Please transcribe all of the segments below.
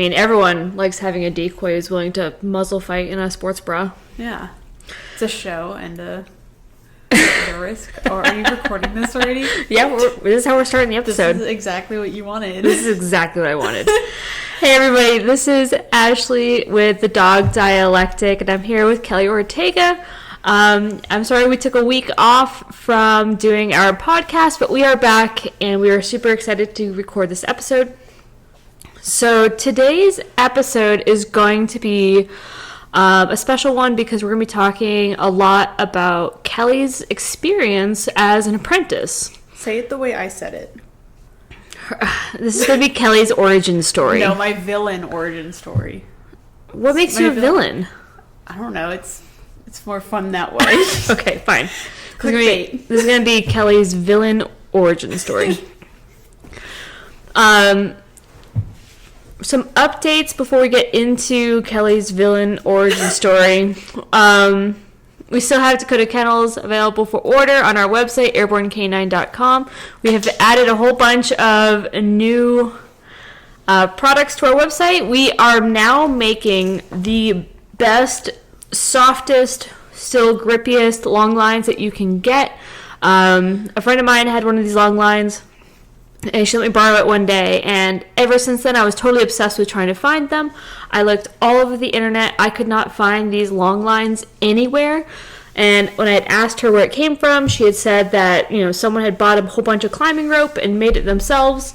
mean, everyone likes having a decoy who's willing to muzzle fight in a sports bra. Yeah. It's a show and a risk. Or are you recording this already? Yeah, this is how we're starting the episode. This is exactly what you wanted. This is exactly what I wanted. Hey everybody, this is Ashley with the Dog Dialectic, and I'm here with Kelley Ortega. I'm sorry we took a week off from doing our podcast, but we are back and we are super excited to record this episode. So today's episode is going to be a special one because we're going to be talking a lot about Kelley's experience as an apprentice. Say it the way I said it. This is going to be Kelley's origin story. No, my villain origin story. What makes you a villain? I don't know. It's more fun that way. Okay, fine. Clickbait. This is going to be Kelley's villain origin story. Some updates before we get into Kelley's villain origin story. We still have Dakota Kennels available for order on our website, airbornecanine.com. We have added a whole bunch of new products to our website. We are now making the best, softest, still grippiest long lines that you can get. A friend of mine had one of these long lines, and she let me borrow it one day, and ever since then I was totally obsessed with trying to find them. I looked all over the internet. I could not find these long lines anywhere, and when I had asked her where it came from, she had said that, someone had bought a whole bunch of climbing rope and made it themselves.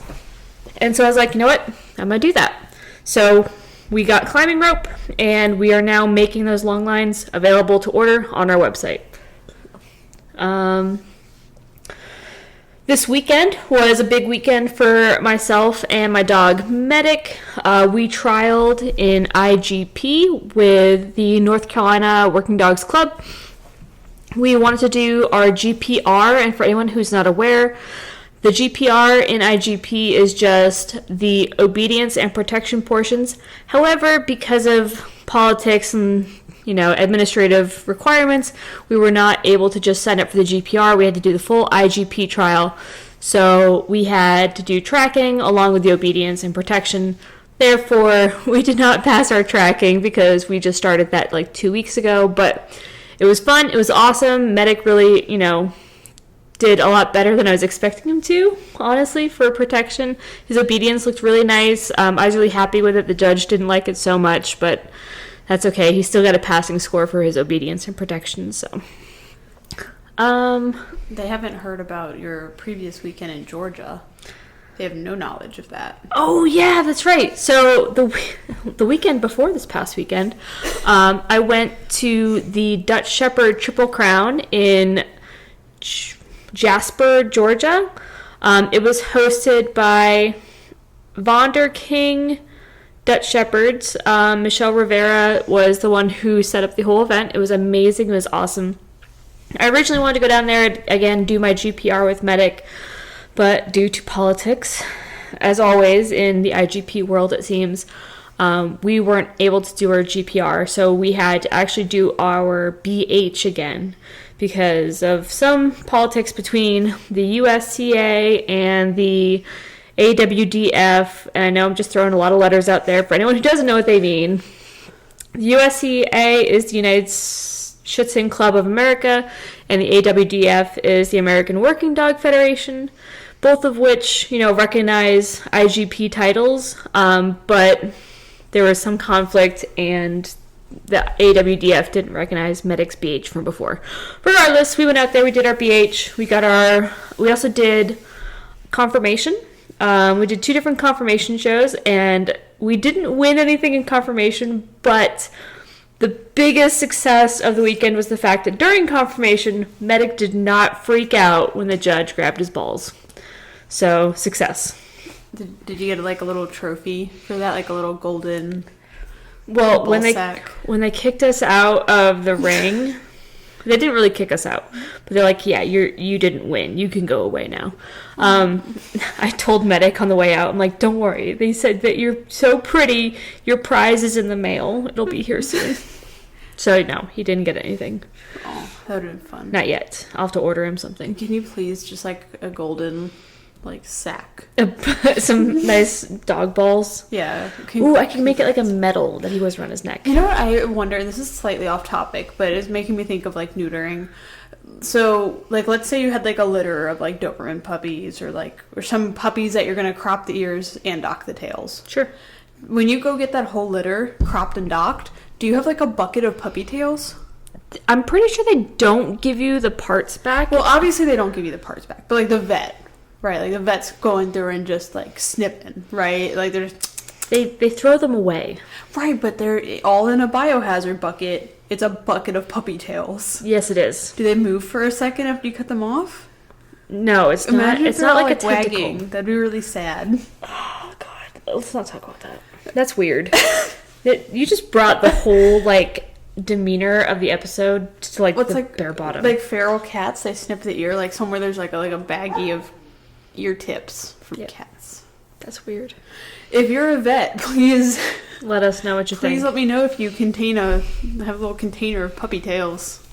And so I was like, you know what, I'm gonna do that. So we got climbing rope, and we are now making those long lines available to order on our website. This weekend was a big weekend for myself and my dog, Medic. We trialed in IGP with the North Carolina Working Dogs Club. We wanted to do our GPR, and for anyone who's not aware, the GPR in IGP is just the obedience and protection portions. However, because of politics and administrative requirements, we were not able to just sign up for the GPR. We had to do the full IGP trial. So we had to do tracking along with the obedience and protection. Therefore, we did not pass our tracking because we just started that like 2 weeks ago. But it was fun. It was awesome. Medic really, did a lot better than I was expecting him to, honestly, for protection. His obedience looked really nice. I was really happy with it. The judge didn't like it so much, but that's okay. He still got a passing score for his obedience and protection, so. They haven't heard about your previous weekend in Georgia. They have no knowledge of that. Oh, yeah, that's right. So the weekend before this past weekend, I went to the Dutch Shepherd Triple Crown in Jasper, Georgia. It was hosted by Vonder King Dutch Shepherds. Michelle Rivera was the one who set up the whole event. It was amazing. It was awesome. I originally wanted to go down there again, do my GPR with Medic, but due to politics, as always in the IGP world it seems, we weren't able to do our GPR, so we had to actually do our BH again because of some politics between the USCA and the AWDF, and I know I'm just throwing a lot of letters out there for anyone who doesn't know what they mean. The USCA is the United Schützen Club of America, and the AWDF is the American Working Dog Federation, both of which, recognize IGP titles, but there was some conflict, and the AWDF didn't recognize Medic's BH from before. Regardless, we went out there, we did our BH, we also did confirmation. We did 2 different confirmation shows, and we didn't win anything in confirmation, but the biggest success of the weekend was the fact that during confirmation, Medic did not freak out when the judge grabbed his balls. So, success. Did you get like a little trophy for that, like a little golden ball when sack? When they kicked us out of the ring, they didn't really kick us out, but they're like, yeah, you didn't win. You can go away now. I told Medic on the way out, I'm like, don't worry. They said that you're so pretty. Your prize is in the mail. It'll be here soon. So, no, he didn't get anything. Oh, that would have been fun. Not yet. I'll have to order him something. Can you please just like a golden like sack. Some nice dog balls. Yeah. Ooh, I can make it like a medal that he wears around his neck. You know what I wonder? This is slightly off topic, but it's making me think of like neutering. So, like, let's say you had like a litter of like Doberman puppies, or some puppies that you're gonna crop the ears and dock the tails. Sure. When you go get that whole litter cropped and docked, do you have like a bucket of puppy tails? I'm pretty sure they don't give you the parts back. Well, obviously they don't give you the parts back, but like the vet, right? Like the vet's going through and just like snipping, right? Like they throw them away. Right, but they're all in a biohazard bucket. It's a bucket of puppy tails. Yes, it is. Do they move for a second after you cut them off? No, it's not. It's not like a tentacle. Wagging. That'd be really sad. Oh God, let's not talk about that. That's weird. You just brought the whole like demeanor of the episode to like the bare bottom. Like feral cats, they snip the ear. Like somewhere there's like a baggie of ear tips from cats. That's weird. If you're a vet, please let us know what you think. Please let me know if you have a little container of puppy tails.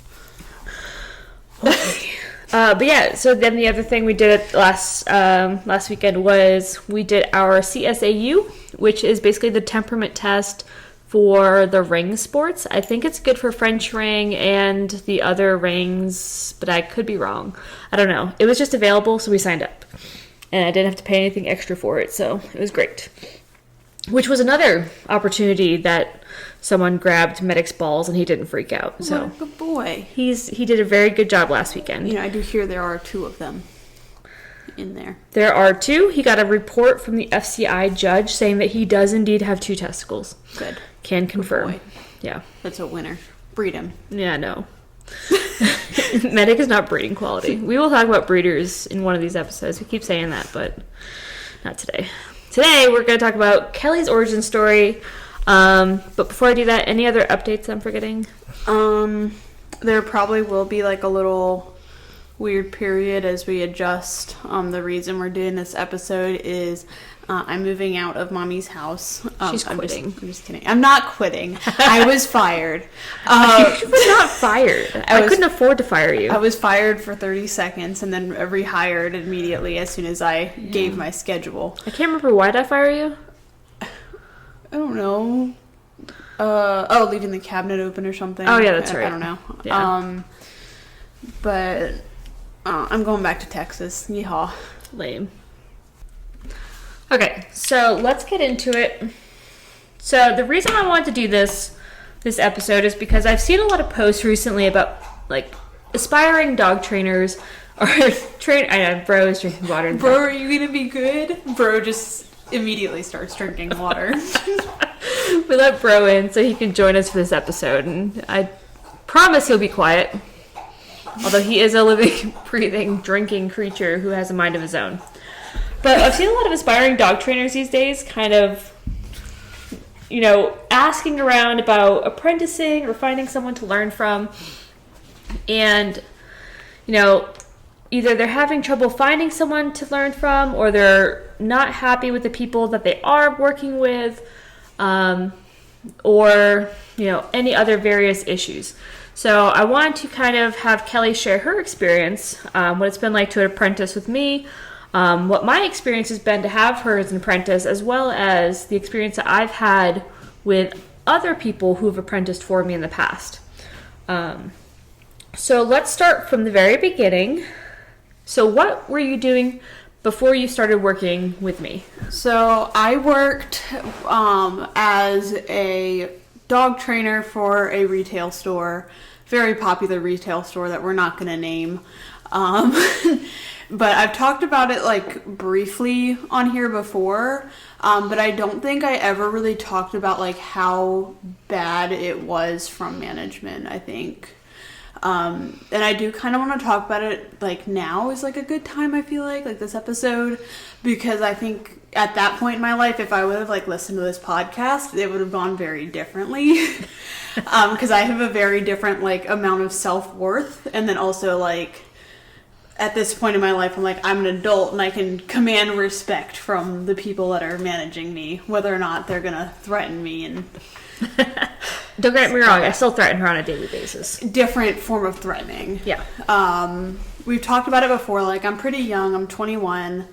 Okay. But yeah, so then the other thing we did last weekend was we did our CSAU, which is basically the temperament test for the ring sports. I think it's good for French ring and the other rings, but I could be wrong. I don't know. It was just available, so we signed up. And I didn't have to pay anything extra for it, so it was great. Which was another opportunity that someone grabbed Medic's balls and he didn't freak out. So what a good boy. He did a very good job last weekend. You know, I do hear there are 2 of them in there. There are 2. He got a report from the FCI judge saying that he does indeed have 2 testicles. Good. Can confirm. Good boy. Yeah. That's a winner. Breed him. Yeah, no. Medic is not breeding quality. We will talk about breeders in one of these episodes. We keep saying that, but not today. Today, we're going to talk about Kelley's origin story. But before I do that, any other updates I'm forgetting? There probably will be like a little weird period as we adjust. The reason we're doing this episode is I'm moving out of Mommy's house. She's quitting. I'm just kidding. I'm not quitting. I was fired. You were not fired. I couldn't afford to fire you. I was fired for 30 seconds and then rehired immediately as soon as I gave my schedule. I can't remember, why did I fire you? I don't know. Leaving the cabinet open or something. Oh yeah, that's right. I don't know. Yeah. But I'm going back to Texas. Yeehaw. Lame. Okay, so let's get into it. So the reason I wanted to do this episode is because I've seen a lot of posts recently about like aspiring dog trainers or I know Bro is drinking water. Bro, are you gonna be good? Bro just immediately starts drinking water. We let Bro in so he can join us for this episode, and I promise he'll be quiet. Although he is a living, breathing, drinking creature who has a mind of his own. But I've seen a lot of aspiring dog trainers these days kind of, asking around about apprenticing or finding someone to learn from. And, either they're having trouble finding someone to learn from, or they're not happy with the people that they are working with, or, any other various issues. So I wanted to kind of have Kelley share her experience, what it's been like to apprentice with me, what my experience has been to have her as an apprentice, as well as the experience that I've had with other people who have apprenticed for me in the past. So let's start from the very beginning. So what were you doing before you started working with me? So I worked as a dog trainer for a retail store, very popular retail store that we're not going to name. But I've talked about it like briefly on here before, but I don't think I ever really talked about like how bad it was from management, I think. And I do kind of want to talk about it like now is like a good time, I feel like this episode, because I think at that point in my life, if I would have like listened to this podcast, it would have gone very differently. Because I have a very different like amount of self-worth, and then also like at this point in my life, I'm like, I'm an adult and I can command respect from the people that are managing me, whether or not they're gonna threaten me. And don't get me wrong, I still threaten her on a daily basis. Different form of threatening. Yeah. We've talked about it before. Like, I'm pretty young. I'm 21.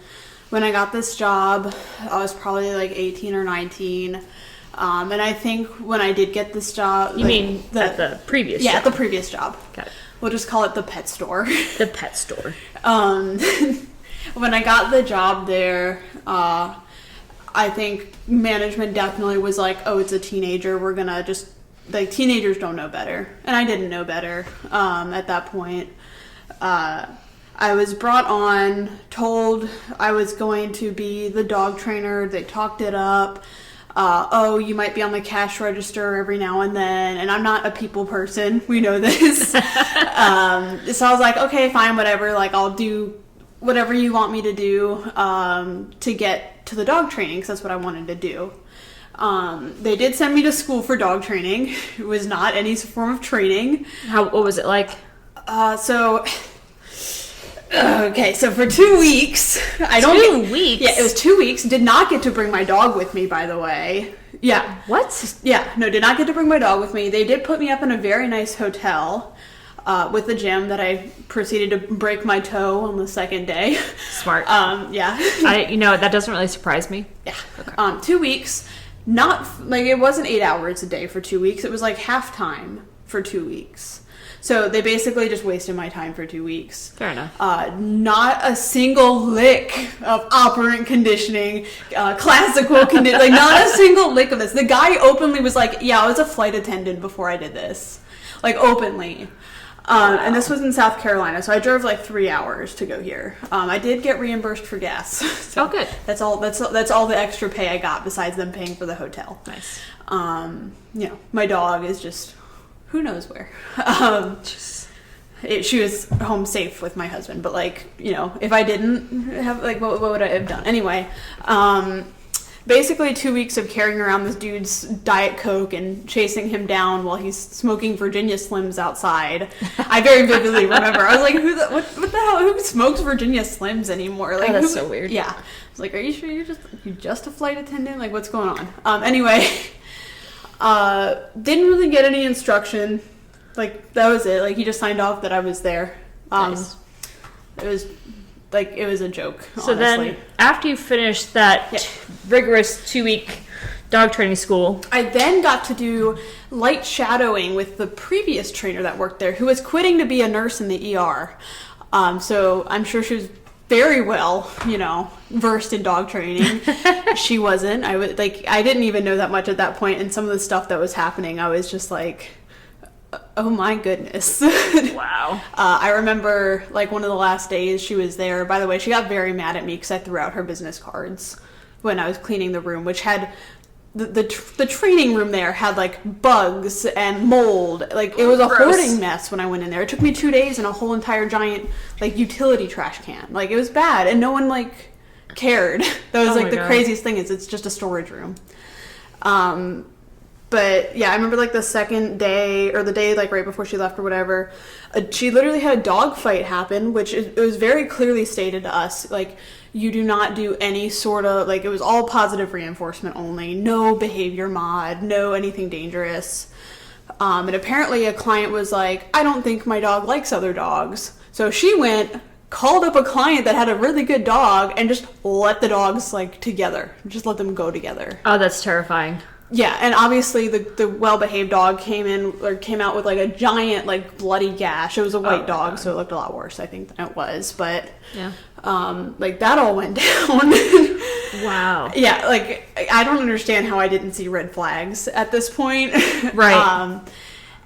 when I got this job, I was probably like 18 or 19. And I think when I did get this job... You mean at the previous job? Yeah, at the previous job. Got it. We'll just call it the pet store. The pet store. When I got the job there, I think management definitely was like, oh, it's a teenager. We're going to just... Like, teenagers don't know better. And I didn't know better at that point. I was brought on, told I was going to be the dog trainer. They talked it up. Oh, you might be on the cash register every now and then. And I'm not a people person. We know this. So I was like, okay, fine, whatever. Like, I'll do whatever you want me to do to get to the dog training, because that's what I wanted to do. They did send me to school for dog training. It was not any form of training. What was it like? Okay, so for 2 weeks, 2 weeks? Yeah, it was 2 weeks. Did not get to bring my dog with me, by the way. Yeah. What? Yeah, no, did not get to bring my dog with me. They did put me up in a very nice hotel with a gym that I proceeded to break my toe on the second day. Smart. Yeah. That doesn't really surprise me. Yeah. Okay. 2 weeks. Not, like, it wasn't 8 hours a day for 2 weeks. It was like half time for 2 weeks. So they basically just wasted my time for 2 weeks. Fair enough. Not a single lick of operant conditioning, classical conditioning, like not a single lick of this. The guy openly was like, yeah, I was a flight attendant before I did this. Like, openly. Wow. And this was in South Carolina, so I drove like 3 hours to go here. I did get reimbursed for gas. So good. That's all the extra pay I got besides them paying for the hotel. Nice. My dog is just... who knows where. She was home safe with my husband, but if I didn't have, what would I have done? Anyway, basically 2 weeks of carrying around this dude's Diet Coke and chasing him down while he's smoking Virginia Slims outside. I very vividly remember. I was like, what the hell? Who smokes Virginia Slims anymore? Like, that's so weird. Yeah. I was like, are you sure you're just a flight attendant? Like, what's going on? Anyway... didn't really get any instruction. Like, that was it. Like, he just signed off that I was there. Nice. It was a joke, so honestly. Then, after you finished that rigorous 2 week dog training school, I then got to do light shadowing with the previous trainer that worked there, who was quitting to be a nurse in the ER. So I'm sure she was very well, versed in dog training. She wasn't. I didn't even know that much at that point, and some of the stuff that was happening, I was just like, oh my goodness. Wow. I remember, one of the last days she was there. By the way, she got very mad at me because I threw out her business cards when I was cleaning the room, which had... The training room there had bugs and mold. It was a hoarding mess when I went in there. It took me 2 days and a whole entire giant utility trash can. It was bad, and no one cared. That was the craziest thing is it's just a storage room. But yeah, I remember the second day or the day right before she left or whatever, she literally had a dog fight happen, which it was very clearly stated to us you do not do any sort of, it was all positive reinforcement only, no behavior mod, no anything dangerous. And apparently a client was like, I don't think my dog likes other dogs. So she went, called up a client that had a really good dog and just let the dogs together. Just let them go together. Oh, that's terrifying. Yeah, and obviously the well-behaved dog came out with a giant bloody gash. It was a white dog, so it looked a lot worse, I think, than it was. But yeah, that all went down. Wow. Yeah, I don't understand how I didn't see red flags at this point. Right.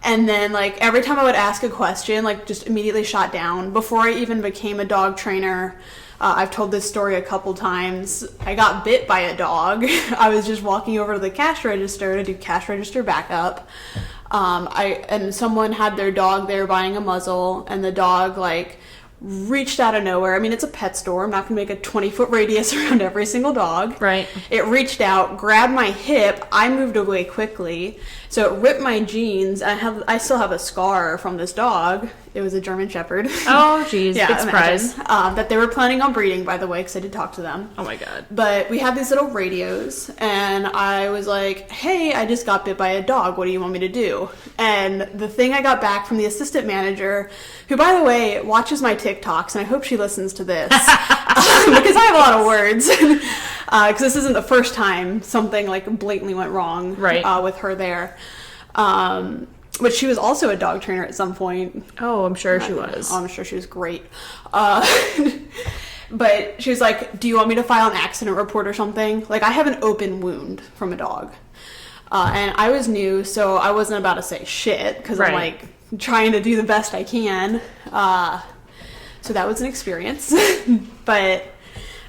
And then every time I would ask a question, just immediately shot down. Before I even became a dog trainer. I've told this story a couple times. I got bit by a dog. I was just walking over to the cash register to do cash register backup. And someone had their dog there buying a muzzle, and the dog reached out of nowhere. I mean, it's a pet store. I'm not going to make a 20-foot radius around every single dog. Right. It reached out, grabbed my hip. I moved away quickly. So it ripped my jeans. I still have a scar from this dog. It was a German Shepherd. Oh, geez. Yeah, big surprise. That they were planning on breeding, by the way, because I did talk to them. Oh, my God. But we had these little radios, and I was like, hey, I just got bit by a dog. What do you want me to do? And the thing I got back from the assistant manager, who, by the way, watches my TikTok, TikToks, and I hope she listens to this because I have a lot of words. Because this isn't the first time something like blatantly went wrong with her there. But she was also a dog trainer at some point. Oh, I'm sure she was. I'm sure she was great. But she was like, do you want me to file an accident report or something? Like, I have an open wound from a dog. And I was new, so I wasn't about to say shit, because I'm, like, trying to do the best I can. So that was an experience. But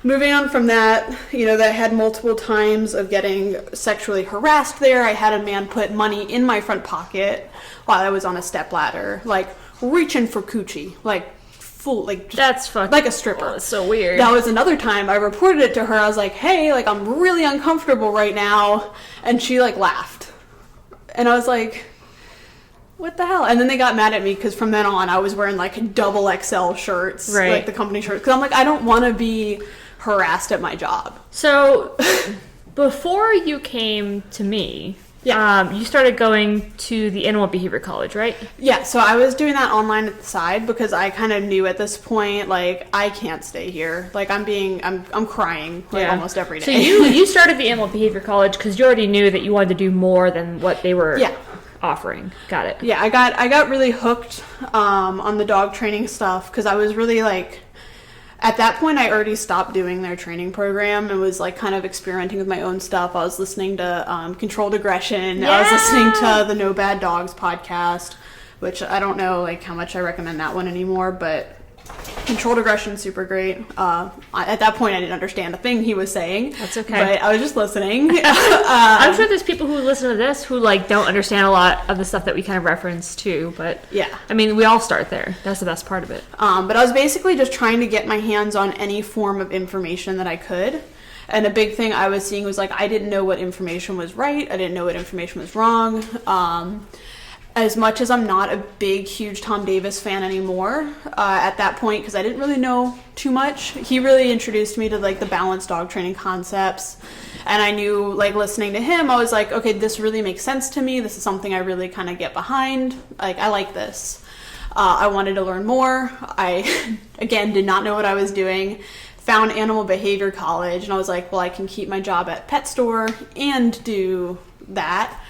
moving on from that, you know, that I had multiple times of getting sexually harassed there. I had a man put money in my front pocket while I was on a stepladder, like, reaching for coochie, like, full, like, that's fucking like a stripper. Oh, it's so weird. That was another time I reported it to her. I was like, hey, like, I'm really uncomfortable right now. And she, like, laughed. And I was like, what the hell? And then they got mad at me because from then on I was wearing, like, double XL shirts, like the company shirts. Because I'm like, I don't want to be harassed at my job. So before you came to me, you started going to the Animal Behavior College, right? Yeah, so I was doing that online at the side because I kind of knew at this point, like, I can't stay here. Like, I'm crying like almost every day. So you started the Animal Behavior College because you already knew that you wanted to do more than what they were offering. Got it. Yeah, I got really hooked on the dog training stuff because I was really, like, at that point, I already stopped doing their training program and was, like, kind of experimenting with my own stuff. I was listening to Controlled Aggression. I was listening to the No Bad Dogs podcast, which I don't know, like, how much I recommend that one anymore, but Controlled Aggression, super great. At that point, I didn't understand a thing he was saying. That's okay. But I was just listening. I'm sure there's people who listen to this who, like, don't understand a lot of the stuff that we kind of reference too, but I mean, we all start there. That's the best part of it. But I was basically just trying to get my hands on any form of information that I could. And a big thing I was seeing was, like, I didn't know what information was right. I didn't know what information was wrong. As much as I'm not a big, huge Tom Davis fan anymore, at that point, because I didn't really know too much, he really introduced me to, like, the balanced dog training concepts. And I knew, like, listening to him, I was like, okay, this really makes sense to me. This is something I really kind of get behind. Like, I like this. I wanted to learn more. I, again, did not know what I was doing. Found Animal Behavior College, and I was like, well, I can keep my job at pet store and do that.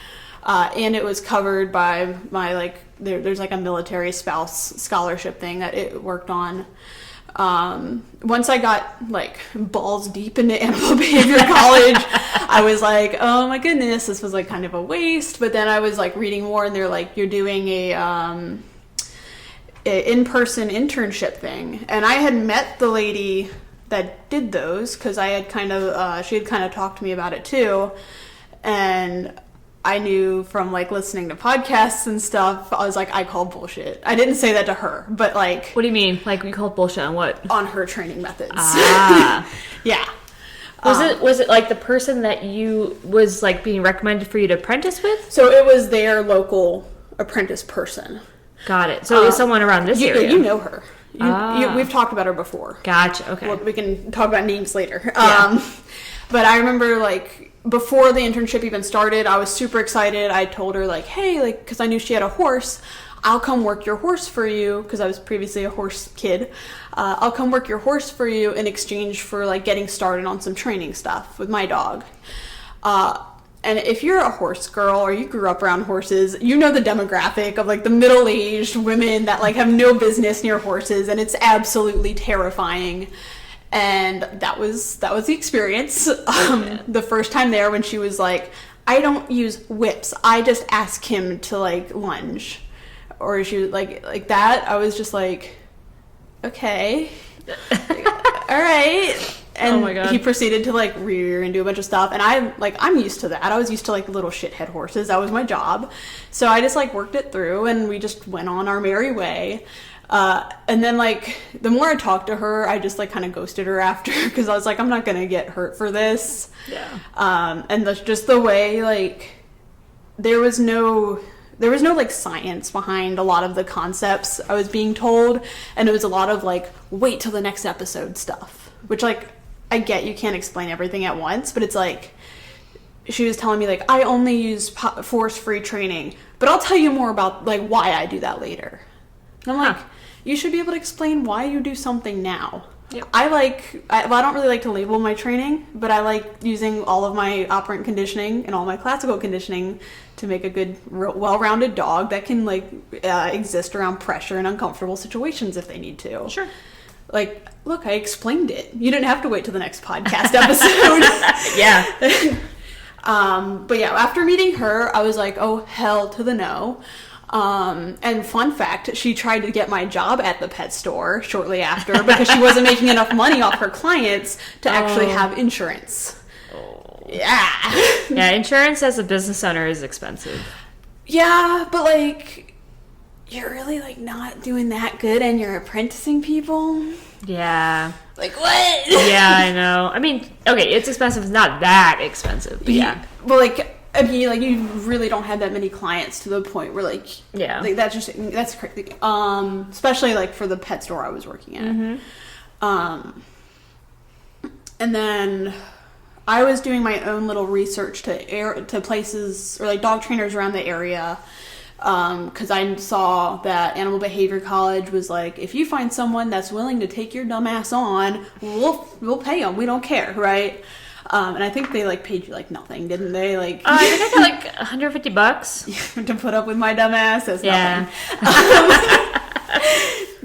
And it was covered by my, like, there's like a military spouse scholarship thing that it worked on. Once I got, like, balls deep into Animal Behavior College, I was like, oh my goodness, this was, like, kind of a waste. But then I was, like, reading more, and they're like, you're doing a in-person internship thing. And I had met the lady that did those because I had kind of, she had kind of talked to me about it too. And I knew from, like, listening to podcasts and stuff, I was like, I call bullshit. I didn't say that to her, but, like... What do you mean? Like, you called bullshit on what? On her training methods. Yeah. Was it, like, the person that you was, like, being recommended for you to apprentice with? So it was their local apprentice person. Got it. So it was someone around this area. You know her. We've talked about her before. Gotcha, okay. Well, we can talk about names later. But I remember, like... Before the internship even started, I was super excited. I told her, like, hey, like, because I knew she had a horse, I'll come work your horse for you, because I was previously a horse kid. I'll come work your horse for you in exchange for, like, getting started on some training stuff with my dog. And if you're a horse girl or you grew up around horses, you know the demographic of, like, the middle-aged women that, like, have no business near horses, and it's absolutely terrifying. And that was the experience. The first time there when she was like, I don't use whips. I just ask him to, like, lunge. Or she was like that. I was just like, okay. All right. And oh my God. He proceeded to, like, rear and do a bunch of stuff. And I'm used to that. I was used to, like, little shithead horses. That was my job. So I just, like, worked it through and we just went on our merry way. And then, like, the more I talked to her, I just, like, kind of ghosted her after because I was like, I'm not going to get hurt for this. Yeah. And just the way, like, there was no, like, science behind a lot of the concepts I was being told. And it was a lot of, like, wait till the next episode stuff, which, like, I get you can't explain everything at once, but it's like, she was telling me, like, I only use force-free training, but I'll tell you more about, like, why I do that later. And I'm like, you should be able to explain why you do something now. Yep. I don't really like to label my training, but I like using all of my operant conditioning and all my classical conditioning to make a good, well-rounded dog that can like exist around pressure and uncomfortable situations if they need to. Sure. Like, look, I explained it. You didn't have to wait till the next podcast episode. Yeah. But yeah, after meeting her, I was like, oh, hell to the no. And fun fact, she tried to get my job at the pet store shortly after because she wasn't making enough money off her clients to actually have insurance. Yeah. Yeah, insurance as a business owner is expensive. Yeah, but like, you're really like not doing that good and you're apprenticing people. Yeah. Like, what? Yeah, I know. I mean, okay, it's expensive. It's not that expensive, but yeah. But like, I mean, like, you really don't have that many clients to the point where like, yeah, like that's crazy. Especially like for the pet store I was working at. Mm-hmm. And then I was doing my own little research to places or like dog trainers around the area. Because I saw that Animal Behavior College was like, if you find someone that's willing to take your dumb ass on, we'll pay them. We don't care, right? And I think they like paid you like nothing, didn't they? Like, I think I got like $150 to put up with my dumb ass. That's yeah. Nothing.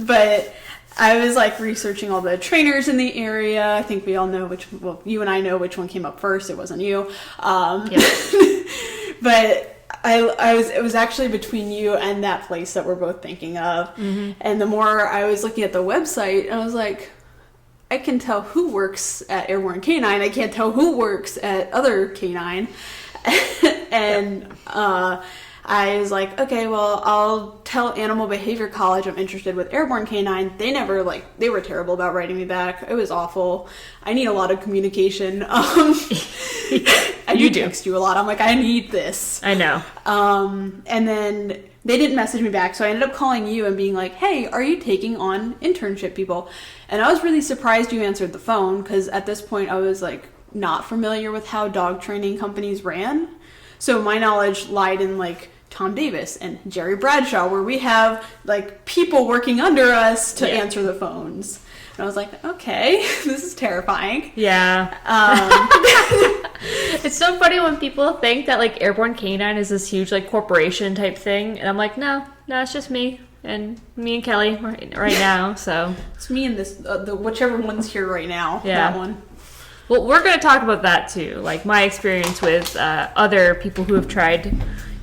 But I was like researching all the trainers in the area. I think we all know you and I know which one came up first. It wasn't you. Yep. But it was actually between you and that place that we're both thinking of. Mm-hmm. And the more I was looking at the website, I was like, I can tell who works at Airborne Canine. I can't tell who works at other canine. And I was like, okay, well, I'll tell Animal Behavior College I'm interested with Airborne Canine. They were terrible about writing me back. It was awful. I need a lot of communication. I do text you a lot. I'm like, I need this. I know. And then they didn't message me back, so I ended up calling you and being like, hey, are you taking on internship people? And I was really surprised you answered the phone, because at this point I was like not familiar with how dog training companies ran. So my knowledge lied in like Tom Davis and Jerry Bradshaw, where we have like people working under us to answer the phones. And I was like, okay, this is terrifying. Yeah. It's so funny when people think that like Airborne Canine is this huge like corporation type thing, and I'm like, no, it's just me and Kelley right now. So it's me and this the whichever one's here right now. Yeah. That one. Well, we're going to talk about that too, like my experience with other people who have tried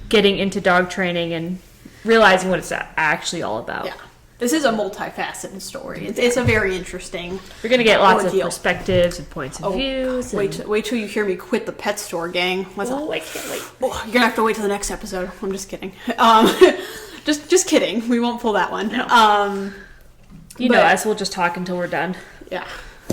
getting into dog training and realizing what it's actually all about. Yeah. This is a multifaceted story. It's a very interesting. You're going to get lots of perspectives and points of views. Wait till you hear me quit the pet store, gang. I can't wait. You're going to have to wait till the next episode. I'm just kidding. Just kidding. We won't pull that one. No. You know us. We'll just talk until we're done. Yeah.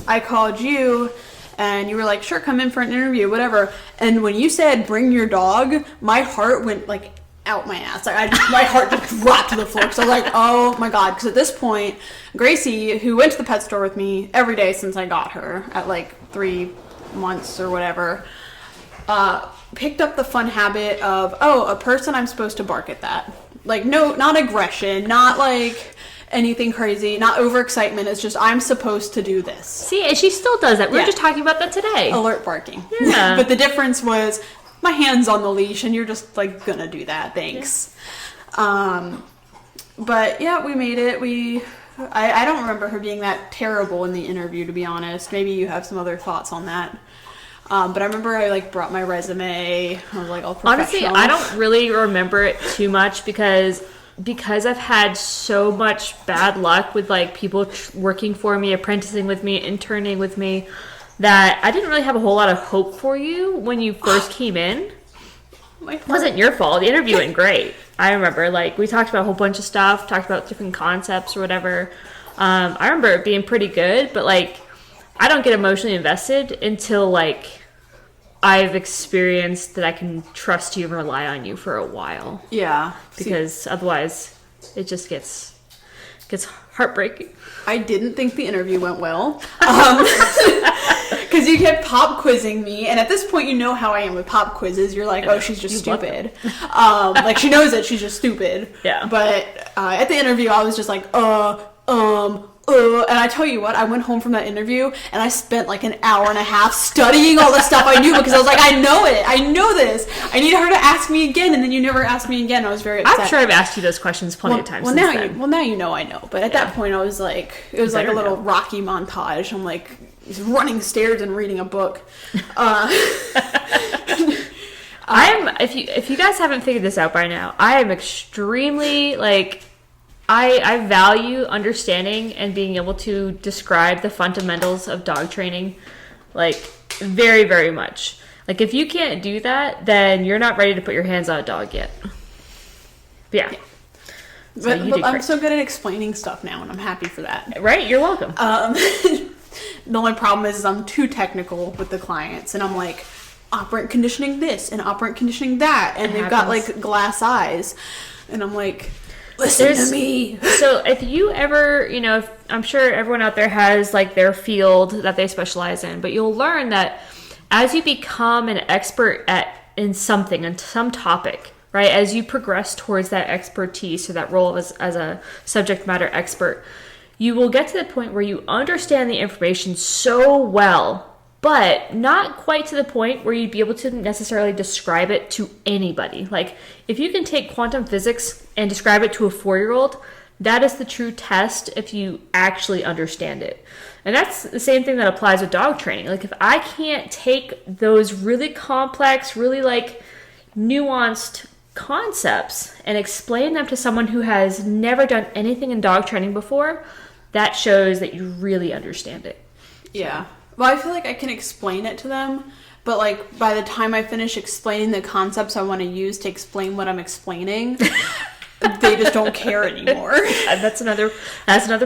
I called you, and you were like, sure, come in for an interview, whatever. And when you said bring your dog, my heart went like out my ass. Like my heart just dropped to the floor, because I was like, oh my god. Because at this point, Gracie, who went to the pet store with me every day since I got her at like 3 months or whatever, picked up the fun habit of, a person, I'm supposed to bark at that. Like, no, not aggression, not like anything crazy, not overexcitement. It's just, I'm supposed to do this. See, and she still does that. We were just talking about that today. Alert barking. Yeah. But the difference was, my hand's on the leash and you're just like gonna do that. Thanks. Yeah. But yeah, we made it. I don't remember her being that terrible in the interview, to be honest. Maybe you have some other thoughts on that. But I remember I like brought my resume. I was like all professional. Honestly, I don't really remember it too much because I've had so much bad luck with like people working for me, apprenticing with me, interning with me, that I didn't really have a whole lot of hope for you when you first came in. It wasn't your fault. The interview went great. I remember, like, we talked about a whole bunch of stuff, talked about different concepts or whatever. I remember it being pretty good, but, like, I don't get emotionally invested until, like, I've experienced that I can trust you and rely on you for a while. Yeah. Because otherwise it just gets heartbreaking. I didn't think the interview went well. Because you kept pop quizzing me, and at this point you know how I am with pop quizzes. You're like, oh, she's just stupid. Like, she knows it, she's just stupid. Yeah. But at the interview, I was just like, and I tell you what, I went home from that interview and I spent like an hour and a half studying all the stuff I knew because I was like, I know it. I know this. I need her to ask me again, and then you never asked me again. I was very upset. I'm sure I've asked you those questions plenty of times. Well, now you know I know. But at that point, I was like, it was like a little Rocky montage. I'm like running stairs and reading a book. If you guys haven't figured this out by now, I am extremely like. I value understanding and being able to describe the fundamentals of dog training, like, very, very much. Like, if you can't do that, then you're not ready to put your hands on a dog yet. Yeah. So but I'm so good at explaining stuff now, and I'm happy for that. Right? You're welcome. The only problem is I'm too technical with the clients, and I'm like, operant conditioning this, and operant conditioning that, and they've got, like, glass eyes, and I'm like... Listen to me. So if you ever, I'm sure everyone out there has like their field that they specialize in, but you'll learn that as you become an expert in something, in some topic, right? As you progress towards that expertise or that role as a subject matter expert, you will get to the point where you understand the information so well, but not quite to the point where you'd be able to necessarily describe it to anybody. Like, if you can take quantum physics and describe it to a 4-year-old, that is the true test if you actually understand it. And that's the same thing that applies with dog training. Like, if I can't take those really complex, really, like, nuanced concepts and explain them to someone who has never done anything in dog training before, that shows that you really understand it. Yeah. Well, I feel like I can explain it to them, but like by the time I finish explaining the concepts I want to use to explain what I'm explaining, they just don't care anymore. That's another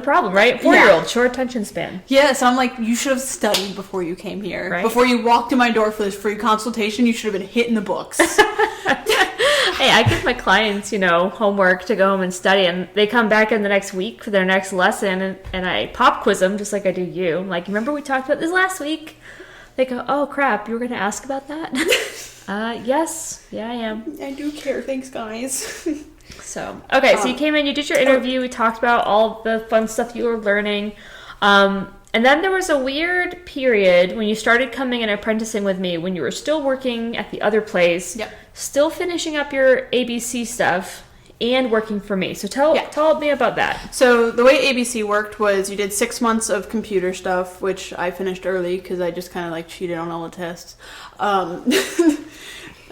problem, right? 4-year-old, short attention span. Yeah, so I'm like, you should have studied before you came here. Right? Before you walked in my door for this free consultation, you should have been hitting the books. Hey, I give my clients, homework to go home and study, and they come back in the next week for their next lesson, and I pop quiz them just like I do you. I'm like, remember we talked about this last week? They go, oh crap, you were going to ask about that? Yes. Yeah, I am. I do care. Thanks, guys. So you came in, you did your interview, we talked about all the fun stuff you were learning. And then there was a weird period when you started coming and apprenticing with me when you were still working at the other place, still finishing up your ABC stuff, and working for me. So tell me about that. So the way ABC worked was you did 6 months of computer stuff, which I finished early because I just kind of like cheated on all the tests. Oh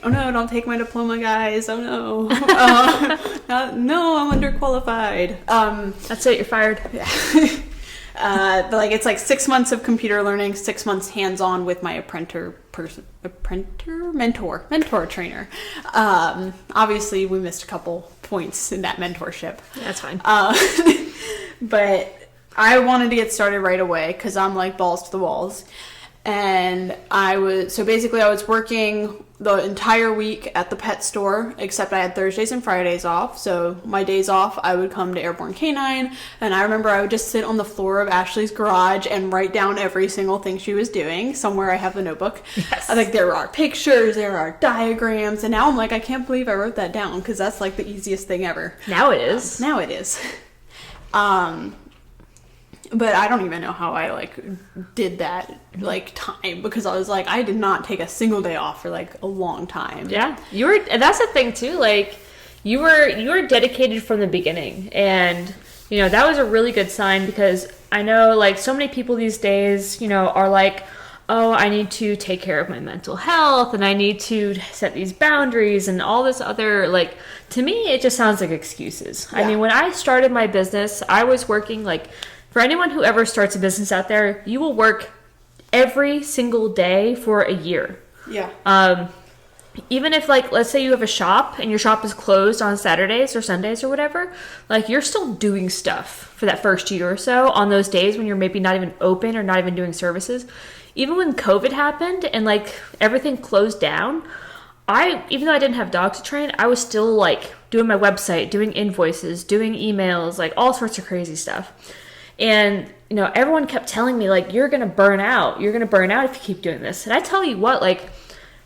no, don't take my diploma, guys. Oh no. No, I'm underqualified. That's it, you're fired. But like it's like 6 months of computer learning, 6 months hands-on with my mentor trainer. Obviously we missed a couple points in that mentorship. That's fine. But I wanted to get started right away because I'm like balls to the walls. And I was working the entire week at the pet store, except I had Thursdays and Fridays off. So my days off, I would come to Airborne Canine, and I remember I would just sit on the floor of Ashley's garage and write down every single thing she was doing. Somewhere I have the notebook. Yes. Like there are pictures, there are diagrams, and now I'm like, I can't believe I wrote that down because that's like the easiest thing ever. Now it is. Now it is. But I don't even know how I like did that like time because I was like I did not take a single day off for like a long time. Yeah, you were. And that's the thing too. Like you were dedicated from the beginning, and that was a really good sign because I know like so many people these days are like, oh, I need to take care of my mental health and I need to set these boundaries and all this other like. To me, it just sounds like excuses. Yeah. I mean, when I started my business, I was working like. For anyone who ever starts a business out there, you will work every single day for a year. Yeah. Even if, like, let's say you have a shop and your shop is closed on Saturdays or Sundays or whatever, like, you're still doing stuff for that first year or so on those days when you're maybe not even open or not even doing services. Even when COVID happened and, like, everything closed down, even though I didn't have dogs to train, I was still, like, doing my website, doing invoices, doing emails, like, all sorts of crazy stuff. And, you know, everyone kept telling me, like, you're going to burn out. You're going to burn out if you keep doing this. And I tell you what, like,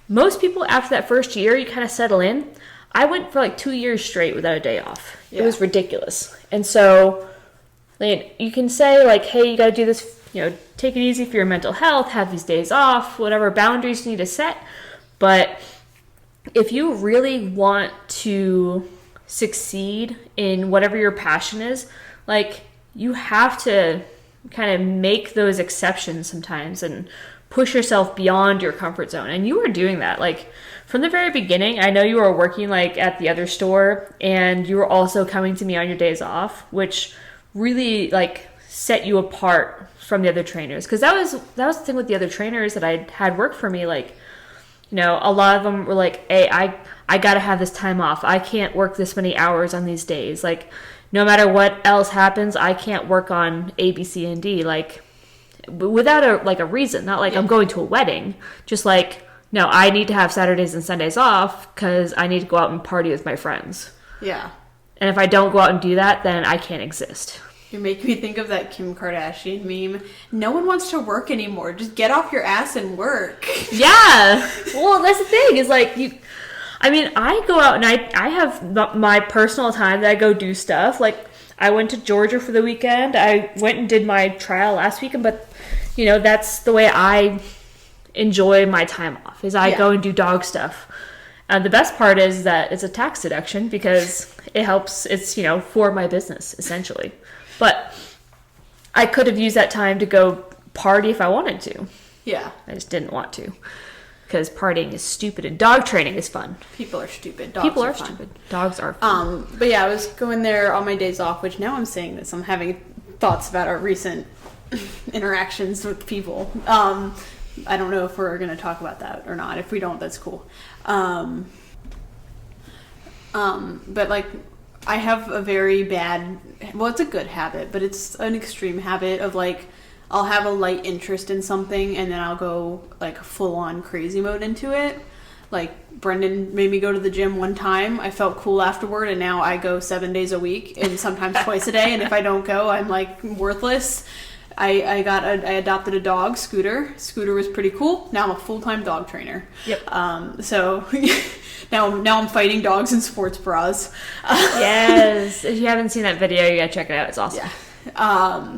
most people after that first year, you kind of settle in. I went for like 2 years straight without a day off. Yeah. It was ridiculous. And so, like, you can say, like, hey, you got to do this, you know, take it easy for your mental health, have these days off, whatever boundaries you need to set. But if you really want to succeed in whatever your passion is, like, you have to kind of make those exceptions sometimes and push yourself beyond your comfort zone. And you were doing that. Like, from the very beginning, I know you were working, like, at the other store, and you were also coming to me on your days off, which really, like, set you apart from the other trainers. Because that was the thing with the other trainers that I had work for me. Like, you know, a lot of them were like, hey, I gotta have this time off. I can't work this many hours on these days. Like, no matter what else happens, I can't work on A, B, C, and D. Like, without a reason. Not like I'm going to a wedding. Just like, no, I need to have Saturdays and Sundays off because I need to go out and party with my friends. Yeah. And if I don't go out and do that, then I can't exist. You make me think of that Kim Kardashian meme. No one wants to work anymore. Just get off your ass and work. Yeah. Well, that's the thing is, like, I go out and I have my personal time that I go do stuff. Like, I went to Georgia for the weekend. I went and did my trial last weekend, but, you know, that's the way I enjoy my time off, is I go and do dog stuff. The best part is that it's a tax deduction because it helps, it's, you know, for my business, essentially. But I could have used that time to go party if I wanted to. Yeah. I just didn't want to. Because partying is stupid and dog training is fun. People are stupid. Dogs are fun. Stupid. Dogs are fun. But yeah, I was going there on my days off, which now I'm saying this. I'm having thoughts about our recent interactions with people. I don't know if we're going to talk about that or not. If we don't, that's cool. But like, I have a very bad, well, it's a good habit, but it's an extreme habit of like, I'll have a light interest in something and then I'll go like full on crazy mode into it. Like, Brendan made me go to the gym one time. I felt cool afterward, and now I go 7 days a week and sometimes twice a day. And if I don't go, I'm like worthless. I adopted a dog, Scooter. Scooter was pretty cool. Now I'm a full-time dog trainer. Yep. So now I'm fighting dogs in sports bras. Yes. If you haven't seen that video, you gotta check it out. It's awesome. Yeah.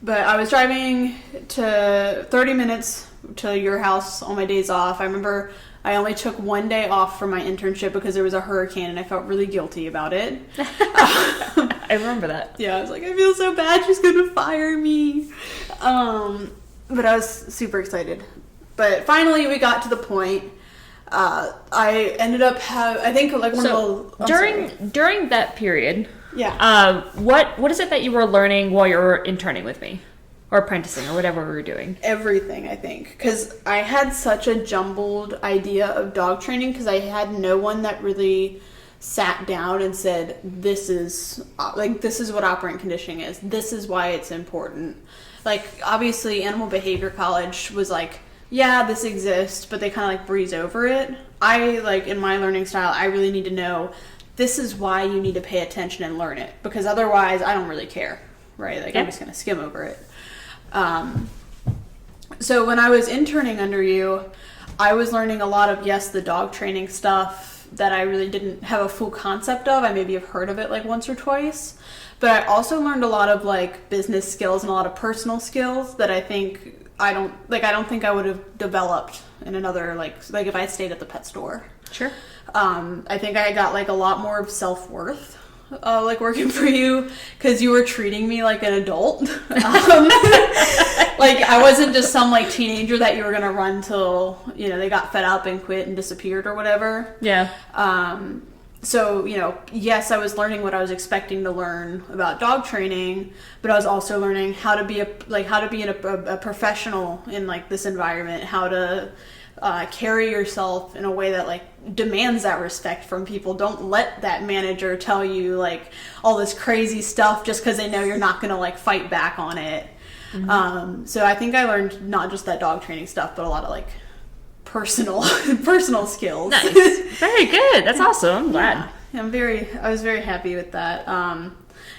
But I was driving to 30 minutes to your house on my days off. I remember I only took 1 day off from my internship because there was a hurricane, and I felt really guilty about it. I remember that. Yeah, I was like, I feel so bad. She's going to fire me. But I was super excited. But finally, we got to the point. I ended up I think like one of the... During that period... Yeah. What is it that you were learning while you were interning with me? Or apprenticing, or whatever we were doing? Everything, I think. Because I had such a jumbled idea of dog training because I had no one that really sat down and said, this is what operant conditioning is. This is why it's important. Like, obviously, Animal Behavior College was like, yeah, this exists, but they kind of like breeze over it. I, like, in my learning style, I really need to know this is why you need to pay attention and learn it, because otherwise I don't really care, right? Like, I'm just going to skim over it. So when I was interning under you, I was learning a lot of, the dog training stuff that I really didn't have a full concept of. I maybe have heard of it like once or twice, but I also learned a lot of like business skills and a lot of personal skills that I don't think I would have developed in another, like if I had stayed at the pet store. Sure. I think I got like a lot more of self-worth, like working for you, because you were treating me like an adult. Like, I wasn't just some like teenager that you were going to run till, they got fed up and quit and disappeared or whatever. Yeah. So, yes, I was learning what I was expecting to learn about dog training, but I was also learning how to be a professional in like this environment, how to carry yourself in a way that like demands that respect from people. Don't let that manager tell you like all this crazy stuff just because they know you're not going to like fight back on it. Mm-hmm. So I think I learned not just that dog training stuff, but a lot of like personal skills. Nice. Very good. That's awesome. I'm glad. Yeah, I was very happy with that. And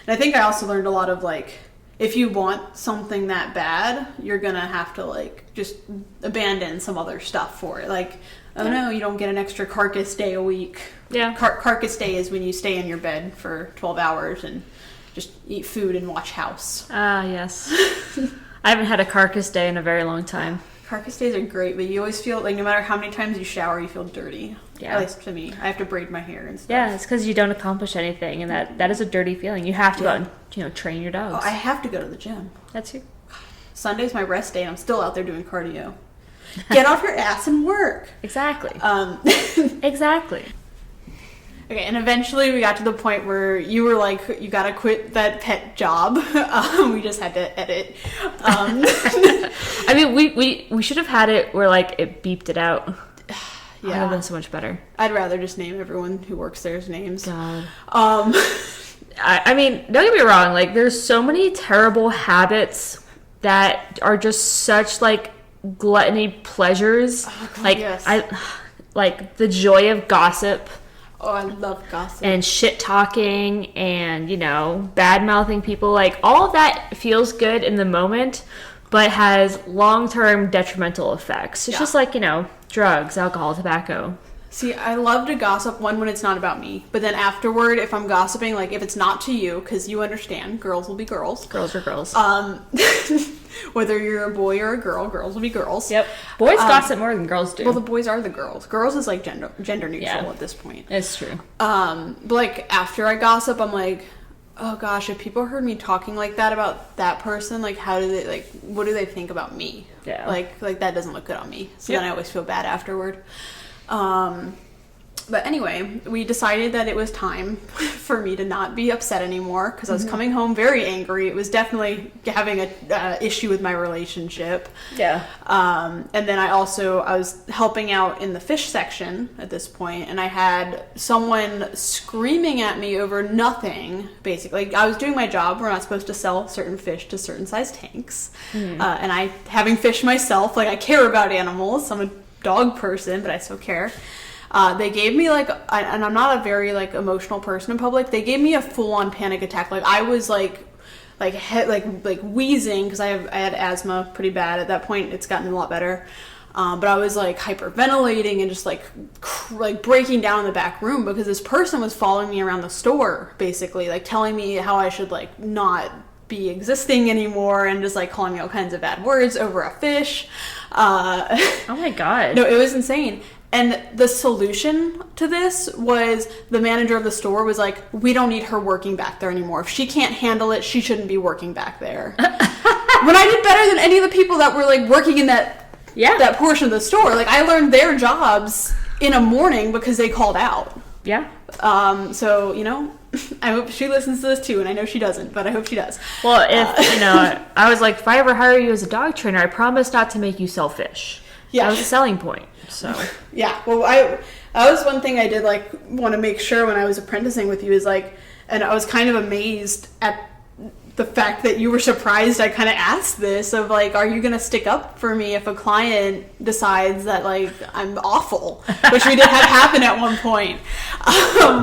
I think I also learned a lot of like if you want something that bad, you're gonna have to like just abandon some other stuff for it. Like, oh no, you don't get an extra carcass day a week. Yeah. Carcass day is when you stay in your bed for 12 hours and just eat food and watch House. Ah, yes. I haven't had a carcass day in a very long time. Carcass days are great, but you always feel like no matter how many times you shower, you feel dirty. Yeah. At least to me. I have to braid my hair and stuff. Yeah, it's because you don't accomplish anything, and that is a dirty feeling. You have to go out and, train your dogs. Oh, I have to go to the gym. That's you. Sunday's my rest day, and I'm still out there doing cardio. Get off your ass and work. Exactly. Exactly. Okay, and eventually we got to the point where you were like, you gotta quit that pet job. We just had to edit. I mean, we should have had it where, like, it beeped it out. Yeah. That would have been so much better. I'd rather just name everyone who works there's names. God. I mean, don't get me wrong. Like, there's so many terrible habits that are just such, like, gluttony pleasures. Oh, God, like, yes. like, the joy of gossip. Oh, I love gossip. And shit talking and, bad mouthing people. Like, all of that feels good in the moment, but has long-term detrimental effects. It's just like, drugs, alcohol, tobacco. See, I love to gossip when it's not about me. But then afterward, if I'm gossiping, like, if it's not to you, because you understand, girls will be girls. Girls are girls. Whether you're a boy or a girl, girls will be girls. Yep. Boys gossip more than girls do. Well, the boys are the girls. Girls is, like, gender neutral at this point. It's true. But, like, after I gossip, I'm like, oh, gosh, if people heard me talking like that about that person, like, how do they, like, what do they think about me? Yeah. Like that doesn't look good on me. So then I always feel bad afterward. But anyway, we decided that it was time for me to not be upset anymore because I was coming home very angry. It was definitely having a issue with my relationship. Yeah. And then I was helping out in the fish section at this point, and I had someone screaming at me over nothing, basically. Like, I was doing my job. We're not supposed to sell certain fish to certain size tanks. And I, having fish myself, like, I care about animals. I'm a dog person, but I still care. They gave me, like, and I'm not a very, like, emotional person in public. They gave me a full-on panic attack. Like, I was, like wheezing because I had asthma pretty bad at that point. It's gotten a lot better. But I was, like, hyperventilating and just, like breaking down in the back room because this person was following me around the store, basically, like, telling me how I should, like, not be existing anymore and just, like, calling me all kinds of bad words over a fish. Oh my God. No, it was insane. And the solution to this was the manager of the store was like, we don't need her working back there anymore. If she can't handle it, she shouldn't be working back there. When I did better than any of the people that were, like, working in that portion of the store. Like, I learned their jobs in a morning because they called out. Yeah. So, I hope she listens to this too, and I know she doesn't, but I hope she does. Well, if, I was like, if I ever hire you as a dog trainer, I promise not to make you sell fish. Yeah. That was a selling point. So yeah, well, that was one thing I did, like, want to make sure when I was apprenticing with you is, like, and I was kind of amazed at the fact that you were surprised I kind of asked this of, like, are you going to stick up for me if a client decides that, like, I'm awful, which we did have happen at one point,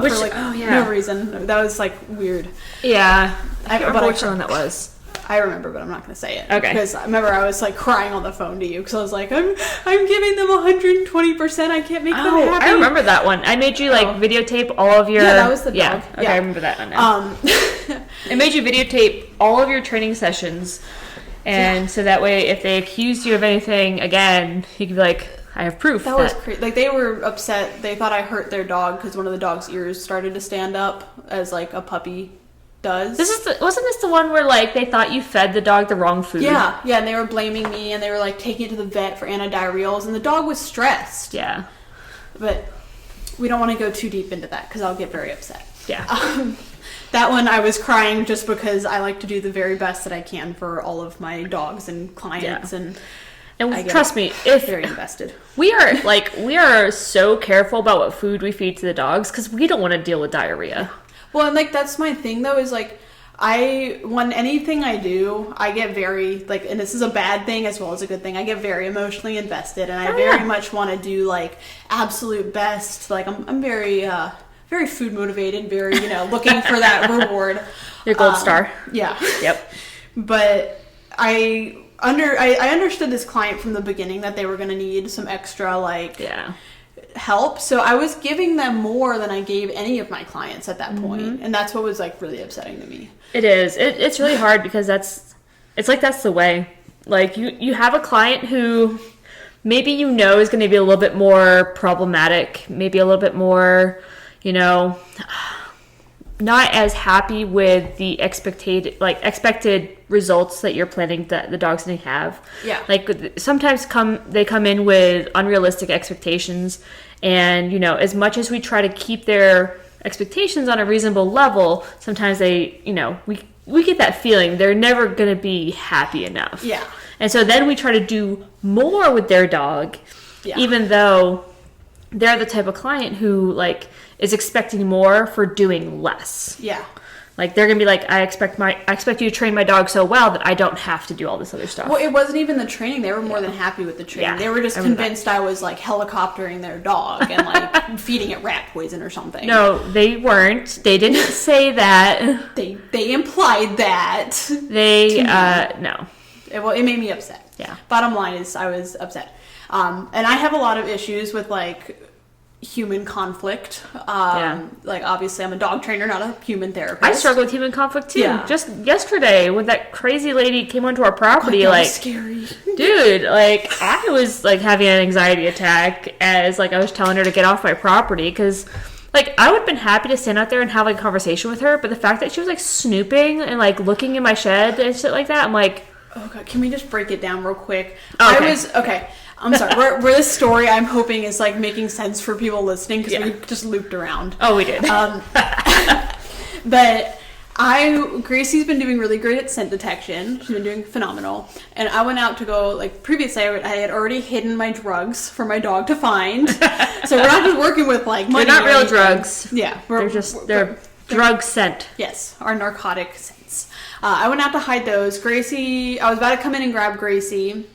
which, for, like, no reason. That was, like, weird. Yeah, I can't remember which one that was. I remember, but I'm not going to say it. Okay. Because I remember I was, like, crying on the phone to you because I was like, I'm giving them 120%. I can't make them happy. I remember that one. I made you, like, videotape all of your... Yeah, that was the dog. Yeah, okay, I remember that one now. I made you videotape all of your training sessions, and so that way if they accused you of anything again, you could be like, I have proof. That was crazy. Like, they were upset. They thought I hurt their dog because one of the dog's ears started to stand up as, like, a puppy does. Wasn't this the one where, like, they thought you fed the dog the wrong food? Yeah, and they were blaming me, and they were, like, taking it to the vet for antidiarrheals, and the dog was stressed. Yeah. But we don't want to go too deep into that because I'll get very upset. Yeah. That one I was crying just because I like to do the very best that I can for all of my dogs and clients, and trust me, if very invested. We are so careful about what food we feed to the dogs because we don't want to deal with diarrhea. Well, and, like, that's my thing, though, is, like, when anything I do, I get very, like, and this is a bad thing as well as a good thing, I get very emotionally invested, and I very much want to do, like, absolute best. Like, I'm very, very food motivated, very, looking for that reward. Your gold star. Yeah. Yep. But I understood this client from the beginning that they were going to need some extra, like, help. So I was giving them more than I gave any of my clients at that point. And that's what was, like, really upsetting to me. It is. It's really hard because that's the way. Like, you have a client who maybe is going to be a little bit more problematic, maybe a little bit more, not as happy with the expected results that you're planning that the dog's going to have. Yeah. Like, sometimes they come in with unrealistic expectations, and, as much as we try to keep their expectations on a reasonable level, sometimes they, we get that feeling they're never going to be happy enough. Yeah. And so then we try to do more with their dog, even though they're the type of client who, like, is expecting more for doing less. Yeah. Like, they're going to be like, I expect you to train my dog so well that I don't have to do all this other stuff. Well, it wasn't even the training. They were more than happy with the training. Yeah. They were just convinced I was, like, helicoptering their dog and, like, feeding it rat poison or something. No, they weren't. They didn't say that. They implied that. No. It made me upset. Yeah. Bottom line is I was upset. And I have a lot of issues with, like, human conflict. Like, obviously I'm a dog trainer, not a human therapist. I struggle with human conflict too. Yeah. Just yesterday when that crazy lady came onto our property, God, that like, was scary. Dude, like, I was, like, having an anxiety attack as, like, I was telling her to get off my property because, like, I would have been happy to stand out there and have, like, a conversation with her, but the fact that she was, like, snooping and, like, looking in my shed and shit like that, I'm like, oh god, can we just break it down real quick? Okay. I'm sorry. We're this story I'm hoping is, like, making sense for people listening because we just looped around. Oh, we did. But Gracie's been doing really great at scent detection. She's been doing phenomenal. And I went out to go, like, previously I had already hidden my drugs for my dog to find. So we're not just working with, like, money. They're not real drugs. Yeah. They're drug scent. Yes, our narcotic scents. I went out to hide those. I was about to come in and grab Gracie.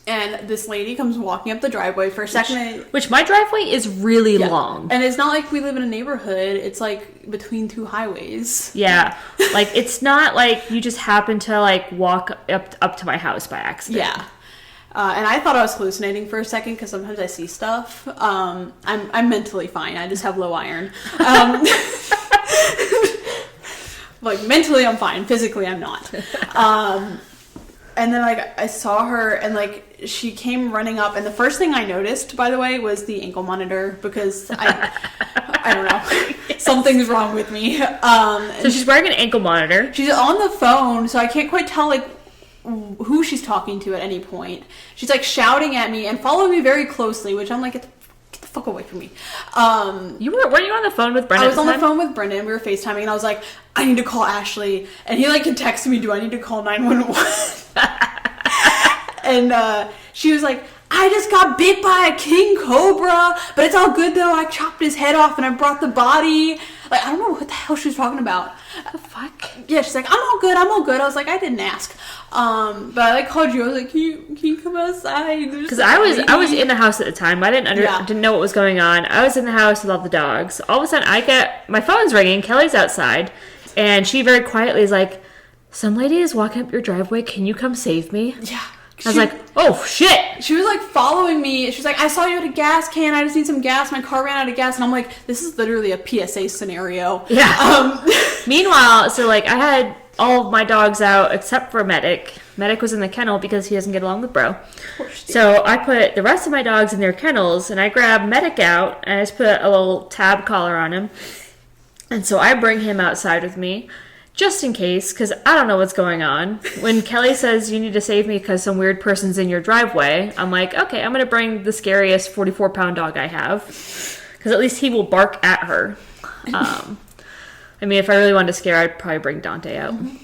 And this lady comes walking up the driveway for a second. Which my driveway is really long. And it's not like we live in a neighborhood. It's, like, between two highways. Yeah. Like, it's not like you just happen to, like, walk up to my house by accident. Yeah. And I thought I was hallucinating for a second because sometimes I see stuff. I'm mentally fine. I just have low iron. Like, mentally I'm fine. Physically I'm not. And then, like, I saw her, and, like, she came running up, and the first thing I noticed, by the way, was the ankle monitor, because I don't know, something's wrong with me. So she's wearing an ankle monitor. She's on the phone, so I can't quite tell, like, who she's talking to at any point. She's, like, shouting at me and following me very closely, which I'm like, get the fuck away from me. Weren't you on the phone with Brendan? I was on the phone with Brendan. We were FaceTiming, and I was like, I need to call Ashley. And he, like, texted me, do I need to call 911? And she was like, I just got bit by a king cobra, but it's all good though. I chopped his head off and I brought the body. Like, I don't know what the hell she was talking about. What the fuck? Yeah, she's like, I'm all good. I was like, I didn't ask. But I, like, called you. I was like, can you come outside? Because I was in the house at the time. I didn't know what was going on. I was in the house with all the dogs. All of a sudden, my phone's ringing. Kelly's outside, and she very quietly is like, some lady is walking up your driveway. Can you come save me? Yeah. I was like, oh, shit. She was, like, following me. She was like, I saw you at a gas can. I just need some gas. My car ran out of gas. And I'm like, this is literally a PSA scenario. Yeah. Meanwhile, so, like, I had all of my dogs out except for Medic. Medic was in the kennel because he doesn't get along with Bro. So I put the rest of my dogs in their kennels, and I grabbed Medic out, and I just put a little tab collar on him. And so I bring him outside with me, just in case, because I don't know what's going on. When Kelley says, you need to save me because some weird person's in your driveway, I'm like, okay, I'm going to bring the scariest 44-pound dog I have, because at least he will bark at her. I mean, if I really wanted to scare, I'd probably bring Dante out. Mm-hmm.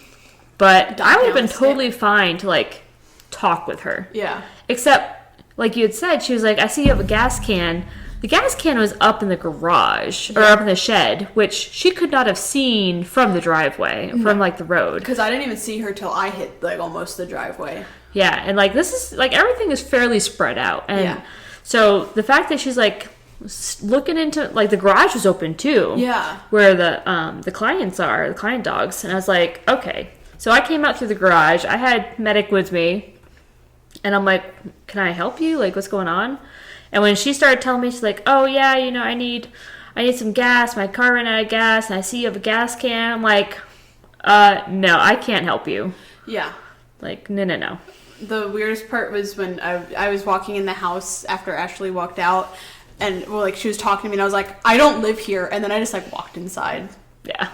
But I would have been totally fine to, like, talk with her. Yeah. Except, like you had said, she was like, I see you have a gas can. The gas can was up in the garage, or up in the shed, which she could not have seen from the driveway, from, like, the road. Because I didn't even see her till I hit, like, almost the driveway. Yeah, and, like, this is, like, everything is fairly spread out. And so the fact that she's, like, looking into, like, the garage was open, too. Yeah. Where the clients are, the client dogs. And I was like, okay, So I came out through the garage. I had medic with me, and I'm like, "Can I help you? Like, what's going on?" And when she started telling me, she's like, "Oh yeah, you know, I need some gas. My car ran out of gas, and I see you have a gas can." I'm like, no, I can't help you." Yeah. Like, no. The weirdest part was when I was walking in the house after Ashley walked out, and well, like she was talking to me, and I was like, "I don't live here," and then I just like walked inside. Yeah.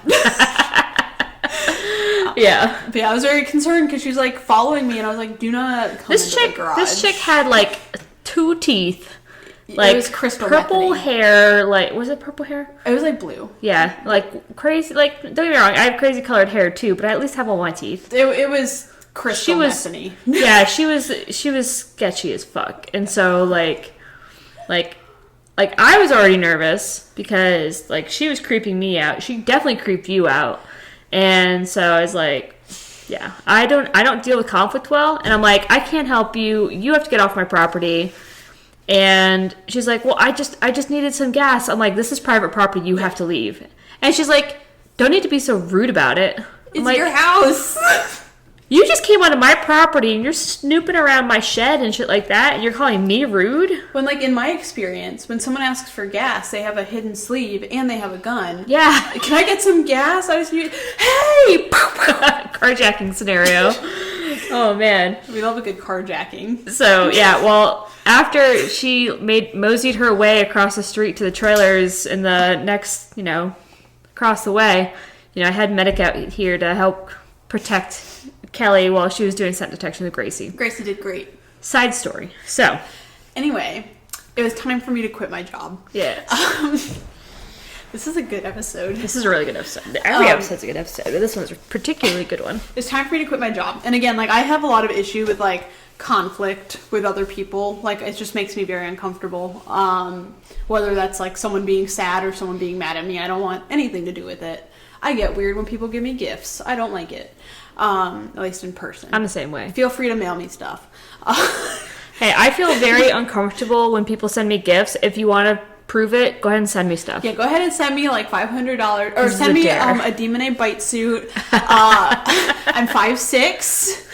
Yeah. But yeah, I was very concerned because she was like following me, and I was like, "Do not come into the garage." This chick had like 2 teeth. Like, it was crystal purple methany. hair, like, was it purple hair? It was like blue. Yeah, like crazy, like, don't get me wrong, I have crazy colored hair too, but I at least have all my teeth. It was crystal methany. Yeah, she was sketchy as fuck. And so, like, I was already nervous because, like, she was creeping me out. She definitely creeped you out. And so I was like, yeah, I don't deal with conflict well. And I'm like, I can't help you. You have to get off my property. And she's like, well, I just needed some gas. I'm like, this is private property. You have to leave. And she's like, don't need to be so rude about it. It's like, your house. You just came onto my property and you're snooping around my shed and shit like that, and you're calling me rude? When, like, in my experience, when someone asks for gas, they have a hidden sleeve and they have a gun. Yeah. Can I get some gas? I just need... Hey! Carjacking scenario. Oh, man. We love a good carjacking. So, yeah, well, after she moseyed her way across the street to the trailers in the next, across the way, I had medic out here to help protect Kelley while she was doing scent detection with Gracie. Gracie did great. Side story. So. Anyway, it was time for me to quit my job. Yeah. This is a good episode. This is a really good episode. Every episode's a good episode, but this one's a particularly good one. It's time for me to quit my job. And again, like, I have a lot of issue with, like, conflict with other people. Like, it just makes me very uncomfortable. Whether that's, like, someone being sad or someone being mad at me, I don't want anything to do with it. I get weird when people give me gifts. I don't like it. At least in person. I'm the same way. Feel free to mail me stuff. Hey, I feel very uncomfortable when people send me gifts. If you want to prove it, go ahead and send me stuff. Yeah, go ahead and send me like $500 or send me a Demon A bite suit. I'm 5'6".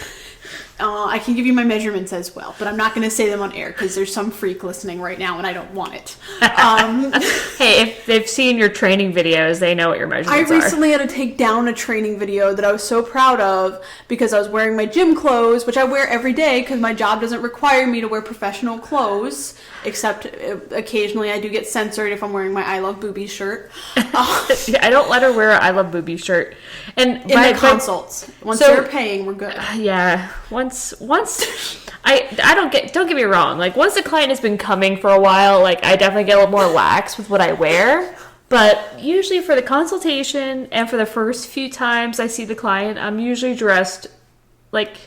I can give you my measurements as well, but I'm not going to say them on air because there's some freak listening right now and I don't want it. Hey, if they've seen your training videos, they know what your measurements are. I recently had to take down a training video that I was so proud of because I was wearing my gym clothes, which I wear every day because my job doesn't require me to wear professional clothes, except occasionally I do get censored if I'm wearing my I Love Boobies shirt. I don't let her wear an I Love Boobies shirt. And in the consults. Once they're paying, we're good. Yeah. Once don't get me wrong, like once the client has been coming for a while, like I definitely get a little more lax with what I wear, but usually for the consultation and for the first few times I see the client, I'm usually dressed like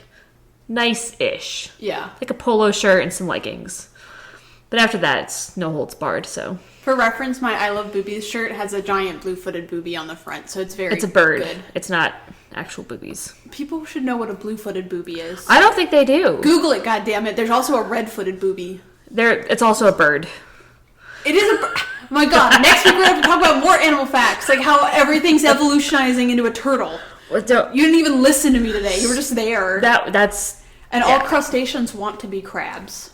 nice-ish. Yeah. Like a polo shirt and some leggings. But after that, it's no holds barred, so. For reference, my I Love Boobies shirt has a giant blue-footed boobie on the front, so it's It's a bird. Good. It's not actual boobies. People should know what a blue-footed boobie is. I don't think they do. Google it, goddammit. There's also a red-footed boobie. It's also a bird. It is a bird. Oh my god, next week we're going to have to talk about more animal facts, like how everything's evolutionizing into a turtle. You didn't even listen to me today. You were just there. All crustaceans want to be crabs.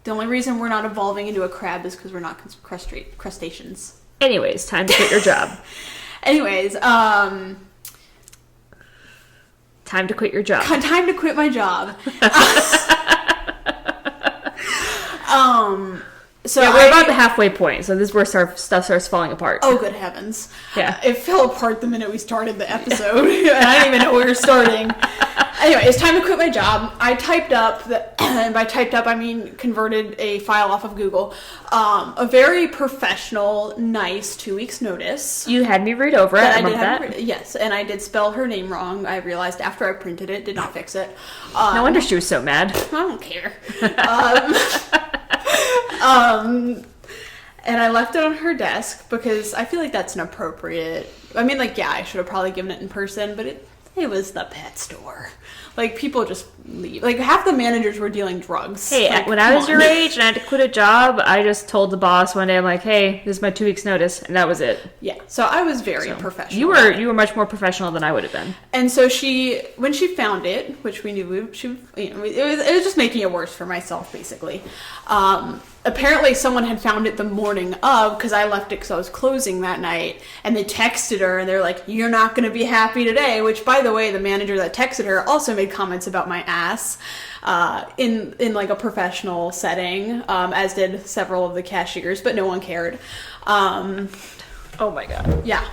The only reason we're not evolving into a crab is because we're not crustaceans. Anyways, time to quit your job. Time to quit your job. Time to quit my job. So yeah, we're about the halfway point, so this is where stuff starts falling apart. Oh, good heavens. Yeah. It fell apart the minute we started the episode. I didn't even know where we were starting. Anyway, it's time to quit my job. I typed up, and by typed up I mean converted a file off of Google, a very professional, nice 2 weeks notice. You had me read over it. Yes, and I did spell her name wrong. I realized after I printed it, did not fix it. No wonder she was so mad. I don't care. And I left it on her desk because I feel like that's inappropriate. I mean, like, yeah, I should have probably given it in person, but it was the pet store. Like, people just leave. Like, half the managers were dealing drugs. Hey, like, when I was your age and I had to quit a job, I just told the boss one day, I'm like, hey, this is my 2 weeks notice, and that was it. Yeah, so I was very professional. You were much more professional than I would have been. And so when she found it, which we knew it was just making it worse for myself, basically. Apparently someone had found it the morning of, because I left it because I was closing that night, and they texted her and they're like, you're not going to be happy today, which, by the way, the manager that texted her also made comments about my ass in like a professional setting, as did several of the cashiers, but no one cared. Oh my God. Yeah.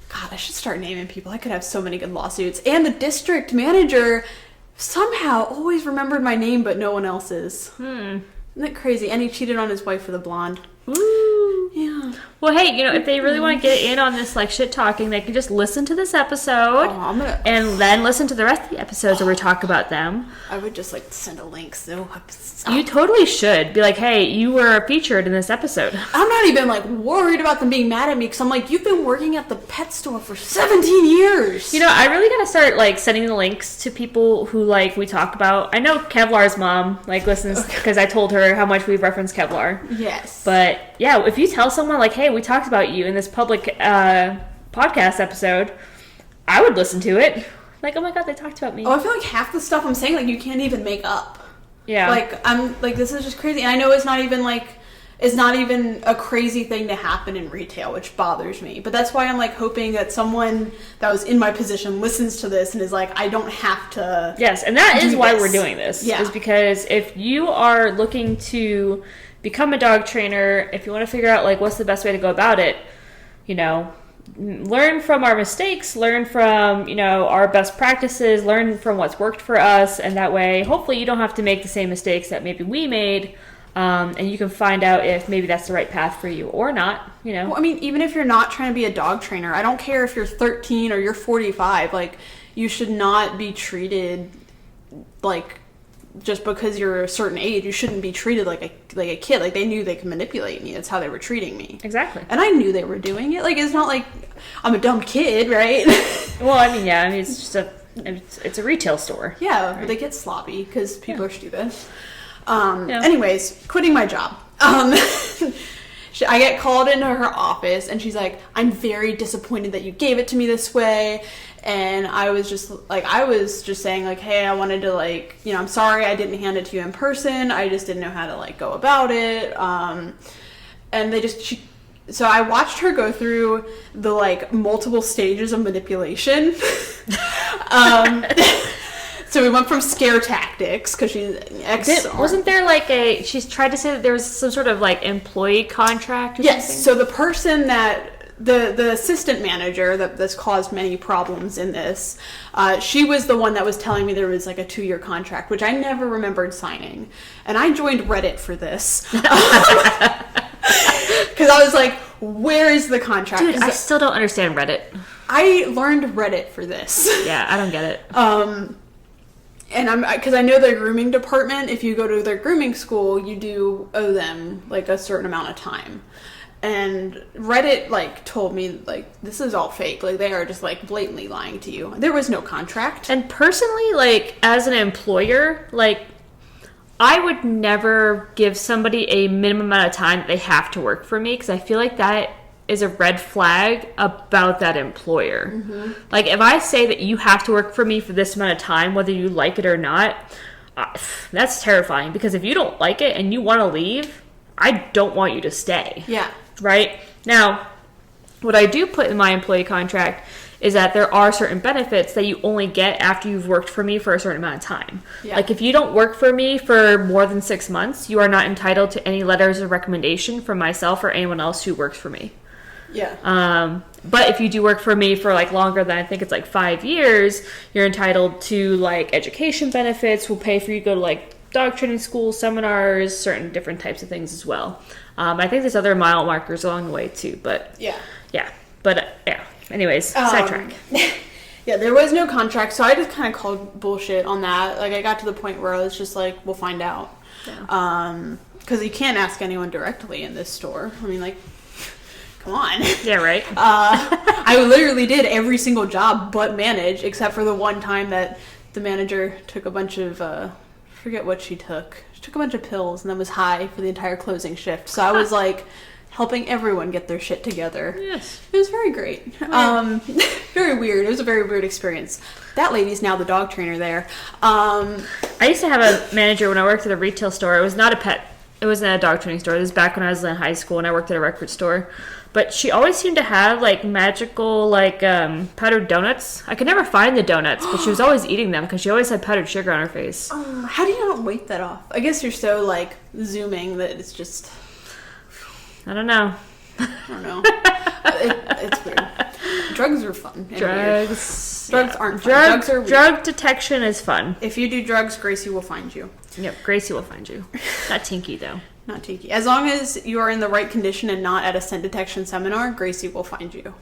God, I should start naming people. I could have so many good lawsuits. And the district manager somehow always remembered my name, but no one else's. Isn't that crazy? And he cheated on his wife with a blonde. Ooh. Yeah. Well, hey, if they really want to get in on this, like, shit talking, they can just listen to this episode and then listen to the rest of the episodes where we talk about them. I would just, like, send a link. So you totally should. Be like, hey, you were featured in this episode. I'm not even, like, worried about them being mad at me, because I'm like, you've been working at the pet store for 17 years. I really gotta start, like, sending the links to people who, like, we talk about. I know Kevlar's mom, like, listens, because I told her how much we reference Kevlar. Yes. But, yeah, if you tell someone, like, hey, we talked about you in this public podcast episode, I would listen to it. Like, oh my God, they talked about me. Oh, I feel like half the stuff I'm saying, like, you can't even make up. Yeah. Like, I'm, like, this is just crazy. And I know it's not even a crazy thing to happen in retail, which bothers me. But that's why I'm, like, hoping that someone that was in my position listens to this and is like, I don't have to. Yes, and that is why we're doing this. Yeah. Is because if you are looking to become a dog trainer, if you want to figure out, like, what's the best way to go about it, learn from our mistakes, learn from, our best practices, learn from what's worked for us, and that way, hopefully, you don't have to make the same mistakes that maybe we made, and you can find out if maybe that's the right path for you or not, Well, I mean, even if you're not trying to be a dog trainer, I don't care if you're 13 or you're 45, like, you should not be treated, like, just because you're a certain age, you shouldn't be treated like a kid. Like, they knew they could manipulate me. That's how they were treating me. Exactly. And I knew they were doing it. Like, it's not like I'm a dumb kid, right? Well, it's just it's a retail store. Yeah, right? But they get sloppy because people are stupid. Anyways, quitting my job. I get called into her office, and she's like, I'm very disappointed that you gave it to me this way. And I was just saying, like, hey, I wanted to, like, I'm sorry I didn't hand it to you in person. I just didn't know how to, like, go about it. And so I watched her go through the, like, multiple stages of manipulation. So we went from scare tactics, because she's wasn't there, like, she's tried to say that there was some sort of, like, employee contract or yes, something? so the person that, the assistant manager that's caused many problems in this, she was the one that was telling me there was, like, a 2-year contract, which I never remembered signing. And I joined Reddit for this. Because I was like, where is the contract? Dude, I still don't understand Reddit. I learned Reddit for this. Yeah, I don't get it. And because I know their grooming department, if you go to their grooming school, you do owe them, like, a certain amount of time. And Reddit, like, told me, like, this is all fake. Like, they are just, like, blatantly lying to you. There was no contract. And personally, like, as an employer, like, I would never give somebody a minimum amount of time that they have to work for me, because I feel like that is a red flag about that employer. Mm-hmm. Like, if I say that you have to work for me for this amount of time, whether you like it or not, that's terrifying, because if you don't like it and you want to leave, I don't want you to stay. Yeah. Right? Now, what I do put in my employee contract is that there are certain benefits that you only get after you've worked for me for a certain amount of time. Yeah. Like, if you don't work for me for more than 6 months, you are not entitled to any letters of recommendation from myself or anyone else who works for me. Yeah. But if you do work for me for, like, longer than, I think it's, like, 5 years, you're entitled to, like, education benefits. We'll pay for you to go to, like, dog training school, seminars, certain different types of things as well. I think there's other mile markers along the way too, but yeah. Anyways, sidetrack. Yeah, there was no contract, so I just kind of called bullshit on that. Like, I got to the point where I was just like, we'll find out. Because you can't ask anyone directly in this store. I mean, like, come on. Yeah, right. I literally did every single job but manage, except for the one time that the manager took a bunch of, forget what she took. She took a bunch of pills and then was high for the entire closing shift. So I was like helping everyone get their shit together. Yes. It was very great. Very weird. It was a very weird experience. That lady's now the dog trainer there. I used to have a manager when I worked at a retail store. It was not a pet. It wasn't a dog training store. This was back when I was in high school and I worked at a record store. But she always seemed to have, like, magical, like, powdered donuts. I could never find the donuts, but she was always eating them because she always had powdered sugar on her face. How do you not wake that off? I guess you're so, like, zooming that it's just... I don't know. I don't know. It's weird. Drugs are fun. Drugs aren't fun. Drugs are weird. Drug detection is fun. If you do drugs, Gracie will find you. Yep, Gracie will find you. Not Tinky, though. Not Tinky. As long as you are in the right condition and not at a scent detection seminar, Gracie will find you.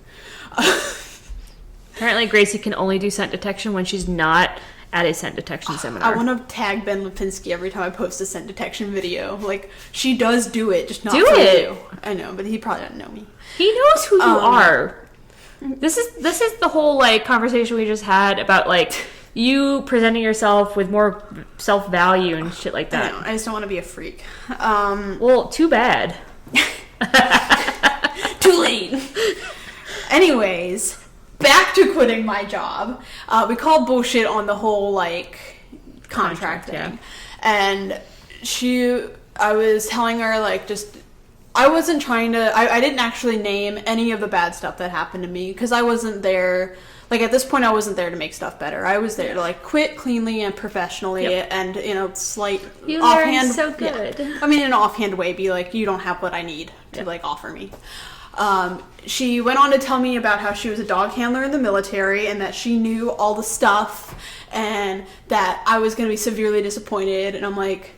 Apparently, Gracie can only do scent detection when she's not at a scent detection seminar. I want to tag Ben Lipinski every time I post a scent detection video. Like, she does do it, just not for you. I know, but he probably doesn't know me. He knows who you are. This is the whole, like, conversation we just had about, like, you presenting yourself with more self-value and shit like that. I know, I just don't want to be a freak. Well, too bad. Too late. Anyways, back to quitting my job. We called bullshit on the whole, like, contract thing. Yeah. And I was telling her, like, just... I wasn't trying to... I didn't actually name any of the bad stuff that happened to me, because I wasn't there... Like, at this point, I wasn't there to make stuff better. I was there to, like, quit cleanly and professionally and, you know, slight you offhand... learned so good. Yeah. I mean, in an offhand way, be like, you don't have what I need to, like, offer me. She went on to tell me about how she was a dog handler in the military and that she knew all the stuff and that I was going to be severely disappointed. And I'm like,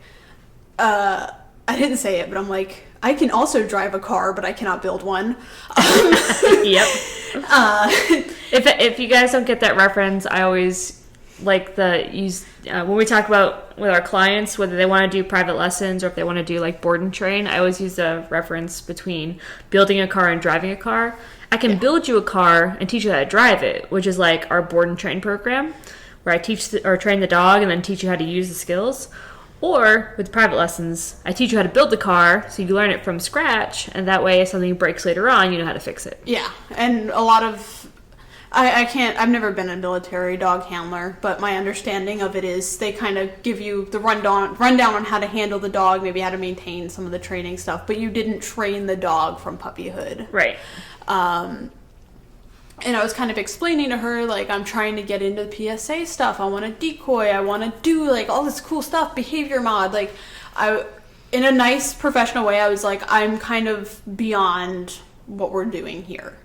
I didn't say it, but I'm like, I can also drive a car, but I cannot build one. Yep. If you guys don't get that reference, I always like when we talk about with our clients whether they want to do private lessons or if they want to do like board and train, I always use the reference between building a car and driving a car. I can build you a car and teach you how to drive it, which is like our board and train program, where I teach or train the dog and then teach you how to use the skills. Or with private lessons, I teach you how to build the car so you learn it from scratch, and that way if something breaks later on, you know how to fix it. Yeah, and a lot of... I've never been a military dog handler, but my understanding of it is they kind of give you the rundown on how to handle the dog, maybe how to maintain some of the training stuff, but you didn't train the dog from puppyhood. Right. And I was kind of explaining to her, like, I'm trying to get into the PSA stuff. I want to decoy. I want to do, like, all this cool stuff, behavior mod. Like, in a nice professional way, I was like, I'm kind of beyond what we're doing here.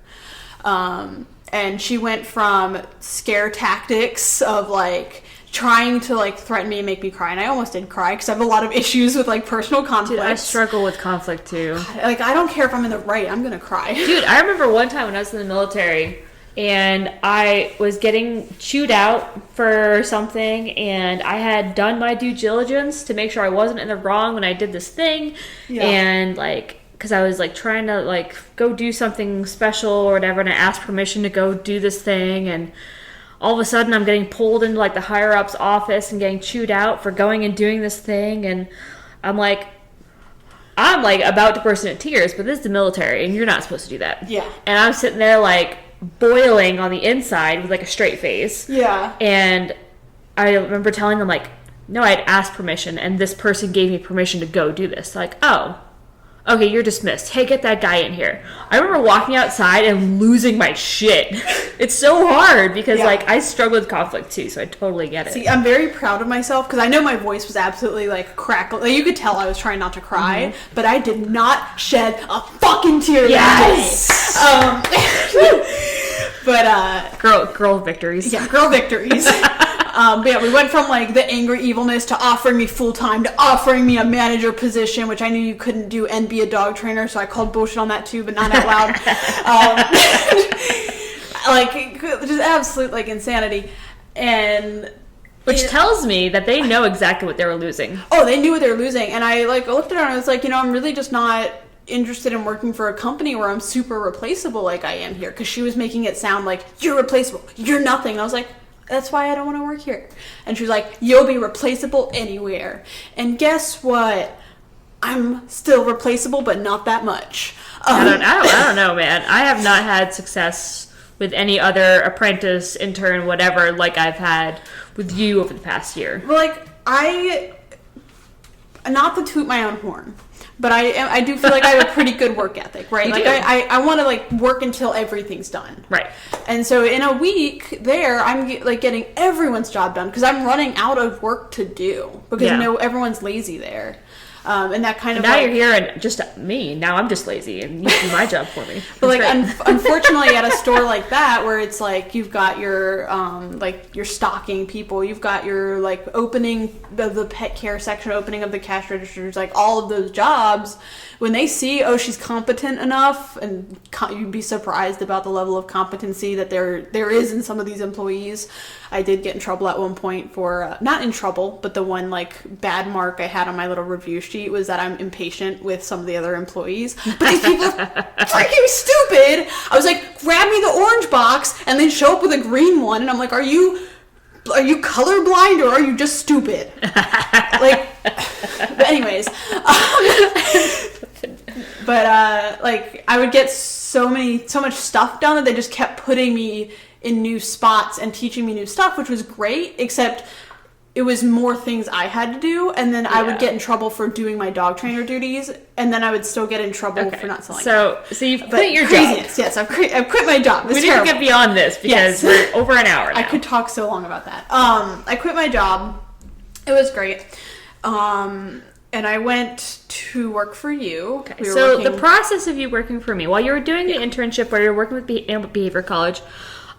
And she went from scare tactics of, like, trying to, like, threaten me and make me cry. And I almost did cry because I have a lot of issues with, like, personal conflict. Dude, I struggle with conflict, too. Like, I don't care if I'm in the right. I'm going to cry. Dude, I remember one time when I was in the military and I was getting chewed out for something and I had done my due diligence to make sure I wasn't in the wrong when I did this thing. Yeah. And, like, because I was, like, trying to, like, go do something special or whatever, and I asked permission to go do this thing, and all of a sudden I'm getting pulled into, like, the higher-ups office and getting chewed out for going and doing this thing, and I'm like, about to burst into tears, but this is the military, and you're not supposed to do that. Yeah. And I'm sitting there, like, boiling on the inside with, like, a straight face. Yeah. And I remember telling them, like, no, I'd asked permission, and this person gave me permission to go do this. Like, oh, okay, you're dismissed. Hey, get that guy in here. I remember walking outside and losing my shit. It's so hard because, like, I struggle with conflict, too, so I totally get it. See, I'm very proud of myself because I know my voice was absolutely, like, crackling. Like, you could tell I was trying not to cry, but I did not shed a fucking tear that day. But, Girl victories. Yeah, girl victories. But yeah, we went from, like, the angry evilness to offering me full-time to offering me a manager position, which I knew you couldn't do and be a dog trainer, so I called bullshit on that too, but not out loud. Like, just absolute, like, insanity. And... Which tells me that they know exactly what they were losing. Oh, they knew what they were losing. And I, like, looked at her and I was like, you know, I'm really just not interested in working for a company where I'm super replaceable like I am here, because she was making it sound like you're replaceable, you're nothing. And I was like, that's why I don't want to work here. And she was like, you'll be replaceable anywhere. And guess what? I'm still replaceable, but not that much. I don't know, man. I have not had success with any other apprentice, intern, whatever, like I've had with you over the past year. Well, like, not to toot my own horn, but I do feel like I have a pretty good work ethic, right? You like do. I want to like work until everything's done. Right. And so in a week there, I'm like getting everyone's job done because I'm running out of work to do because everyone's lazy there. And that kind of now you're here and just me. Now I'm just lazy and you do my job for me. But like, unfortunately, at a store like that, where it's like you've got your like your stocking people, you've got your like opening the pet care section, opening of the cash registers, like all of those jobs. When they see, oh, she's competent enough, and you'd be surprised about the level of competency that there is in some of these employees. I did get in trouble at one point for, not in trouble, but the one like bad mark I had on my little review sheet was that I'm impatient with some of the other employees. But these people are freaking stupid. I was like, grab me the orange box and then show up with a green one. And I'm like, are you colorblind or are you just stupid? Like, but anyways, like I would get so much stuff done that they just kept putting me in new spots and teaching me new stuff, which was great, except it was more things I had to do, and then I would get in trouble for doing my dog trainer duties, and then I would still get in trouble for not selling. So you've quit your job. Yes, I've quit my job. We need to get beyond this because we're over an hour now. I could talk so long about that. I quit my job. It was great. And I went to work for you. Okay. So the process of you working for me, while you were doing the internship where you're working with Behavior College,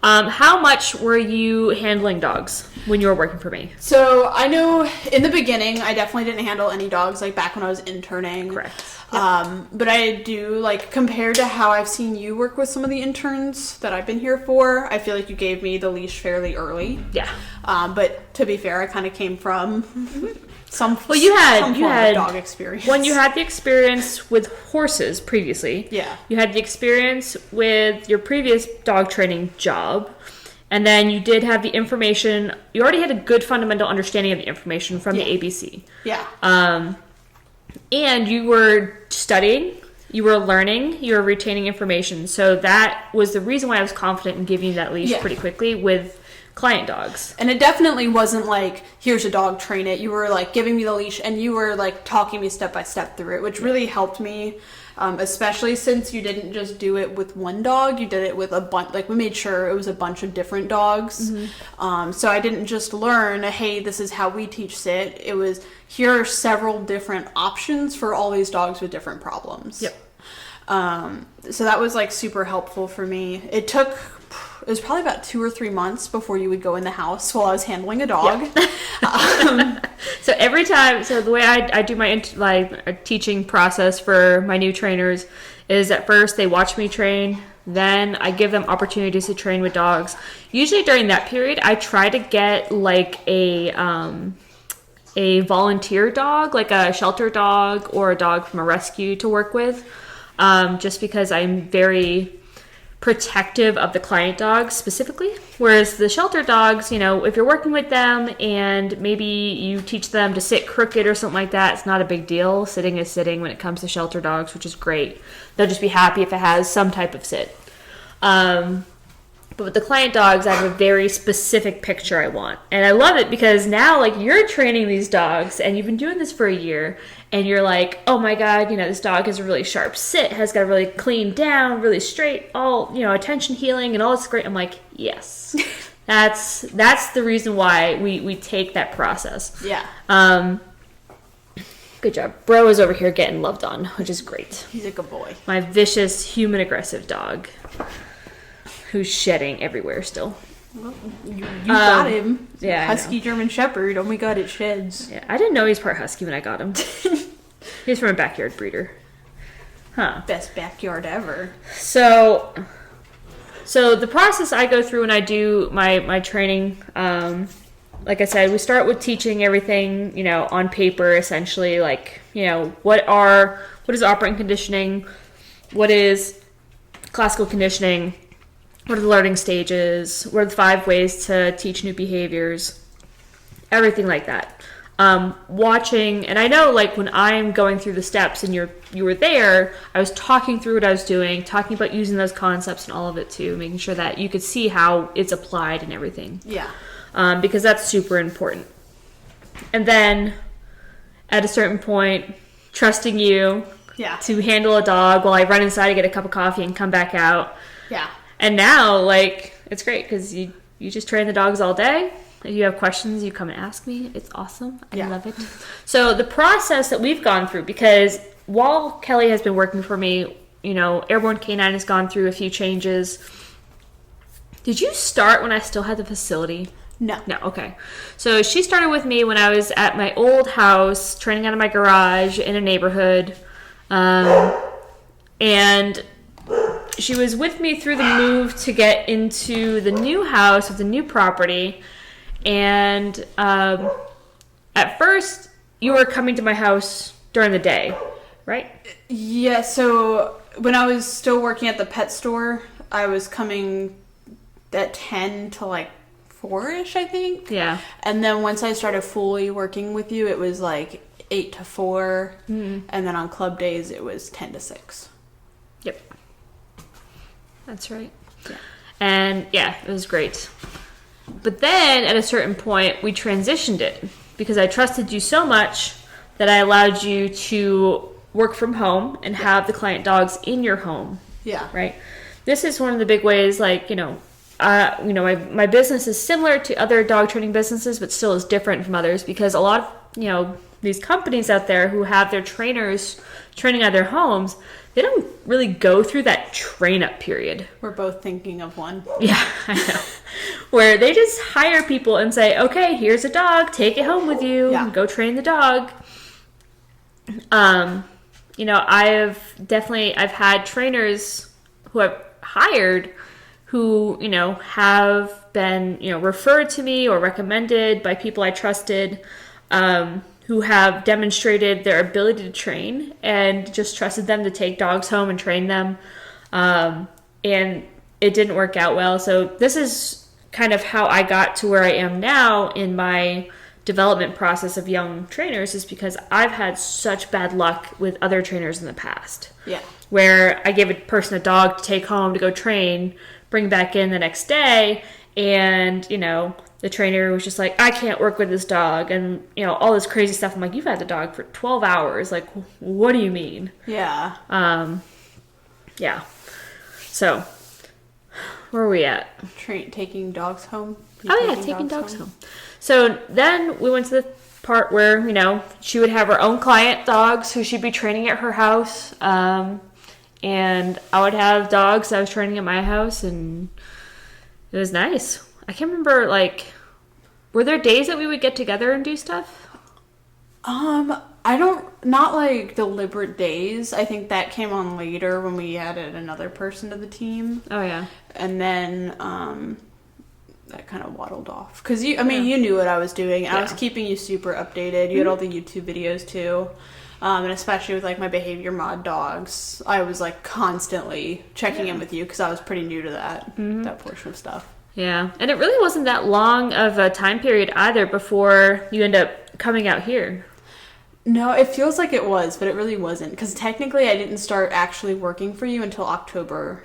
how much were you handling dogs when you were working for me? So I know in the beginning, I definitely didn't handle any dogs, like back when I was interning. Correct. Yep. But I do, like, compared to how I've seen you work with some of the interns that I've been here for, I feel like you gave me the leash fairly early. Yeah. But to be fair, I kind of came from some you had dog experience. When you had the experience with horses previously, you had the experience with your previous dog training job, and then you did have the information. You already had a good fundamental understanding of the information from the ABC. Yeah. And you were studying, you were learning, you were retaining information. So that was the reason why I was confident in giving you that leash pretty quickly with client dogs. And it definitely wasn't like, here's a dog, train it. You were like giving me the leash and you were like talking me step by step through it, which really helped me, especially since you didn't just do it with one dog. You did it with a bunch, like we made sure it was a bunch of different dogs. Mm-hmm. So I didn't just learn, hey, this is how we teach sit. It was, here are several different options for all these dogs with different problems. Yep. So that was like super helpful for me. It was probably about 2 or 3 months before you would go in the house while I was handling a dog. Yeah. So every time, so the way I do my teaching process for my new trainers is at first they watch me train, then I give them opportunities to train with dogs. Usually during that period, I try to get like a volunteer dog, like a shelter dog or a dog from a rescue to work with, just because I'm very protective of the client dogs specifically, whereas the shelter dogs, if you're working with them and maybe you teach them to sit crooked or something like that, it's not a big deal. Sitting is sitting when it comes to shelter dogs, which is great. They'll just be happy if it has some type of sit. But with the client dogs, I have a very specific picture I want. And I love it because now, like, you're training these dogs and you've been doing this for a year and you're like, oh my God, this dog has a really sharp sit, has got a really clean down, really straight, all, attention healing and all this great. I'm like, yes, that's the reason why we take that process. Yeah. Good job. Bro is over here getting loved on, which is great. He's a good boy. My vicious, human aggressive dog. Who's shedding everywhere still. Well, you got him. Yeah, Husky German Shepherd. Oh my God, it sheds. Yeah, I didn't know he's part husky when I got him. He's from a backyard breeder. Huh. Best backyard ever. So the process I go through when I do my training like I said, we start with teaching everything, on paper, essentially, like, what is operant conditioning, what is classical conditioning, what are the learning stages, what are the 5 ways to teach new behaviors, everything like that. Watching, and I know, like, when I'm going through the steps and you were there, I was talking through what I was doing, talking about using those concepts and all of it too, making sure that you could see how it's applied and everything. Yeah. Because that's super important. And then, at a certain point, trusting you to handle a dog while I run inside to get a cup of coffee and come back out. Yeah. And now, like, it's great because you just train the dogs all day. If you have questions, you come and ask me. It's awesome. I love it. So the process that we've gone through, because while Kelley has been working for me, Airborne Canine has gone through a few changes. Did you start when I still had the facility? No. No, okay. So she started with me when I was at my old house, training out of my garage in a neighborhood. And she was with me through the move to get into the new house with the new property. And at first, you were coming to my house during the day, right? Yeah, so when I was still working at the pet store, I was coming at 10 to like 4-ish, I think. Yeah. And then once I started fully working with you, it was like 8 to 4. Mm-hmm. And then on club days, it was 10 to 6. Yep. That's right. Yeah. And yeah, it was great. But then at a certain point, we transitioned it because I trusted you so much that I allowed you to work from home and have the client dogs in your home. Yeah. Right. This is one of the big ways, like, my business is similar to other dog training businesses, but still is different from others because a lot of, these companies out there who have their trainers training at their homes, they don't really go through that train-up period. We're both thinking of one. Yeah, I know. Where they just hire people and say, okay, here's a dog, take it home with you, go train the dog. I've had trainers who I've hired who, have been, referred to me or recommended by people I trusted, who have demonstrated their ability to train and just trusted them to take dogs home and train them. And it didn't work out well. So this is kind of how I got to where I am now in my development process of young trainers, is because I've had such bad luck with other trainers in the past. Yeah. Where I gave a person a dog to take home to go train, bring back in the next day, and, the trainer was just like, I can't work with this dog, and, all this crazy stuff. I'm like, you've had the dog for 12 hours. Like, what do you mean? Yeah. Yeah. So, where are we at? Taking dogs home. Taking dogs home. So then we went to the part where, she would have her own client dogs who she'd be training at her house. And I would have dogs I was training at my house, and it was nice. I can't remember, were there days that we would get together and do stuff? Not like deliberate days. I think that came on later when we added another person to the team. Oh, yeah. And then, that kind of waddled off. Because, you knew what I was doing. I was keeping you super updated. You had all the YouTube videos, too. And especially with, my behavior mod dogs, I was, constantly checking in with you because I was pretty new to that portion of stuff. Yeah. And it really wasn't that long of a time period either before you end up coming out here. No, it feels like it was, but it really wasn't. Because technically I didn't start actually working for you until October.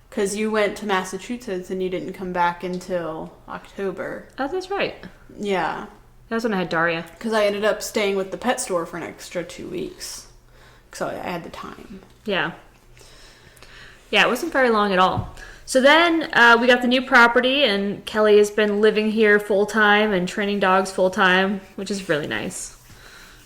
Because you went to Massachusetts and you didn't come back until October. Oh, that's right. Yeah. That was when I had Daria. Because I ended up staying with the pet store for an extra 2 weeks. So I had the time. Yeah. Yeah, it wasn't very long at all. So then we got the new property, and Kelley has been living here full-time and training dogs full-time, which is really nice.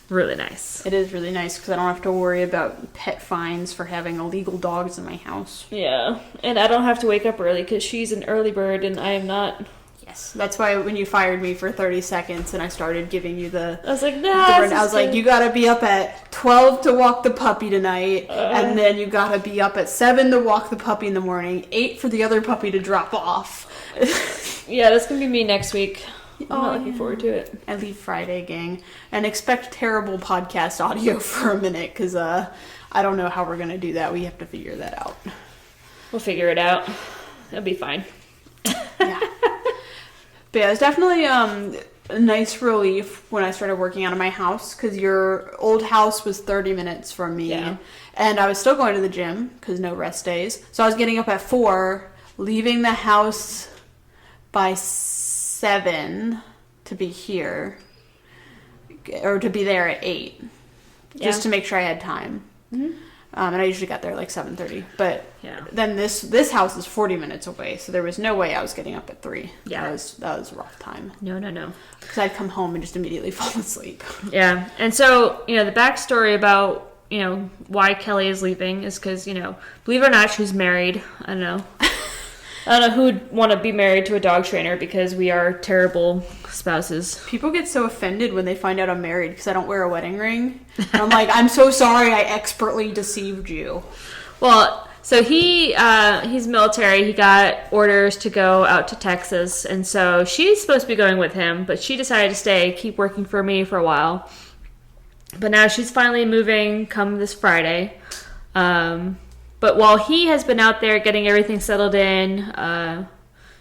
Really nice. It is really nice because I don't have to worry about pet fines for having illegal dogs in my house. Yeah, and I don't have to wake up early because she's an early bird and I am not. Yes, that's why when you fired me for 30 seconds and I started giving you I was like, I was like, you gotta be up at 12 to walk the puppy tonight, and then you gotta be up at 7 to walk the puppy in the morning, 8 for the other puppy to drop off. Yeah, that's gonna be me next week. I'm not looking forward to it. I leave Friday, gang. And expect terrible podcast audio for a minute, because I don't know how we're going to do that. We have to figure that out. We'll figure it out. It'll be fine. Yeah. But yeah, it was definitely a nice relief when I started working out of my house, because your old house was 30 minutes from me. Yeah. And I was still going to the gym, because no rest days. So I was getting up at 4, leaving the house by 7 to be here, or to be there at 8, just to make sure I had time. Mm-hmm. And I usually got there like 7:30. But then this house is 40 minutes away, so there was no way I was getting up at 3. Yeah, that was a rough time. No. Because I'd come home and just immediately fall asleep. Yeah, and so the backstory about why Kelley is leaving is because believe it or not, she's married. I don't know who'd want to be married to a dog trainer, because we are terrible spouses. People get so offended when they find out I'm married because I don't wear a wedding ring. And I'm like, I'm so sorry I expertly deceived you. Well, so he's military. He got orders to go out to Texas, and so she's supposed to be going with him, but she decided to stay, keep working for me for a while. But now she's finally moving come this Friday. But while he has been out there getting everything settled in,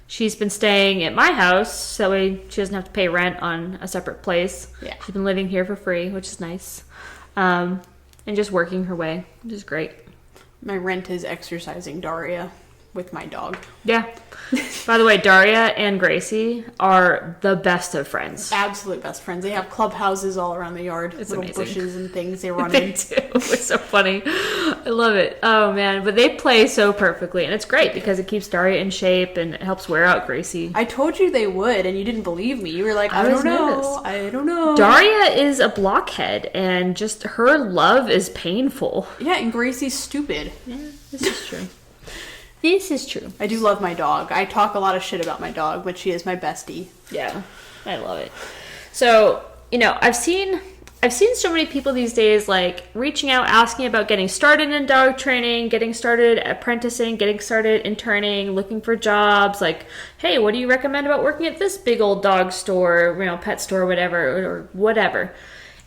she's been staying at my house, so that way she doesn't have to pay rent on a separate place. Yeah. She's been living here for free, which is nice. And just working her way, which is great. My rent is exercising Daria with my dog. Yeah. By the way, Daria and Gracie are the best of friends. Absolute best friends. They have clubhouses all around the yard. It's little amazing. Bushes and things they run They in. do. It's so funny. I love it. Oh, man. But they play so perfectly. And it's great because it keeps Daria in shape and it helps wear out Gracie. I told you they would, and you didn't believe me. You were like, I don't know. Daria is a blockhead, and just her love is painful. Yeah, and Gracie's stupid. Yeah, this is true. This is true. I do love my dog. I talk a lot of shit about my dog, but she is my bestie. Yeah, I love it. So, I've seen so many people these days, like, reaching out, asking about getting started in dog training, getting started apprenticing, getting started interning, looking for jobs. Like, hey, what do you recommend about working at this big old dog store, pet store, whatever, or whatever.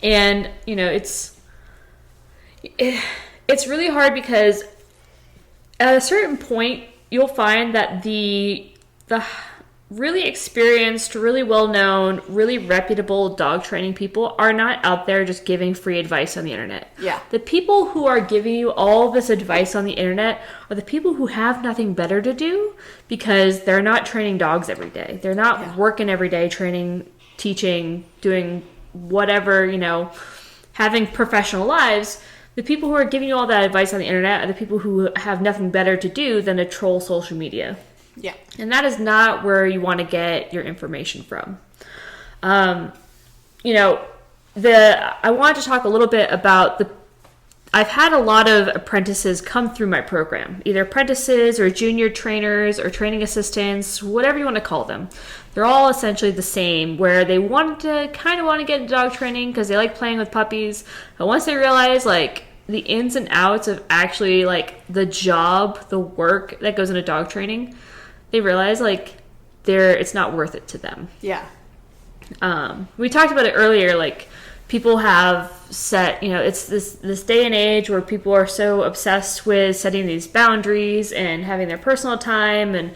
And, it's really hard because at a certain point, you'll find that the really experienced, really well-known, really reputable dog training people are not out there just giving free advice on the internet. Yeah. The people who are giving you all this advice on the internet are the people who have nothing better to do because they're not training dogs every day. They're not working every day, training, teaching, doing whatever, having professional lives. The people who are giving you all that advice on the internet are the people who have nothing better to do than to troll social media. Yeah. And that is not where you want to get your information from. I wanted to talk a little bit about I've had a lot of apprentices come through my program, either apprentices or junior trainers or training assistants, whatever you want to call them. They're all essentially the same, where they want to get into dog training because they like playing with puppies. But once they realize, like, the ins and outs of actually, like, the job, the work that goes into dog training, they realize, like, it's not worth it to them. Yeah. We talked about it earlier, like, people have set, it's this day and age where people are so obsessed with setting these boundaries and having their personal time and,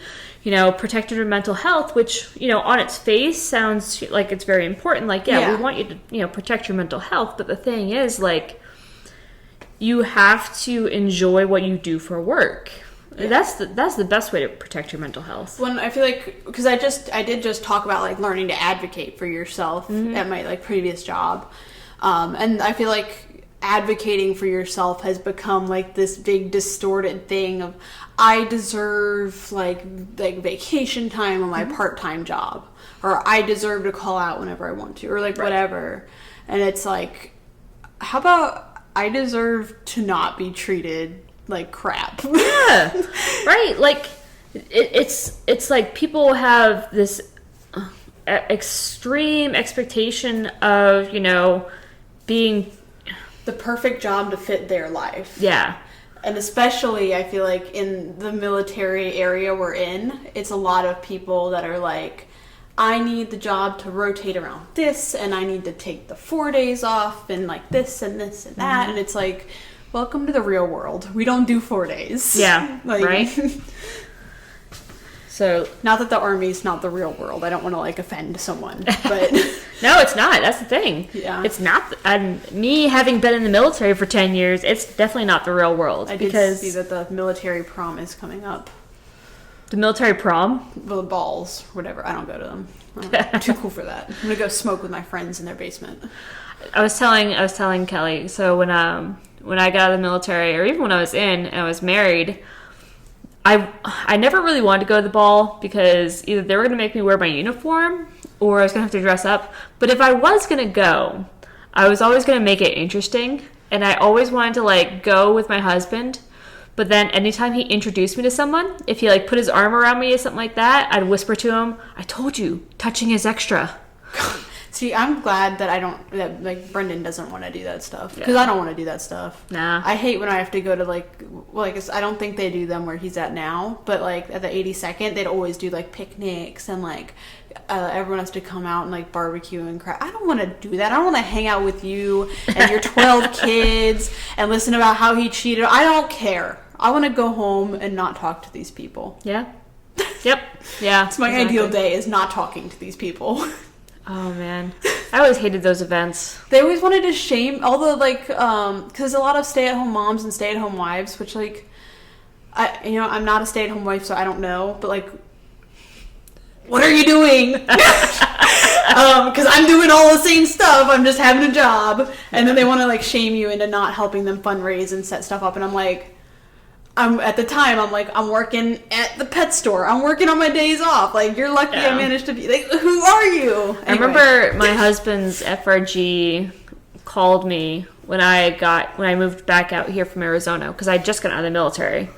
protecting their mental health, which, on its face sounds like it's very important. Like, we want you to, protect your mental health. But the thing is, like, you have to enjoy what you do for work. Yeah. That's the best way to protect your mental health. When I feel like, because I did just talk about, like, learning to advocate for yourself at my, like, previous job. And I feel like advocating for yourself has become, like, this big distorted thing of, I deserve, like vacation time on my part-time job, or I deserve to call out whenever I want to, or, like, whatever. And it's like, how about I deserve to not be treated like crap? Yeah, right. Like, it's like people have this extreme expectation of, being the perfect job to fit their life. Yeah. And especially, I feel like in the military area we're in, it's a lot of people that are like, I need the job to rotate around this, and I need to take the 4 days off, and like this and this and that. And it's like, welcome to the real world. We don't do 4 days. Yeah, like, right? So, not that the Army's not the real world. I don't want to like offend someone, but no, it's not. That's the thing. Yeah. It's not. Me having been in the military for 10 years, it's definitely not the real world. I because did see that the military prom is coming up. the military prom? The balls, whatever. I don't go to them. I'm too cool for that. I'm gonna go smoke with my friends in their basement. I was telling Kelley, so when I got out of the military, or even when I was in and I was married, I never really wanted to go to the ball because either they were going to make me wear my uniform or I was going to have to dress up. But if I was going to go, I was always going to make it interesting. And I always wanted to like go with my husband. But then anytime he introduced me to someone, if he like put his arm around me or something like that, I'd whisper to him, "I told you, touching is extra." See, I'm glad that like Brendan doesn't want to do that stuff because I don't want to do that stuff. Nah. I hate when I have to go to I don't think they do them where he's at now, but like at the 82nd, they'd always do like picnics and like everyone has to come out and like barbecue and crap. I don't want to do that. I don't want to hang out with you and your 12 kids and listen about how he cheated. I don't care. I want to go home and not talk to these people. Yeah. Yep. Yeah. It's my ideal day is not talking to these people. Oh man, I always hated those events. They always wanted to shame all the because a lot of stay-at-home moms and stay-at-home wives, which like, I'm not a stay-at-home wife, so I don't know, but like, what are you doing? Because I'm doing all the same stuff. I'm just having a job, and then they want to like shame you into not helping them fundraise and set stuff up, and I'm like. I'm working at the pet store. I'm working on my days off. Like, you're lucky I managed to be, like, who are you? Anyway. I remember my husband's FRG called me when I moved back out here from Arizona, because I just got out of the military.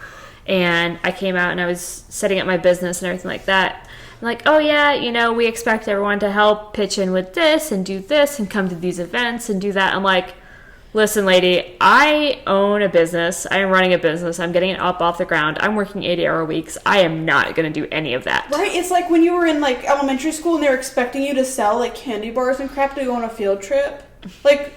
And I came out and I was setting up my business and everything like that. I'm like, oh yeah, we expect everyone to help pitch in with this and do this and come to these events and do that. I'm like, listen, lady, I own a business. I am running a business. I'm getting it up off the ground. I'm working 80-hour weeks. I am not going to do any of that. Right? It's like when you were in, like, elementary school and they were expecting you to sell, like, candy bars and crap to go on a field trip. Like,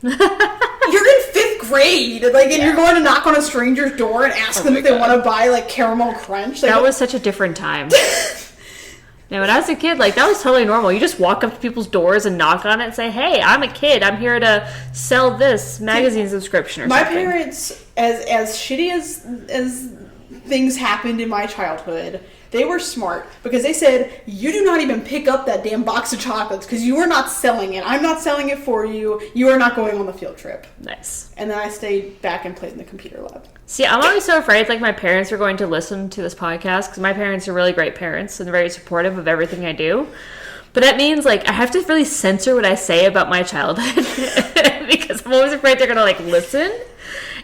you're in 5th grade. Like, and you're going to knock on a stranger's door and ask them if they want to buy, like, caramel crunch. Like, that was such a different time. Now, when I was a kid, like, that was totally normal. You just walk up to people's doors and knock on it and say, hey, I'm a kid. I'm here to sell this magazine subscription or something. My parents, as shitty as things happened in my childhood, they were smart because they said, you do not even pick up that damn box of chocolates because you are not selling it. I'm not selling it for you. You are not going on the field trip. Nice. And then I stayed back and played in the computer lab. See, I'm always so afraid, like, my parents are going to listen to this podcast because my parents are really great parents and they're very supportive of everything I do. But that means, like, I have to really censor what I say about my childhood because I'm always afraid they're going to, like, listen.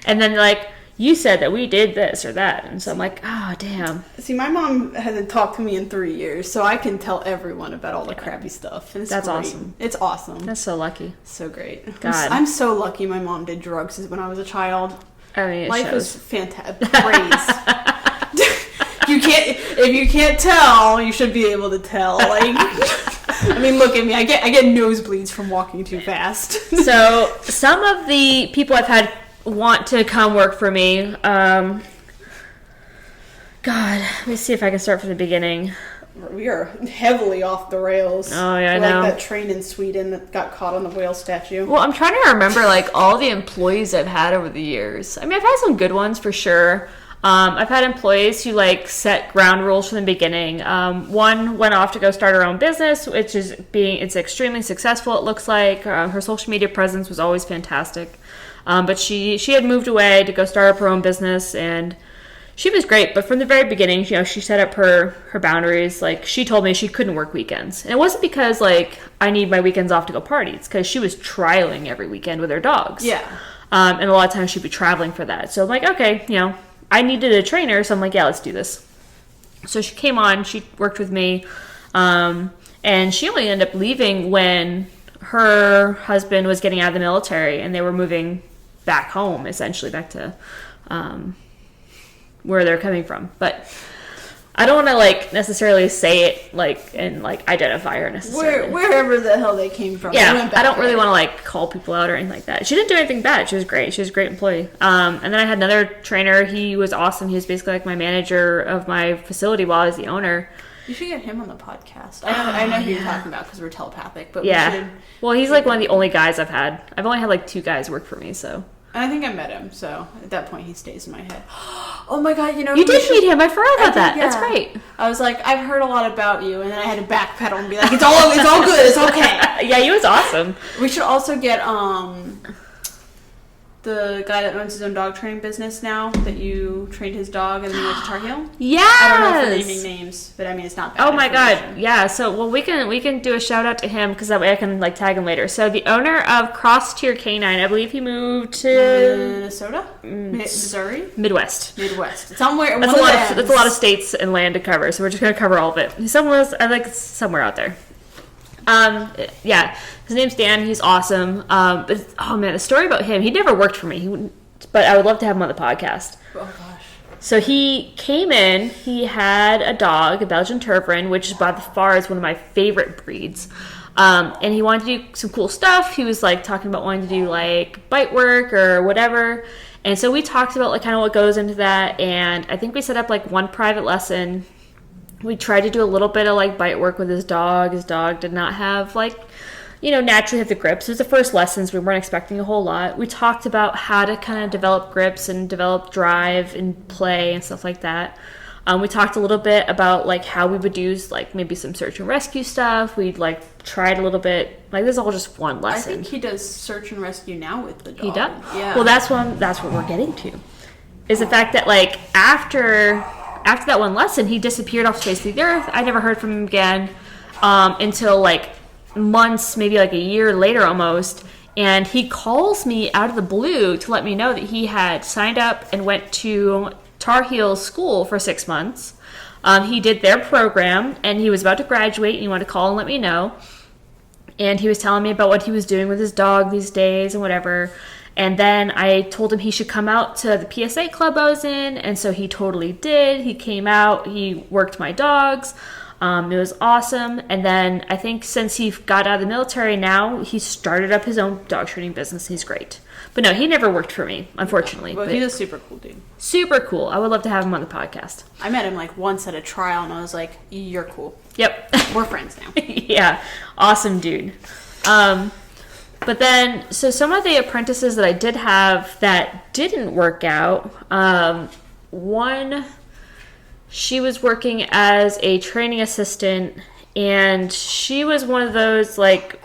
And then, like, you said that we did this or that. And so I'm like, oh, damn. See, my mom hasn't talked to me in 3 years, so I can tell everyone about all the crappy stuff. And it's That's great. awesome. It's awesome. That's so lucky. So great. God. I'm so lucky my mom did drugs when I was a child. I mean, Life was fantastic. If you can't tell, you should be able to tell. Like, I mean, look at me. I get nosebleeds from walking too fast. So some of the people I've had want to come work for me. God, let me see if I can start from the beginning. We are heavily off the rails. Oh, yeah, I like know. that train in Sweden that got caught on the whale statue. Well, I'm trying to remember, like, all the employees I've had over the years. I mean, I've had some good ones for sure. I've had employees who, like, set ground rules from the beginning. One went off to go start her own business, which is it's extremely successful, it looks like. Her social media presence was always fantastic. But she had moved away to go start up her own business, and she was great. But from the very beginning, she set up her boundaries. Like, she told me she couldn't work weekends. And it wasn't because, like, I need my weekends off to go party. It's because she was trialing every weekend with her dogs. Yeah. And a lot of times she'd be traveling for that. So I'm like, okay, I needed a trainer. So I'm like, yeah, let's do this. So she came on. She worked with me. And she only ended up leaving when her husband was getting out of the military and they were moving back home, essentially back to where they're coming from. But I don't want to like necessarily say it like and like identify her necessarily. Wherever the hell they came from. Yeah, I don't really want to like call people out or anything like that. She didn't do anything bad. She was great. She was a great employee. And then I had another trainer. He was awesome. He was basically like my manager of my facility while I was the owner. You should get him on the podcast. I know who you're talking about because we're telepathic. But yeah. Well, he's like one of the only guys I've had. I've only had like 2 guys work for me, so. And I think I met him, so at that point he stays in my head. Oh my god, you did meet him. I forgot about that. Yeah. That's great. I was like, I've heard a lot about you, and then I had to backpedal and be like, it's all good, it's okay. Yeah, he was awesome. We should also get the guy that owns his own dog training business now, that you trained his dog and then he went to Tar Heel. Yeah. I don't know if we're naming names, but I mean it's not bad. Oh my god, yeah. So well, we can do a shout out to him because that way I can like tag him later. So the owner of Cross Tier Canine, I believe he moved to Minnesota, Missouri, Midwest. It's somewhere. That's a lot of states and land to cover. So we're just gonna cover all of it. He's somewhere out there. Yeah, his name's Dan. He's awesome. But oh man, the story about him. He never worked for me. But I would love to have him on the podcast. Oh gosh. So he came in. He had a dog, a Belgian Tervuren, which is by far is one of my favorite breeds. And he wanted to do some cool stuff. He was like talking about wanting to do like bite work or whatever. And so we talked about like kind of what goes into that. And I think we set up like one private lesson. We tried to do a little bit of like bite work with his dog. His dog did not have like, naturally have the grips. It was the first lessons. We weren't expecting a whole lot. We talked about how to kind of develop grips and develop drive and play and stuff like that. We talked a little bit about like how we would use like maybe some search and rescue stuff. We'd like tried a little bit. Like this is all just one lesson. I think he does search and rescue now with the dog. He does? Yeah. Well, that's what we're getting to. Is the fact that like after that one lesson, he disappeared off the face of the earth. I never heard from him again until like months, maybe like a year later almost. And he calls me out of the blue to let me know that he had signed up and went to Tar Heel school for 6 months. He did their program and he was about to graduate and he wanted to call and let me know. And he was telling me about what he was doing with his dog these days and whatever. And then I told him he should come out to the PSA club I was in, and so he totally did. He came out, he worked my dogs. It was awesome. And then I think since he got out of the military now, he started up his own dog training business. He's great. But no, he never worked for me, unfortunately. Well, he's a super cool dude. Super cool. I would love to have him on the podcast. I met him like once at a trial, and I was like, you're cool. Yep. We're friends now. Yeah. Awesome dude. But then, so some of the apprentices that I did have that didn't work out, one, she was working as a training assistant, and she was one of those, like,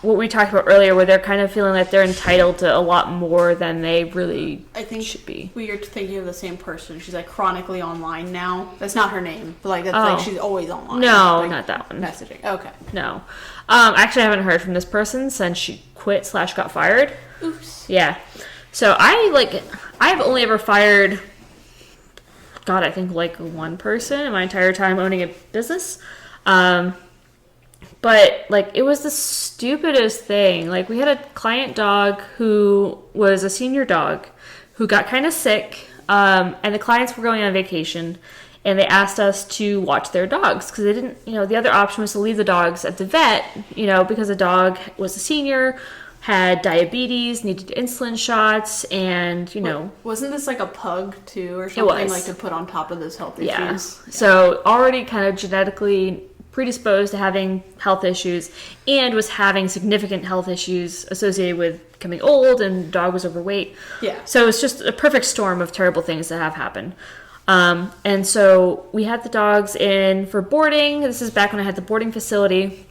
what we talked about earlier, where they're kind of feeling like they're entitled to a lot more than they really should be. You're thinking of the same person. She's, like, chronically online now. That's not her name, but, like, that's like she's always online. No, like, not that one. Messaging. Okay. No. Actually, I haven't heard from this person since she quit / got fired. Oops. Yeah. So I've only ever fired, God, I think like one person in my entire time owning a business. But like it was the stupidest thing. Like we had a client dog who was a senior dog who got kind of sick, and the clients were going on vacation. And they asked us to watch their dogs because they didn't, the other option was to leave the dogs at the vet, because the dog was a senior, had diabetes, needed insulin shots, and, Wasn't this like a pug too or something? It was. Like to put on top of those health issues? Yeah. So already kind of genetically predisposed to having health issues and was having significant health issues associated with becoming old, and the dog was overweight. Yeah. So it's just a perfect storm of terrible things that have happened. And so we had the dogs in for boarding. This is back when I had the boarding facility.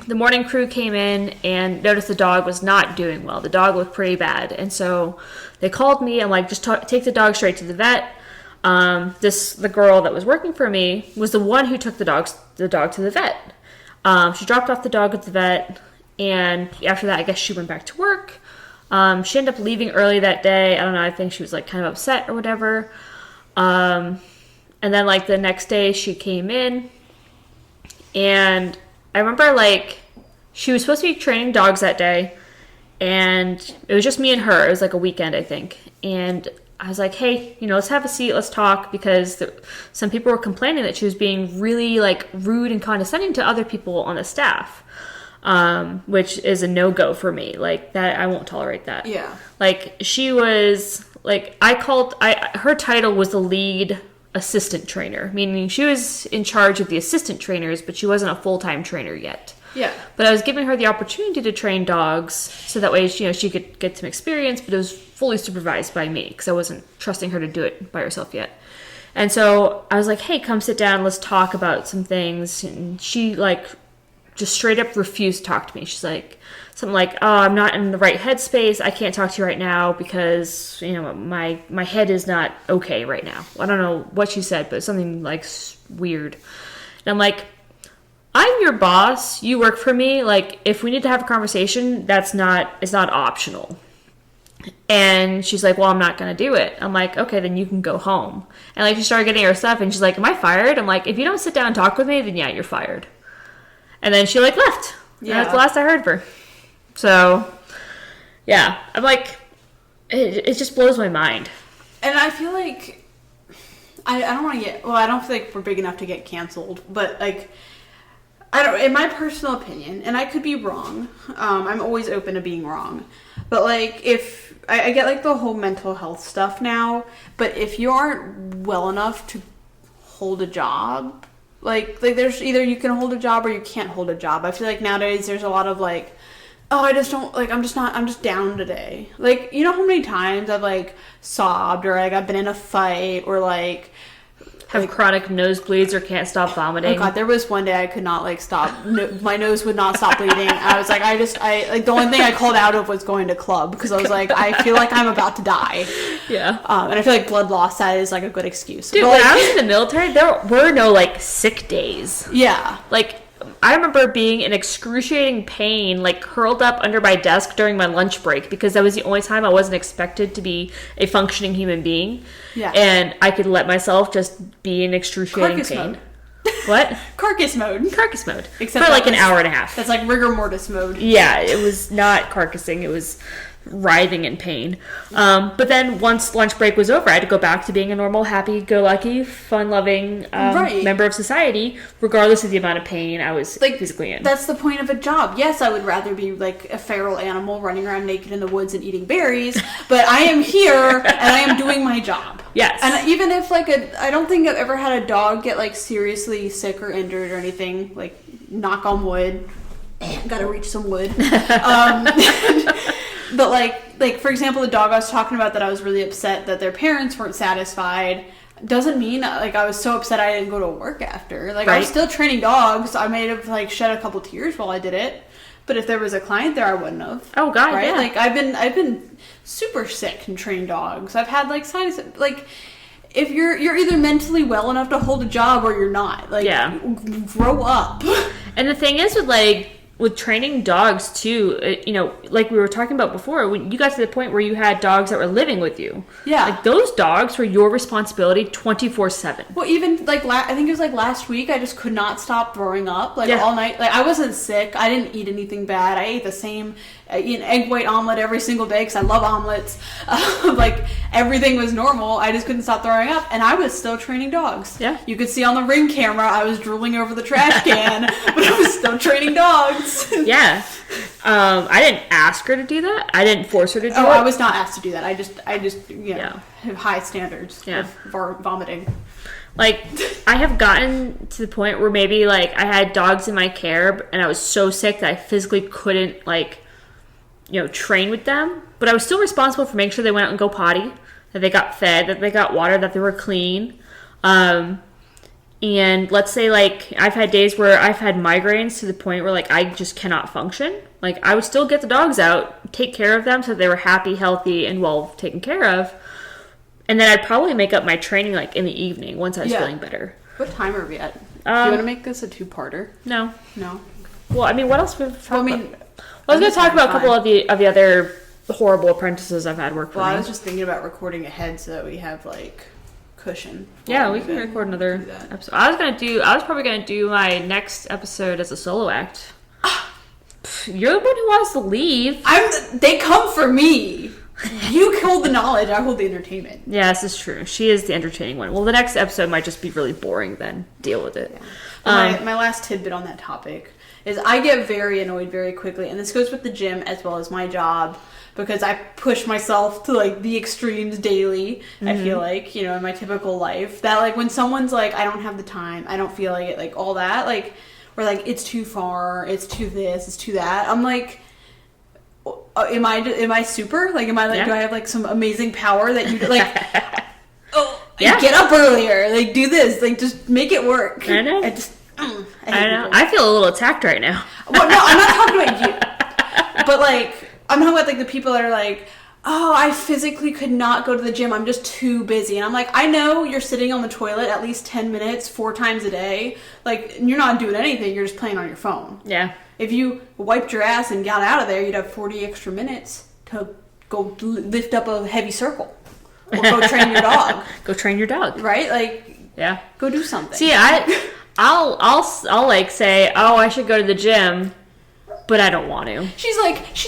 The morning crew came in and noticed the dog was not doing well. The dog looked pretty bad. And so they called me. I'm like, just take the dog straight to the vet. The girl that was working for me was the one who took the dog to the vet. She dropped off the dog at the vet. And after that, I guess she went back to work. She ended up leaving early that day. I don't know. I think she was like kind of upset or whatever. And then like the next day she came in, and I remember like she was supposed to be training dogs that day, and it was just me and her. It was like a weekend, I think. And I was like, hey, let's have a seat, let's talk, because some people were complaining that she was being really like rude and condescending to other people on the staff, which is a no-go for me. Like that, I won't tolerate that. Yeah. Like she was like, her title was the lead assistant trainer, meaning she was in charge of the assistant trainers, but she wasn't a full-time trainer yet. Yeah. But I was giving her the opportunity to train dogs so that way, she could get some experience, but it was fully supervised by me because I wasn't trusting her to do it by herself yet. And so I was like, hey, come sit down. Let's talk about some things. And she like just straight up refused to talk to me. She's like, something like, oh, I'm not in the right headspace. I can't talk to you right now because, my head is not okay right now. I don't know what she said, but something like weird. And I'm like, I'm your boss. You work for me. Like, if we need to have a conversation, it's not optional. And she's like, well, I'm not going to do it. I'm like, okay, then you can go home. And like, she started getting her stuff and she's like, am I fired? I'm like, if you don't sit down and talk with me, then yeah, you're fired. And then she like left. Yeah. And that's the last I heard of her. So yeah, I'm like, it just blows my mind. And I feel like, I don't want to I don't feel like we're big enough to get canceled, but like, in my personal opinion, and I could be wrong, I'm always open to being wrong, but like, if, I get like the whole mental health stuff now, but if you aren't well enough to hold a job, like there's either you can hold a job or you can't hold a job. I feel like nowadays there's a lot of like, oh, I just don't, like, I'm just down today. Like, you know how many times I've like sobbed or like I've been in a fight or like, have chronic nosebleeds or can't stop vomiting. Oh god, there was one day I could not like stop. My nose would not stop bleeding. I was like, I like the only thing I called out of was going to club because I was like, I feel like I'm about to die. Yeah. And I feel like blood loss, that is like a good excuse. Dude, when I was in the military, there were no like sick days. Yeah. Like, I remember being in excruciating pain, like curled up under my desk during my lunch break because that was the only time I wasn't expected to be a functioning human being. Yeah. And I could let myself just be in excruciating Carcass pain. mode. What? Carcass mode. Carcass mode. Except for like an hour and a half. That's like rigor mortis mode. Yeah, it was not carcassing. It was writhing in pain. But then once lunch break was over, I had to go back to being a normal, happy-go-lucky, fun-loving member of society, regardless of the amount of pain I was like, physically in. That's the point of a job. Yes, I would rather be like a feral animal running around naked in the woods and eating berries, but I am here and I am doing my job. Yes. And even if like I don't think I've ever had a dog get like seriously sick or injured or anything, like knock on wood. Gotta reach some wood. But like for example, the dog I was talking about that I was really upset that their parents weren't satisfied doesn't mean like I was so upset I didn't go to work after. Like I was still training dogs. I may have like shed a couple tears while I did it. But if there was a client there, I wouldn't have. Oh god, right? Yeah. Like I've been super sick and trained dogs. I've had like sinus, like if you're either mentally well enough to hold a job or you're not. Like grow up. And the thing is with training dogs too, like we were talking about before, when you got to the point where you had dogs that were living with you, like those dogs were your responsibility 24/7. Well, even like I think it was like last week, I just could not stop throwing up all night. Like I wasn't sick, I didn't eat anything bad. I ate the same an egg white omelet every single day because I love omelets. Like everything was normal. I just couldn't stop throwing up, and I was still training dogs. Yeah, you could see on the Ring camera I was drooling over the trash can, but I was still training dogs. Yeah. I didn't ask her to do that. I didn't force her to do it. I was not asked to do that. I just have high standards of vomiting. Like, I have gotten to the point where maybe, like, I had dogs in my care and I was so sick that I physically couldn't, like, train with them. But I was still responsible for making sure they went out and go potty, that they got fed, that they got water, that they were clean. And let's say, like, I've had days where I've had migraines to the point where, like, I just cannot function. Like, I would still get the dogs out, take care of them so they were happy, healthy, and well taken care of. And then I'd probably make up my training, like, in the evening once I was feeling better. What time are we at? Do you want to make this a two-parter? No. No? Well, I mean, what else would we talk about? I was going to talk about a couple of the other horrible apprentices I've had work for me. I was just thinking about recording ahead so that we have, like, cushion. Yeah, we can record another episode. I was probably gonna do my next episode as a solo act. You're the one who wants to leave. They come for me. You hold the knowledge, I hold the entertainment. Yeah, this is true. She is the entertaining one. Well, the next episode might just be really boring then. Deal with it. Yeah. My last tidbit on that topic is I get very annoyed very quickly, and this goes with the gym as well as my job, because I push myself to like the extremes daily. I feel like, in my typical life, that like when someone's like, I don't have the time, I don't feel like it, like all that, like, or like it's too far, it's too this, it's too that, I'm like, am I super? Like, am I like, do I have like some amazing power that you like? Get up earlier, like do this, like just make it work. I know. I know. I feel a little attacked right now. Well, no, I'm not talking about you, but like I'm talking about like the people that are like, oh, I physically could not go to the gym, I'm just too busy. And I'm like, I know you're sitting on the toilet at least 10 minutes 4 times a day, like you're not doing anything, you're just playing on your phone. Yeah. If you wiped your ass and got out of there, you'd have 40 extra minutes to go lift up a heavy circle or go train your dog. Go train your dog. Right? Like, yeah. Go do something. See, I'll like say, oh, I should go to the gym, but I don't want to. She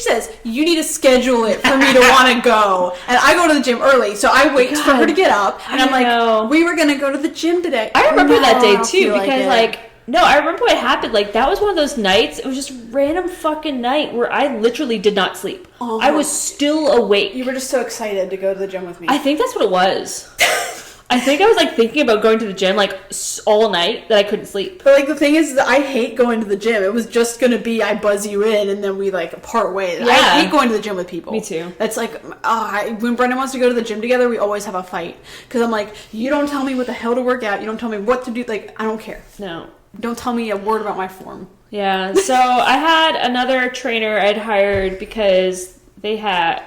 says, you need to schedule it for me to want to go. And I go to the gym early, so I wait for her to get up. And I'm like, we were going to go to the gym today. I remember that day too, because no, I remember what happened. Like, that was one of those nights. It was just a random fucking night where I literally did not sleep. Oh. I was still awake. You were just so excited to go to the gym with me. I think that's what it was. I think I was, like, thinking about going to the gym, like, all night that I couldn't sleep. But, like, the thing is that I hate going to the gym. It was just going to be I buzz you in and then we, like, part ways. Yeah. I hate going to the gym with people. Me too. That's, like, when Brendan wants to go to the gym together, we always have a fight. Because I'm like, you don't tell me what the hell to work out. You don't tell me what to do. Like, I don't care. No. Don't tell me a word about my form. Yeah. So, I had another trainer I'd hired because they had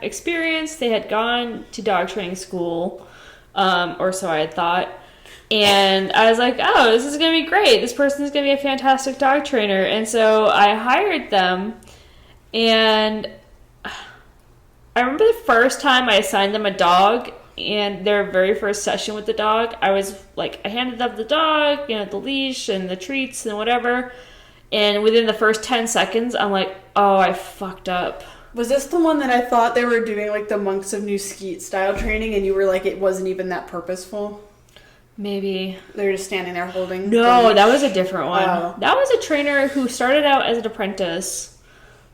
experience. They had gone to dog training school. Or so I had thought. And I was like, oh, this is going to be great. This person is going to be a fantastic dog trainer. And so I hired them. And I remember the first time I assigned them a dog and their very first session with the dog, I was like, I handed them the dog, the leash and the treats and whatever. And within the first 10 seconds, I'm like, oh, I fucked up. Was this the one that I thought they were doing, like, the Monks of New Skeet style training, and you were like, it wasn't even that purposeful? Maybe. They were just standing there holding... No, that was a different one. Oh. That was a trainer who started out as an apprentice,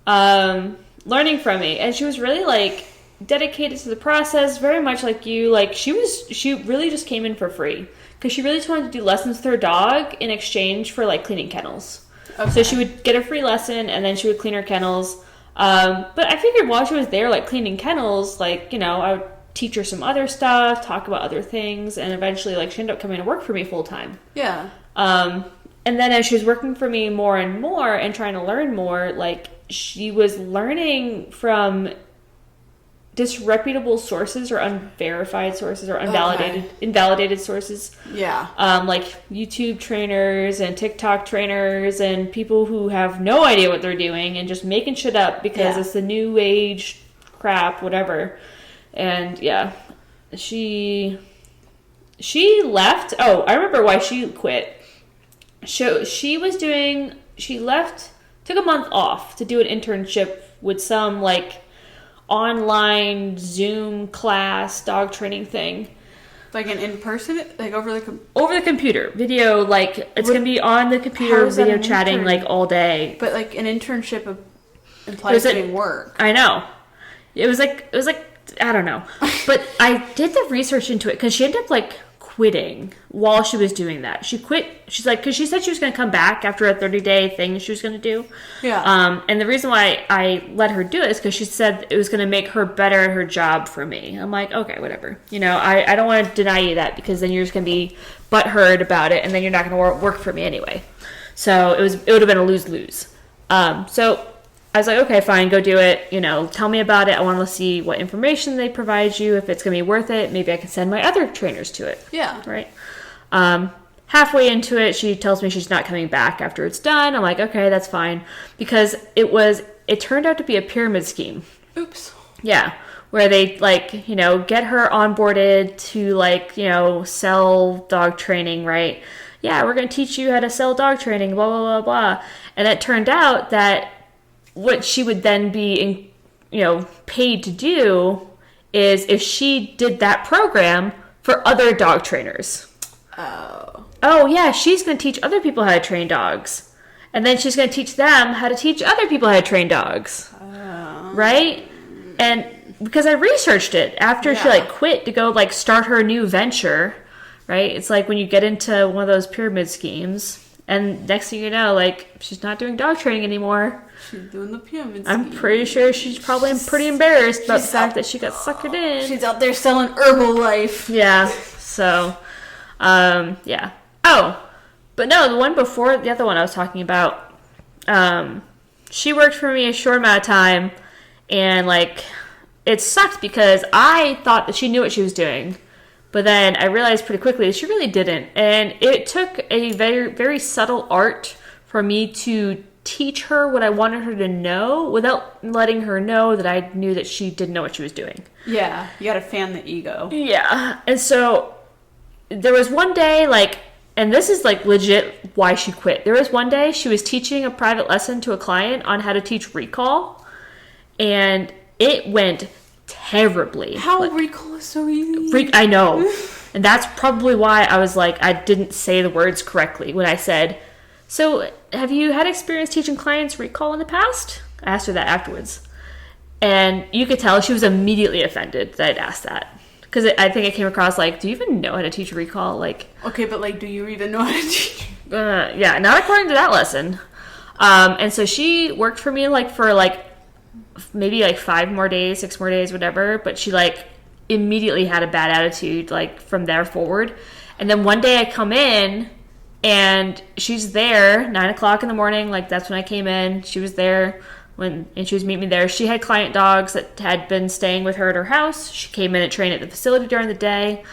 learning from me, and she was really, like, dedicated to the process, very much like you. Like, she really just came in for free, because she really just wanted to do lessons with her dog in exchange for, like, cleaning kennels. Okay. So she would get a free lesson, and then she would clean her kennels. But I figured while she was there, like, cleaning kennels, like, I would teach her some other stuff, talk about other things, and eventually, like, she ended up coming to work for me full time. Yeah. And then as she was working for me more and more and trying to learn more, like, she was learning from disreputable sources or unverified sources or invalidated sources. Yeah. Like YouTube trainers and TikTok trainers and people who have no idea what they're doing and just making shit up because it's the new age crap, whatever. And yeah, she left. Oh, I remember why she quit. She left, took a month off to do an internship with some, like, online Zoom class dog training thing. Like an in-person? Like over the over the computer. Video, like, it's going to be on the computer, video chatting, like, all day. But, like, an internship implies doing work. I know. It was like, I don't know. But I did the research into it, because she ended up, like, quitting while she was doing that. She quit. She's like, because she said she was going to come back after a 30-day thing she was going to do. Yeah. And the reason why I let her do it is because she said it was going to make her better at her job for me. I'm like, okay, whatever. I don't want to deny you that, because then you're just going to be butthurt about it, and then you're not going to work for me anyway. So it would have been a lose-lose. So I was like, okay, fine, go do it. Tell me about it. I want to see what information they provide you. If it's going to be worth it, maybe I can send my other trainers to it. Yeah. Right? Halfway into it, she tells me she's not coming back after it's done. I'm like, okay, that's fine. Because it turned out to be a pyramid scheme. Oops. Yeah. Where they, like, get her onboarded to, like, sell dog training, right? Yeah, we're going to teach you how to sell dog training, blah, blah, blah, blah. And it turned out that what she would then be paid to do is if she did that program for other dog trainers. Oh, yeah, she's going to teach other people how to train dogs. And then she's going to teach them how to teach other people how to train dogs. Right? And because I researched it after she quit to go start her new venture, right? It's like when you get into one of those pyramid schemes and next thing you know, she's not doing dog training anymore. She's doing the pyramid scheme. I'm pretty sure she's probably pretty embarrassed about the fact that she got suckered in. She's out there selling Herbalife. Yeah. So, yeah. Oh, but no, the one before, the other one I was talking about, she worked for me a short amount of time, and, it sucked because I thought that she knew what she was doing, but then I realized pretty quickly that she really didn't, and it took a very, very subtle art for me to teach her what I wanted her to know without letting her know that I knew that she didn't know what she was doing. Yeah, you gotta fan the ego. Yeah, and so there was one day, and this is legit why she quit. There was one day she was teaching a private lesson to a client on how to teach recall, and it went terribly. How recall is so easy. I know. And that's probably why I was I didn't say the words correctly when I said, so have you had experience teaching clients recall in the past? I asked her that afterwards. And you could tell she was immediately offended that I'd asked that. Because I think it came across do you even know how to teach recall? Okay, but do you even know how to teach? Yeah, not according to that lesson. And so she worked for me for maybe 5 more days, 6 more days, whatever. But she immediately had a bad attitude from there forward. And then one day I come in and she's there 9 o'clock in the morning. That's when I came in. She was there. And she was meeting me there. She had client dogs that had been staying with her at her house. She came in and trained at the facility during the day.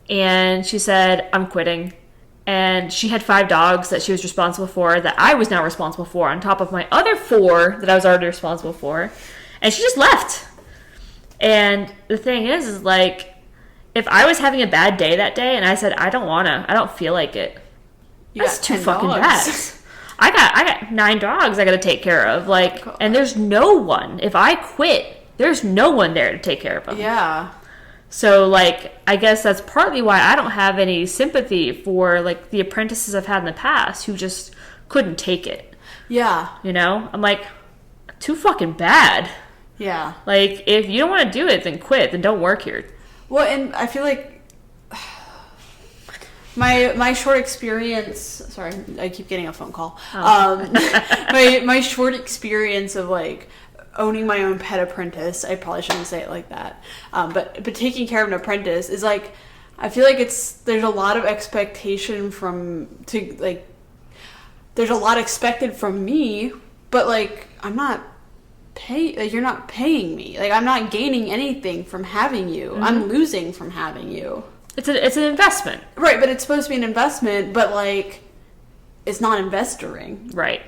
And she said, I'm quitting. And she had 5 dogs that she was responsible for that I was now responsible for on top of my other 4 that I was already responsible for. And she just left. And the thing is if I was having a bad day that day and I said, I don't feel like it. That's too fucking bad. I got 9 dogs I got to take care of. And there's no one. If I quit, there's no one there to take care of them. Yeah. So, I guess that's partly why I don't have any sympathy for, the apprentices I've had in the past who just couldn't take it. Yeah. I'm too fucking bad. Yeah. If you don't want to do it, then quit. Then don't work here. Well, and I feel my short experience. Sorry, I keep getting a phone call. Oh. My short experience of owning my own pet apprentice. I probably shouldn't say it like that. But taking care of an apprentice is I feel there's a lot of expectation there's a lot expected from me, but I'm not you're not paying me. I'm not gaining anything from having you. Mm-hmm. I'm losing from having you. It's an investment. Right, but it's supposed to be an investment, but it's not investoring. Right.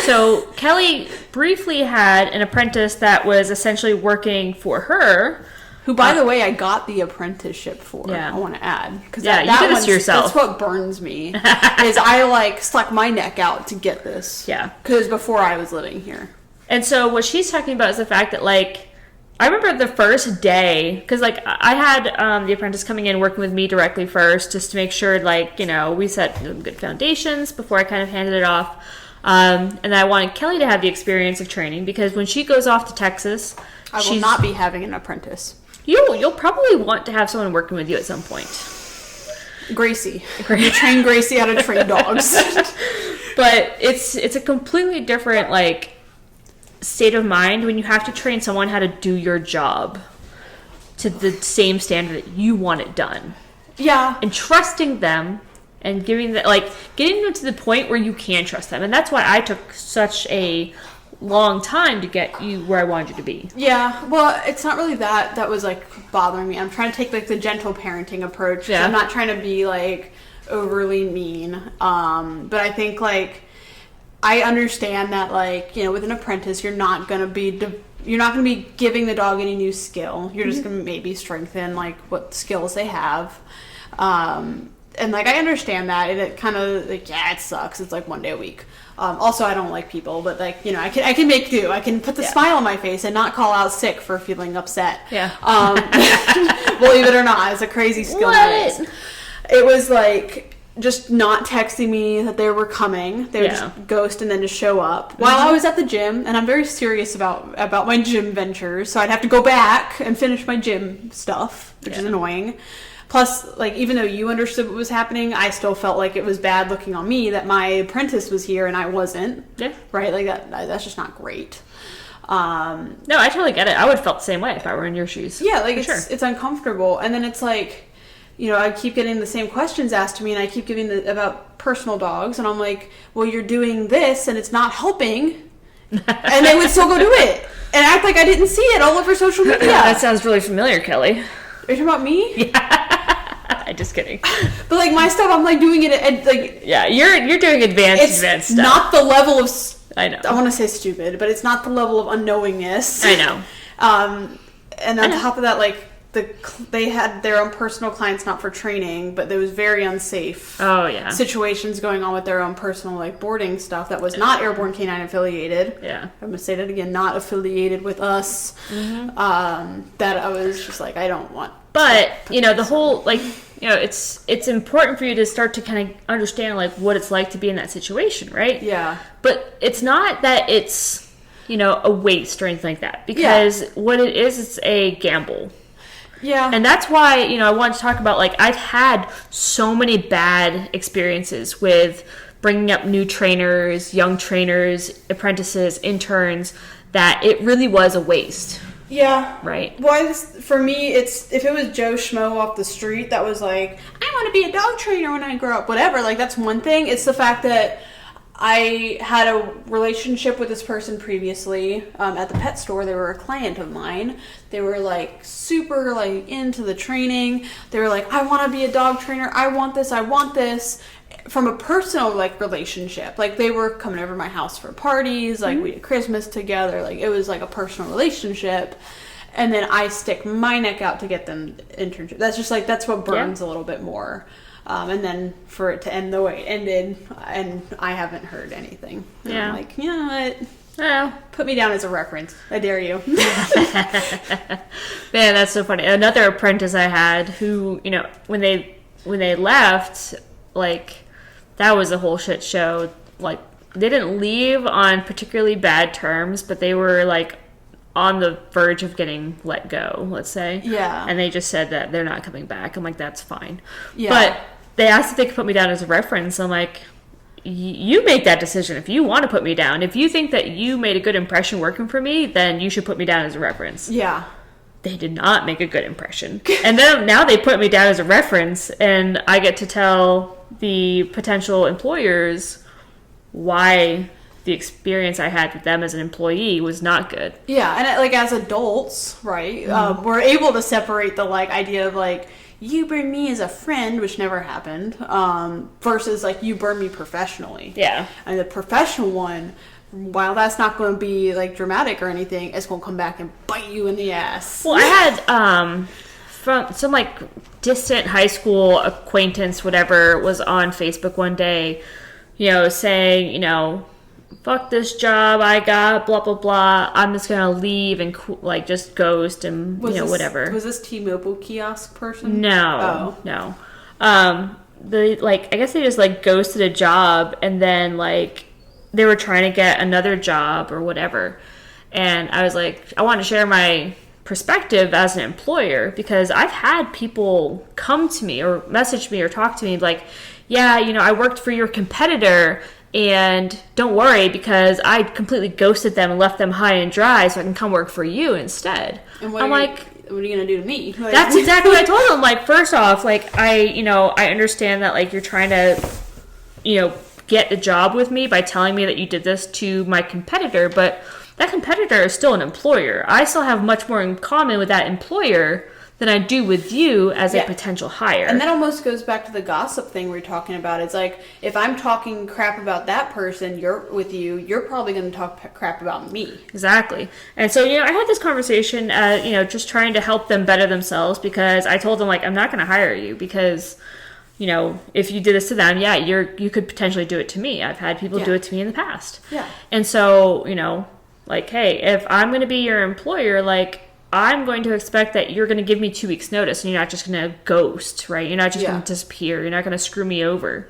So Kelley briefly had an apprentice that was essentially working for her. Who, by the way, I got the apprenticeship for. Yeah. I want to add. Because you did this yourself. That's what burns me. Is I stuck my neck out to get this. Yeah. Because before I was living here. And so what she's talking about is the fact that I remember the first day, because I had the apprentice coming in working with me directly first, just to make sure we set some good foundations before I kind of handed it off. And I wanted Kelley to have the experience of training because when she goes off to Texas, I will not be having an apprentice. You'll probably want to have someone working with you at some point. Gracie. You train Gracie how to train dogs. But it's a completely different state of mind when you have to train someone how to do your job to the same standard that you want it done. Yeah. And trusting them and giving them getting them to the point where you can trust them. And that's why I took such a long time to get you where I wanted you to be. Yeah. Well, it's not really that was bothering me. I'm trying to take the gentle parenting approach. Yeah. I'm not trying to be overly mean. But I think I understand that, with an apprentice, you're not going to be giving the dog any new skill. You're just going to maybe strengthen, what skills they have. And, I understand that. And it kind of, it sucks. It's, 1 day a week. Also, I don't like people, but like, I can make do. I can put the smile on my face and not call out sick for feeling upset. Yeah. Believe it or not, it's a crazy skill. What? It was like just not texting me that they were coming. They would just ghost and then just show up while I was at the gym. And I'm very serious about my gym ventures, so I'd have to go back and finish my gym stuff, which is annoying. Plus, like, even though you understood what was happening, I still felt like it was bad looking on me that my apprentice was here and I wasn't. Yeah. Right? Like, that's just not great. No, I totally get it. I would have felt the same way if I were in your shoes. Yeah, like, it's uncomfortable. And then it's like, I keep getting the same questions asked to me, and I keep getting about personal dogs, and I'm like, well, you're doing this, and it's not helping. And they would still go do it and act like I didn't see it all over social media. That sounds really familiar, Kelley. Are you talking about me? Yeah. I'm just kidding. But like my stuff, I'm like doing it at like. Yeah, you're doing advanced stuff. It's not the level of. I know. I want to say stupid, but it's not the level of unknowingness. I know. And on top of that, like they had their own personal clients, not for training, but there was very unsafe. Oh yeah. Situations going on with their own personal like boarding stuff that was not Airborne Canine affiliated. Yeah. I'm gonna say that again, not affiliated with us. Mm-hmm. That I was just like, I don't want. But the whole like. It's important for you to start to kind of understand like what it's like to be in that situation, right? Yeah. But it's not that it's, a waste or anything like that. Because what it is, it's a gamble. Yeah. And that's why, I want to talk about, like, I've had so many bad experiences with bringing up new trainers, young trainers, apprentices, interns, that it really was a waste. Yeah. Right. Well, for me, it's if it was Joe Schmo off the street that was like, I want to be a dog trainer when I grow up, whatever, like, that's one thing. It's the fact that I had a relationship with this person previously at the pet store. They were a client of mine. They were like super like into the training. They were like, I want to be a dog trainer. I want this. I want this. From a personal like relationship, like they were coming over to my house for parties, like we did Christmas together, like it was like a personal relationship. And then I stick my neck out to get them internship. That's just like, that's what burns a little bit more. And then for it to end the way it ended, and I haven't heard anything. And I'm like, you know what? Well, put me down as a reference. I dare you. Man, that's so funny. Another apprentice I had who, when they left, like, that was a whole shit show. Like, they didn't leave on particularly bad terms, but they were like on the verge of getting let go, let's say. Yeah. And they just said that they're not coming back. I'm like, that's fine. Yeah. But they asked if they could put me down as a reference. I'm like, you make that decision if you want to put me down. If you think that you made a good impression working for me, then you should put me down as a reference. Yeah. They did not make a good impression. And then now they put me down as a reference, and I get to tell the potential employers why the experience I had with them as an employee was not good. Yeah, and like as adults, right, we're able to separate the like idea of like, you burn me as a friend, which never happened, versus like you burn me professionally. Yeah. And the professional one, while that's not going to be like dramatic or anything, it's going to come back and bite you in the ass. Well, I had from some like distant high school acquaintance, whatever, was on Facebook one day, saying, fuck this job I got, blah, blah, blah. I'm just going to leave and like just ghost and, whatever. Was this T-Mobile kiosk person? No. Oh. No. I guess they just like ghosted a job, and then like they were trying to get another job or whatever. And I was like, I want to share my perspective as an employer, because I've had people come to me or message me or talk to me like, yeah, I worked for your competitor, and don't worry because I completely ghosted them and left them high and dry so I can come work for you instead. And I'm like, what are you going to do to me? Like, that's exactly what I told them. Like, first off, like, I understand that, like, you're trying to, get a job with me by telling me that you did this to my competitor, but that competitor is still an employer. I still have much more in common with that employer than I do with you as a potential hire. And that almost goes back to the gossip thing we're talking about. It's like, if I'm talking crap about that person, you're probably going to talk crap about me. Exactly. And so, I had this conversation, just trying to help them better themselves, because I told them, like, I'm not going to hire you because if you did this to them, yeah, you could potentially do it to me. I've had people do it to me in the past. Yeah. And so, like, hey, if I'm going to be your employer, like, I'm going to expect that you're going to give me 2 weeks notice, and you're not just going to ghost, right? You're not just going to disappear. You're not going to screw me over.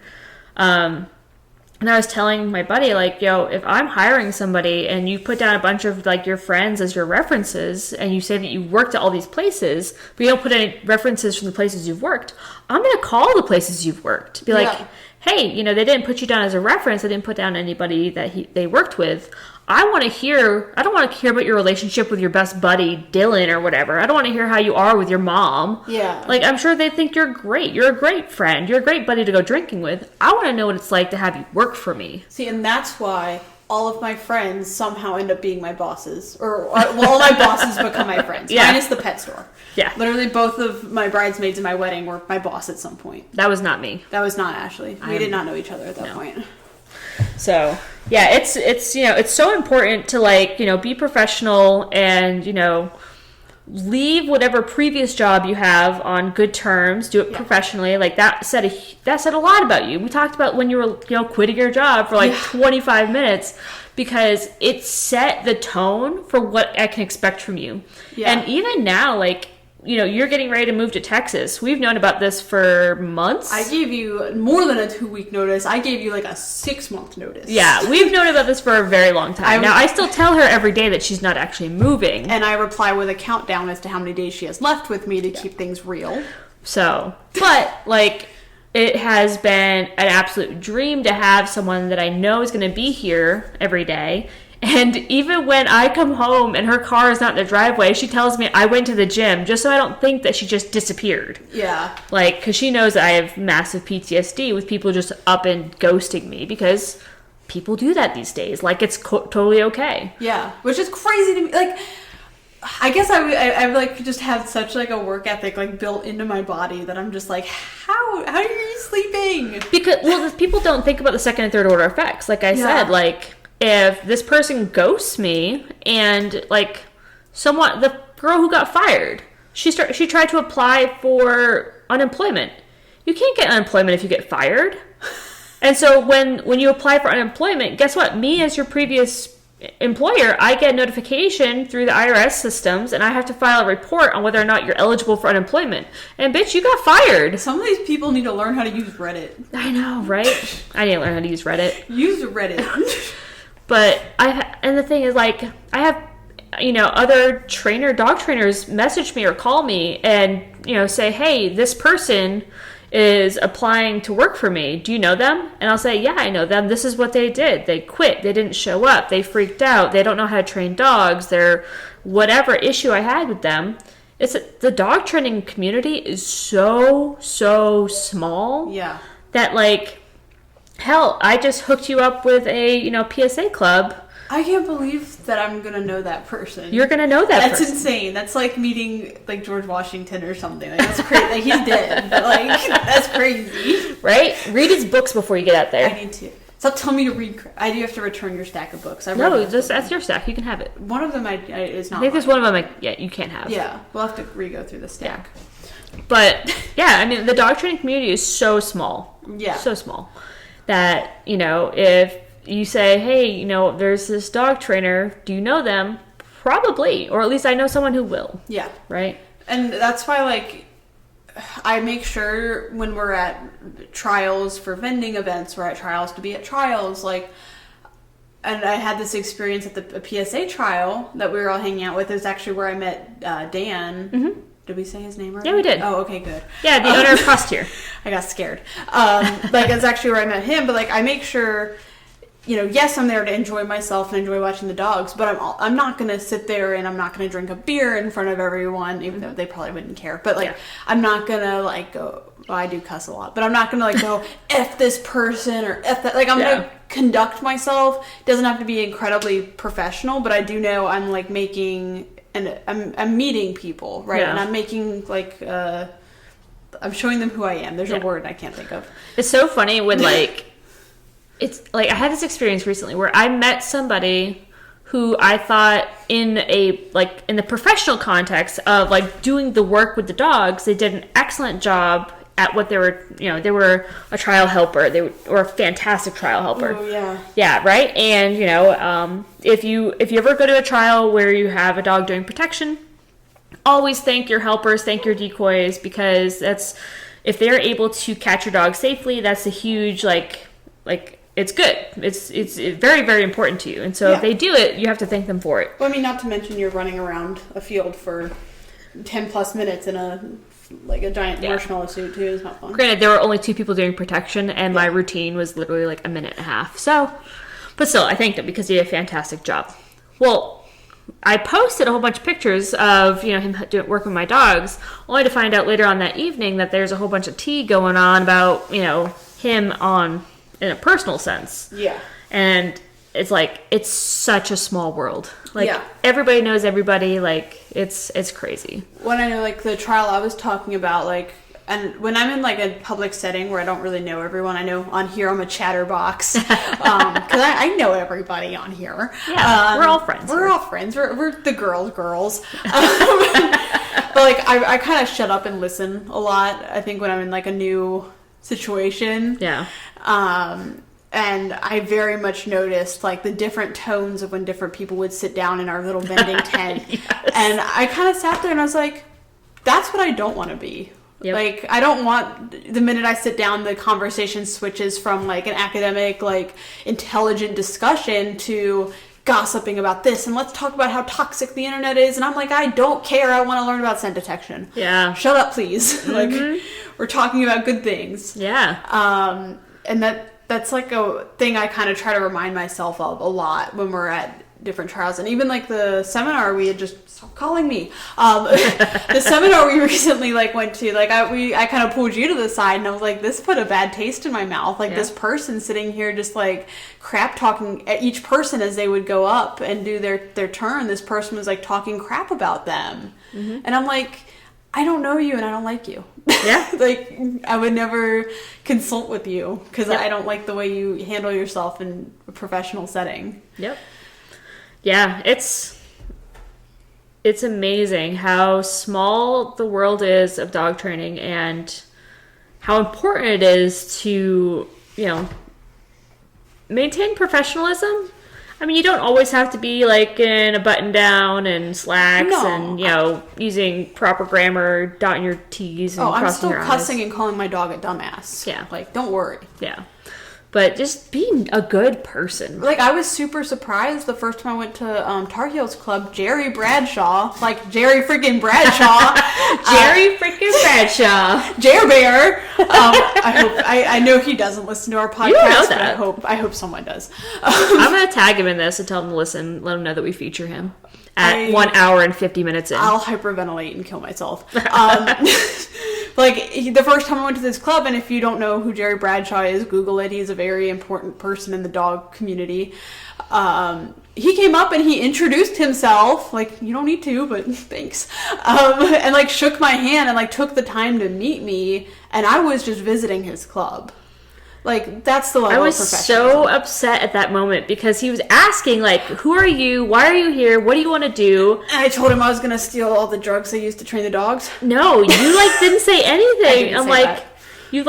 And I was telling my buddy, like, if I'm hiring somebody and you put down a bunch of, like, your friends as your references and you say that you worked at all these places, but you don't put any references from the places you've worked, I'm going to call the places you've worked. Be like, hey, they didn't put you down as a reference. They didn't put down anybody that they worked with. I don't want to hear about your relationship with your best buddy, Dylan, or whatever. I don't want to hear how you are with your mom. Yeah. Like, I'm sure they think you're great. You're a great friend. You're a great buddy to go drinking with. I want to know what it's like to have you work for me. See, and that's why all of my friends somehow end up being my bosses. Or, all my bosses become my friends. Yeah. Minus the pet store. Yeah. Literally both of my bridesmaids in my wedding were my boss at some point. That was not me. That was not Ashley. We did not know each other at that point. So, yeah, it's so important to, like, be professional and, leave whatever previous job you have on good terms, do it professionally. Like, that said a lot about you. We talked about when you were, quitting your job for like 25 minutes because it set the tone for what I can expect from you. Yeah. And even now, like, you're getting ready to move to Texas. We've known about this for months. I gave you more than a 2-week notice. I gave you like a 6-month notice. Yeah, we've known about this for a very long time. Now, I still tell her every day that she's not actually moving. And I reply with a countdown as to how many days she has left with me to keep things real. So, but, like, it has been an absolute dream to have someone that I know is going to be here every day. And even when I come home and her car is not in the driveway, she tells me I went to the gym just so I don't think that she just disappeared. Yeah. Like, because she knows I have massive PTSD with people just up and ghosting me because people do that these days. Like, it's totally okay. Yeah. Which is crazy to me. Like, I guess I like just have such like a work ethic like built into my body that I'm just like, how are you sleeping? Because, people don't think about the second and third order effects. Like I said, like, if this person ghosts me and, like, the girl who got fired, she tried to apply for unemployment. You can't get unemployment if you get fired. And so when you apply for unemployment, guess what? Me as your previous employer, I get a notification through the IRS systems, and I have to file a report on whether or not you're eligible for unemployment. And bitch, you got fired. Some of these people need to learn how to use Reddit. I know, right? I need to learn how to use Reddit. Use Reddit. But and the thing is, like, I have, other dog trainers message me or call me and, say, hey, this person is applying to work for me. Do you know them? And I'll say, yeah, I know them. This is what they did. They quit. They didn't show up. They freaked out. They don't know how to train dogs. They're whatever issue I had with them. The dog training community is so small. Yeah. That, like, hell, I just hooked you up with a, PSA club. I can't believe that I'm going to know that person. You're going to know that person. That's insane. That's like meeting, like, George Washington or something. Like, that's crazy. Like, he's dead. But, like, that's crazy. Right? Read his books before you get out there. I need to. Stop telling me to read. I do have to return your stack of books. That's your stack. You can have it. One of them is not. I think there's one of them, you can't have. Yeah. We'll have to re-go through the stack. Yeah. But, yeah, I mean, the dog training community is so small. Yeah. So small. That, if you say, hey, there's this dog trainer, do you know them? Probably. Or at least I know someone who will. Yeah. Right? And that's why, like, I make sure when we're at trials for vending events, we're at trials to be at trials, like, and I had this experience at the PSA trial that we were all hanging out with. It was actually where I met Dan. Mm-hmm. Did we say his name right? Yeah, we did. Oh, okay, good. Yeah, the owner of Costier. I got scared. Like, it's actually where I met him, but, like, I make sure, yes, I'm there to enjoy myself and enjoy watching the dogs, but I'm not going to sit there and I'm not going to drink a beer in front of everyone, even though they probably wouldn't care. But, like, I'm not going to, like, go, well, I do cuss a lot, but I'm not going to, like, go, F this person or F that. Like, I'm going to conduct myself. It doesn't have to be incredibly professional, but I do know I'm, like, making... And I'm meeting people, right? Yeah. And I'm making, like, I'm showing them who I am. There's a word I can't think of. It's so funny when, like, it's, like, I had this experience recently where I met somebody who I thought in the professional context of, like, doing the work with the dogs, they did an excellent job at what they were, they were a trial helper. They were a fantastic trial helper. Oh, yeah. Yeah, right? And, if you ever go to a trial where you have a dog doing protection, always thank your helpers, thank your decoys, because if they're able to catch your dog safely, that's a huge, it's good. It's very, very important to you. And so if they do it, you have to thank them for it. Well, I mean, not to mention you're running around a field for 10 plus minutes in a giant marshmallow suit too. It's not fun. Granted, there were only 2 people doing protection, and my routine was literally like a minute and a half. So, but still, I thanked him because he did a fantastic job. Well, I posted a whole bunch of pictures of him working with my dogs, only to find out later on that evening that there's a whole bunch of tea going on about him in a personal sense. Yeah. And it's it's such a small world. Everybody knows everybody. It's crazy. When I know the trial I was talking about, and when I'm in a public setting where I don't really know everyone, I know on here I'm a chatterbox because I know everybody on here. Yeah, we're all friends. We're all friends. We're the girls. But I kind of shut up and listen a lot. I think when I'm in a new situation. Yeah. And I very much noticed the different tones of when different people would sit down in our little vending tent. Yes. And I kind of sat there and I was like, that's what I don't want to be. Yep. I don't want the minute I sit down, the conversation switches from an academic, intelligent discussion to gossiping about this. And let's talk about how toxic the internet is. And I'm I don't care. I want to learn about scent detection. Yeah. Shut up, please. We're talking about good things. Yeah. And that's a thing I kind of try to remind myself of a lot when we're at different trials. And even the seminar we had just, stop calling me, the seminar we recently went to, I kind of pulled you to the side and I was this put a bad taste in my mouth. This person sitting here just crap talking at each person as they would go up and do their turn. This person was talking crap about them. Mm-hmm. And I'm I don't know you and I don't like you. Yeah. I would never consult with you because I don't like the way you handle yourself in a professional setting. Yep. Yeah, it's amazing how small the world is of dog training and how important it is to, maintain professionalism. I mean, you don't always have to be in a button down and slacks and, using proper grammar, dotting your T's and crossing your I's. I'm still cussing and calling my dog a dumbass. Yeah. Don't worry. Yeah. But just being a good person. I was super surprised the first time I went to Tar Heels Club, Jerry Bradshaw, Jerry freaking Bradshaw. Jerry freaking Bradshaw. Jer Bear. I know he doesn't listen to our podcast, you know that. But I hope someone does. I'm going to tag him in this and tell him to listen, let him know that we feature him at 1 hour and 50 minutes in. I'll hyperventilate and kill myself. The first time I went to this club, and if you don't know who Jerry Bradshaw is, Google it. He's a very important person in the dog community. He came up and he introduced himself. You don't need to, but thanks. And shook my hand and took the time to meet me. And I was just visiting his club. That's the level I was of professionalism. so upset at that moment because he was asking, who are you? Why are you here? What do you want to do? And I told him I was going to steal all the drugs I used to train the dogs. No, you didn't say anything. I'm that. You're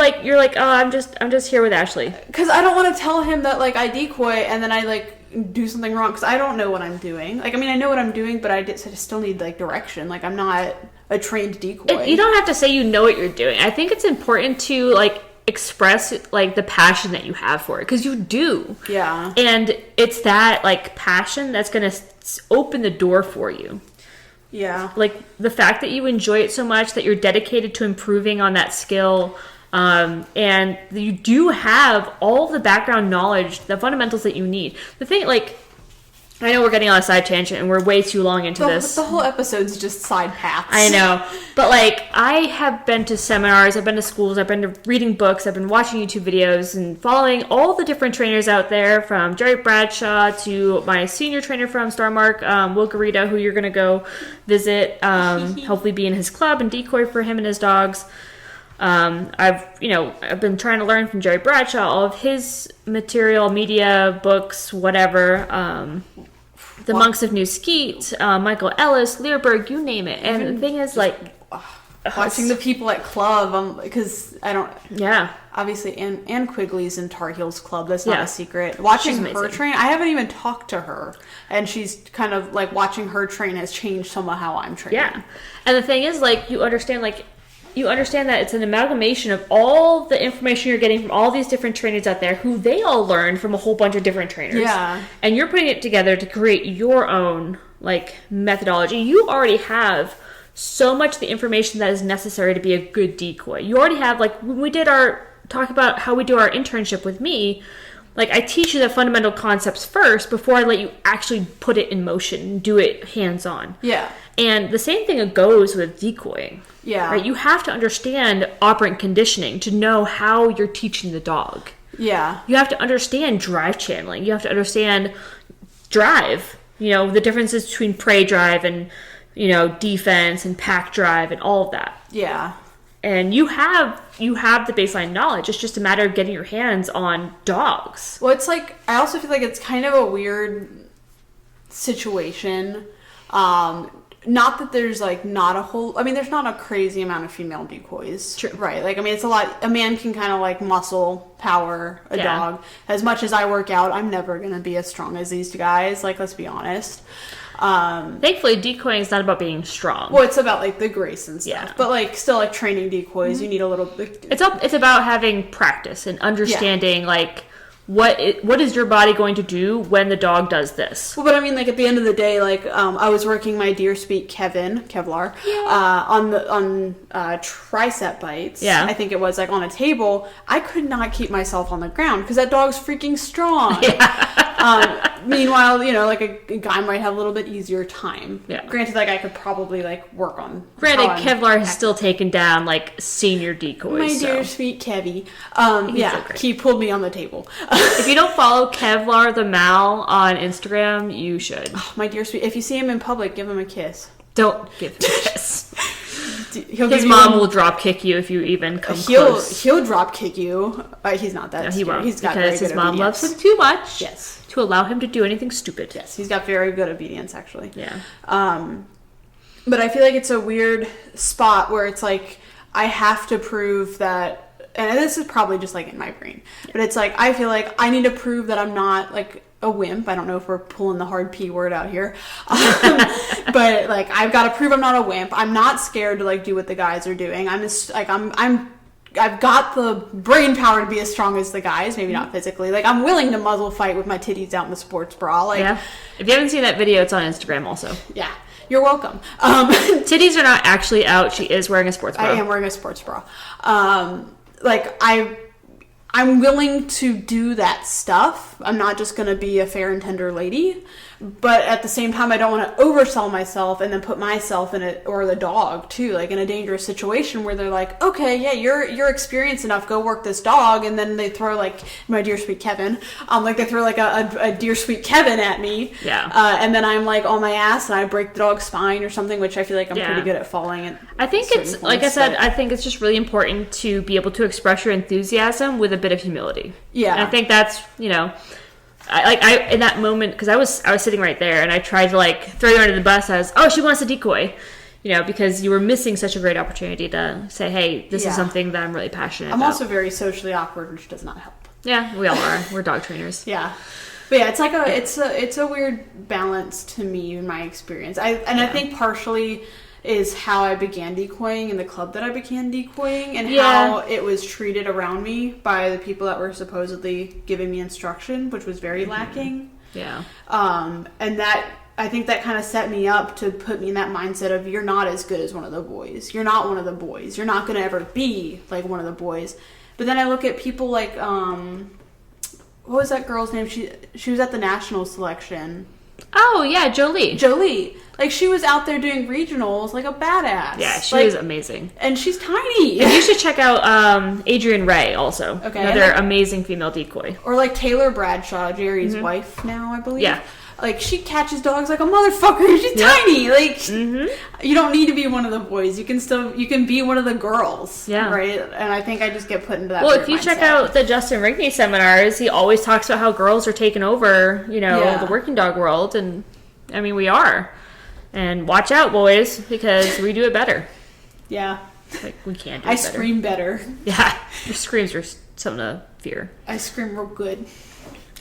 I'm just here with Ashley. Because I don't want to tell him that I decoy and then I do something wrong because I don't know what I'm doing. I know what I'm doing, but I still need direction. I'm not a trained decoy. You don't have to say you know what you're doing. I think it's important to express the passion that you have for it because you do. Yeah. And it's that passion that's going to open the door for you. Yeah. The fact that you enjoy it so much that you're dedicated to improving on that skill. And you do have all the background knowledge, the fundamentals that you need. The thing, I know we're getting on a side tangent and we're way too long into this. The whole episode's just side paths. I know. But I have been to seminars, I've been to schools, I've been to reading books, I've been watching YouTube videos and following all the different trainers out there from Jerry Bradshaw to my senior trainer from Starmark, Will Garita, who you're going to go visit, hopefully be in his club and decoy for him and his dogs. I've been trying to learn from Jerry Bradshaw, all of his material, media, books, whatever, the Monks of New Skeet, Michael Ellis, Learberg, you name it. And the thing is, watching the people at club, because I don't. Yeah. Obviously, Anne Quigley's in Tar Heels Club. That's not a secret. She's Watching her amazing. train, I haven't even talked to her, and she's kind of like watching her train has changed some of how I'm training. Yeah, and the thing is, like, you understand that it's an amalgamation of all the information you're getting from all these different trainers out there, who they all learned from a whole bunch of different trainers. Yeah, and you're putting it together to create your own like methodology. You already have so much of the information that is necessary to be a good decoy. You already have, like, when we did talk about how we do our internship with me, like, I teach you the fundamental concepts first before I let you actually put it in motion and do it hands-on. Yeah. And the same thing goes with decoying. Yeah. Right? You have to understand operant conditioning to know how you're teaching the dog. Yeah. You have to understand drive channeling. You have to understand drive. You know, the differences between prey drive and, you know, defense and pack drive and all of that. Yeah. And you have the baseline knowledge. It's just a matter of getting your hands on dogs. Well, it's like, I also feel like it's kind of a weird situation. Not that there's like not a whole, I mean, there's not a crazy amount of female decoys. True. Right. Like, I mean, it's a lot, a man can kind of like muscle power a dog. As much as I work out, I'm never going to be as strong as these guys. Like, let's be honest. Thankfully, decoying is not about being strong. Well, it's about like the grace and stuff. Yeah. But like still like training decoys, you need a little bit. It's about having practice and understanding like what is your body going to do when the dog does this. Well, but I mean, like at the end of the day, like I was working my deer speak Kevlar on tricep bites. Yeah. I think it was like on a table. I could not keep myself on the ground because that dog's freaking strong. Meanwhile, you know, like a guy might have a little bit easier time. Yeah. Granted, like I could probably like work on. Granted, Kevlar has still taken down like senior decoys. My so. dear sweet Kevy. so great. He pulled me on the table. If you don't follow Kevlar the Mal on Instagram, you should. My dear sweet, if you see him in public, give him a kiss. Don't give him a kiss. His mom will drop kick you if you even come close. He'll drop kick you. He's not that. No, he won't. He's got because very his good mom obedience. loves him too much. Yes. To allow him to do anything stupid. Yes, he's got very good obedience actually. Yeah. But I feel like it's a weird spot where it's like I have to prove that, and this is probably just like in my brain, but it's like I feel like I need to prove that I'm not like a wimp. I don't know if we're pulling the hard P word out here, but like I've got to prove I'm not a wimp. I'm not scared to like do what the guys are doing. I'm just like I've got the brain power to be as strong as the guys, maybe not physically. Like, I'm willing to muzzle fight with my titties out in the sports bra. Like, yeah. If you haven't seen that video, it's on Instagram also. Yeah. You're welcome. Titties are not actually out. She is wearing a sports bra. I am wearing a sports bra. Like, I'm willing to do that stuff. I'm not just going to be a fair and tender lady. But at the same time, I don't want to oversell myself and then put myself in it, or the dog too, like in a dangerous situation where they're like, okay, yeah, you're experienced enough, go work this dog. And then they throw like my dear sweet Kevin, like they throw like a dear sweet Kevin at me. Yeah. And then I'm like on my ass and I break the dog's spine or something, which I feel like I'm pretty good at falling at. I think it's, like I said, I think it's just really important to be able to express your enthusiasm with a bit of humility. Yeah. And I think that's, you know, I in that moment, because I was sitting right there and I tried to like throw you under the bus as, oh, she wants to decoy, you know, because you were missing such a great opportunity to say, hey, this is something that I'm really passionate about. I'm also very socially awkward, which does not help. Yeah, we all are. We're dog trainers. Yeah. But yeah, it's like it's a weird balance to me in my experience. I think partially is how I began decoying and the club that I began decoying and how it was treated around me by the people that were supposedly giving me instruction, which was very lacking. Yeah. And that, I think that kind of set me up to put me in that mindset of, you're not as good as one of the boys. You're not one of the boys. You're not going to ever be like one of the boys. But then I look at people like, what was that girl's name? She was at the national selection. Oh, yeah, Jolie. Like, she was out there doing regionals like a badass. Yeah, she was amazing. And she's tiny. And you should check out Adrienne Ray also. Okay. Another amazing female decoy. Or like Taylor Bradshaw, Jerry's wife now, I believe. Yeah. Like, she catches dogs like a motherfucker. She's tiny. Like, you don't need to be one of the boys. You can be one of the girls. Yeah. Right? And I think I just get put into that. Well, if you check out the Justin Rigney seminars, he always talks about how girls are taking over, you know, the working dog world. And, I mean, we are. And watch out, boys, because we do it better. Yeah. Like, we can't do I better. scream better. Yeah, your screams are something to fear. I scream real good.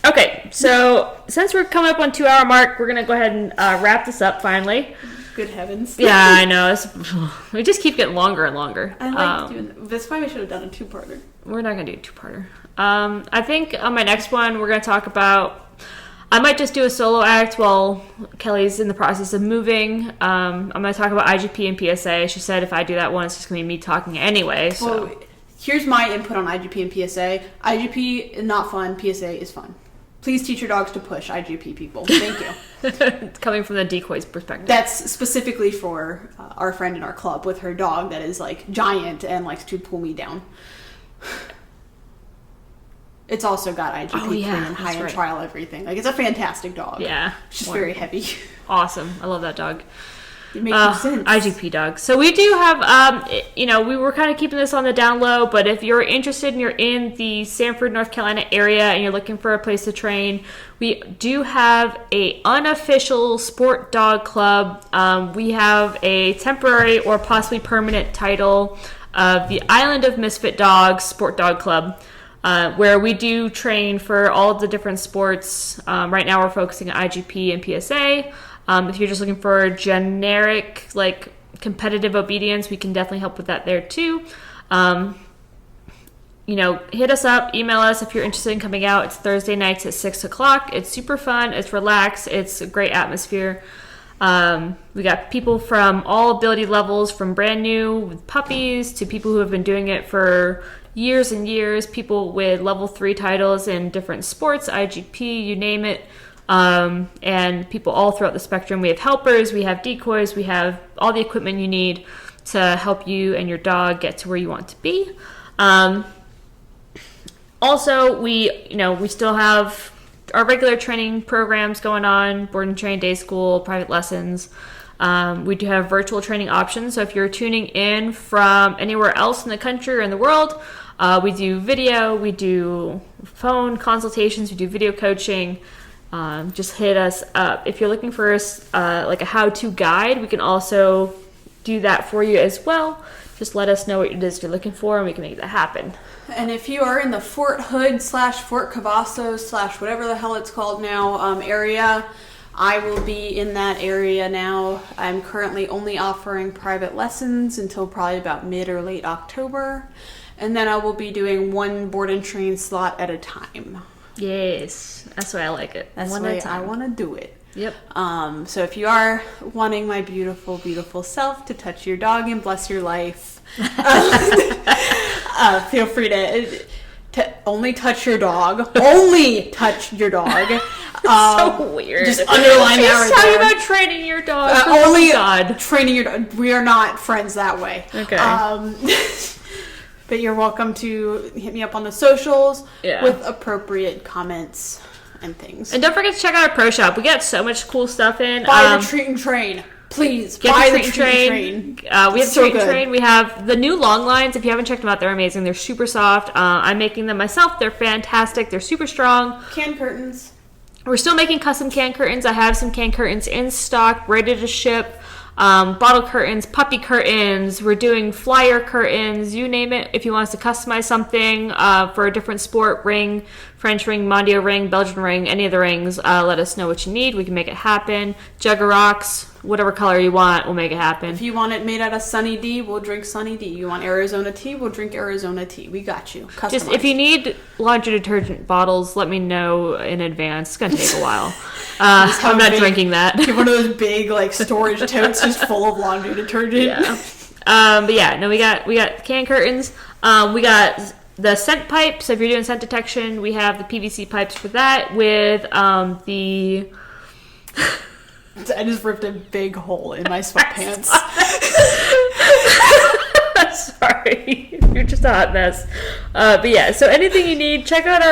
Okay, so since we're coming up on 2-hour mark, we're gonna go ahead and wrap this up finally. Good heavens. Yeah, I know. We just keep getting longer and longer. I like doing that. That's why we should have done a 2-parter. We're not gonna do a 2-parter. I think on my next one, we're gonna talk about. I might just do a solo act while Kelley's in the process of moving. I'm gonna talk about IGP and PSA. She said if I do that one, it's just gonna be me talking anyway. So. Well, here's my input on IGP and PSA. IGP is not fun. PSA is fun. Please teach your dogs to push, IGP people. Thank you. It's coming from the decoy's perspective. That's specifically for our friend in our club with her dog that is like giant and likes to pull me down. It's also got IGP and high and trial everything. Like, it's a fantastic dog. Yeah. She's very heavy. Awesome. I love that dog. It makes no sense. IGP dog. So we do have, we were kind of keeping this on the down low, but if you're interested and you're in the Sanford, North Carolina area and you're looking for a place to train, we do have a unofficial sport dog club. We have a temporary or possibly permanent title of the Island of Misfit Dogs Sport Dog Club, where we do train for all of the different sports. Right now we're focusing on IGP and PSA. If you're just looking for generic, like, competitive obedience, we can definitely help with that there too. Hit us up, email us if you're interested in coming out. It's Thursday nights at 6 o'clock. It's super fun. It's relaxed. It's a great atmosphere. We got people from all ability levels, from brand new with puppies to people who have been doing it for years and years, people with level 3 titles in different sports, IGP, you name it. And people all throughout the spectrum. We have helpers, we have decoys, we have all the equipment you need to help you and your dog get to where you want to be. Also, we still have our regular training programs going on, board and train, day school, private lessons. We do have virtual training options. So if you're tuning in from anywhere else in the country or in the world, we do video, we do phone consultations, we do video coaching. Just hit us up. If you're looking for like a how-to guide, we can also do that for you as well. Just let us know what it is you're looking for, and we can make that happen. And if you are in the Fort Hood / Fort Cavazos / whatever the hell it's called now area, I will be in that area now. I'm currently only offering private lessons until probably about mid or late October. And then I will be doing one board and train slot at a time. Yes, that's why I like it. That's the way I want to do it. Yep. So if you are wanting my beautiful, beautiful self to touch your dog and bless your life, feel free to only touch your dog. Only touch your dog. So weird. Just underline that right talking there. About training your dog. Only God. Training your dog. We are not friends that way. Okay. But you're welcome to hit me up on the socials Yeah. with appropriate comments and things. And don't forget to check out our pro shop. We got so much cool stuff in. Buy the treat and train. Please, buy the treat and train. We have so treat and good. train. We have the new long lines. If you haven't checked them out, they're amazing. They're super soft. I'm making them myself. They're fantastic. They're super strong. Can curtains. We're still making custom can curtains. I have some can curtains in stock, ready to ship. Bottle curtains, puppy curtains. We're doing flyer curtains. You name it. If you want us to customize something for a different sport, ring, French ring, Mondio ring, Belgian ring, any of the rings, let us know what you need. We can make it happen. Jugger rocks, whatever color you want, we'll make it happen. If you want it made out of Sunny D, we'll drink Sunny D. You want Arizona tea, we'll drink Arizona tea. We got you. Customized. Just if you need laundry detergent bottles, let me know in advance. It's gonna take a while. I'm not drinking that. Get one of those big like storage totes just full of laundry detergent. Yeah. But yeah, no, we got can curtains. We got the scent pipes. So if you're doing scent detection, we have the PVC pipes for that with the. I just ripped a big hole in my sweatpants. Sorry, you're just a hot mess. But yeah, so anything you need, check out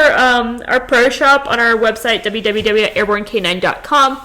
our pro shop on our website, www.airbornek9.com.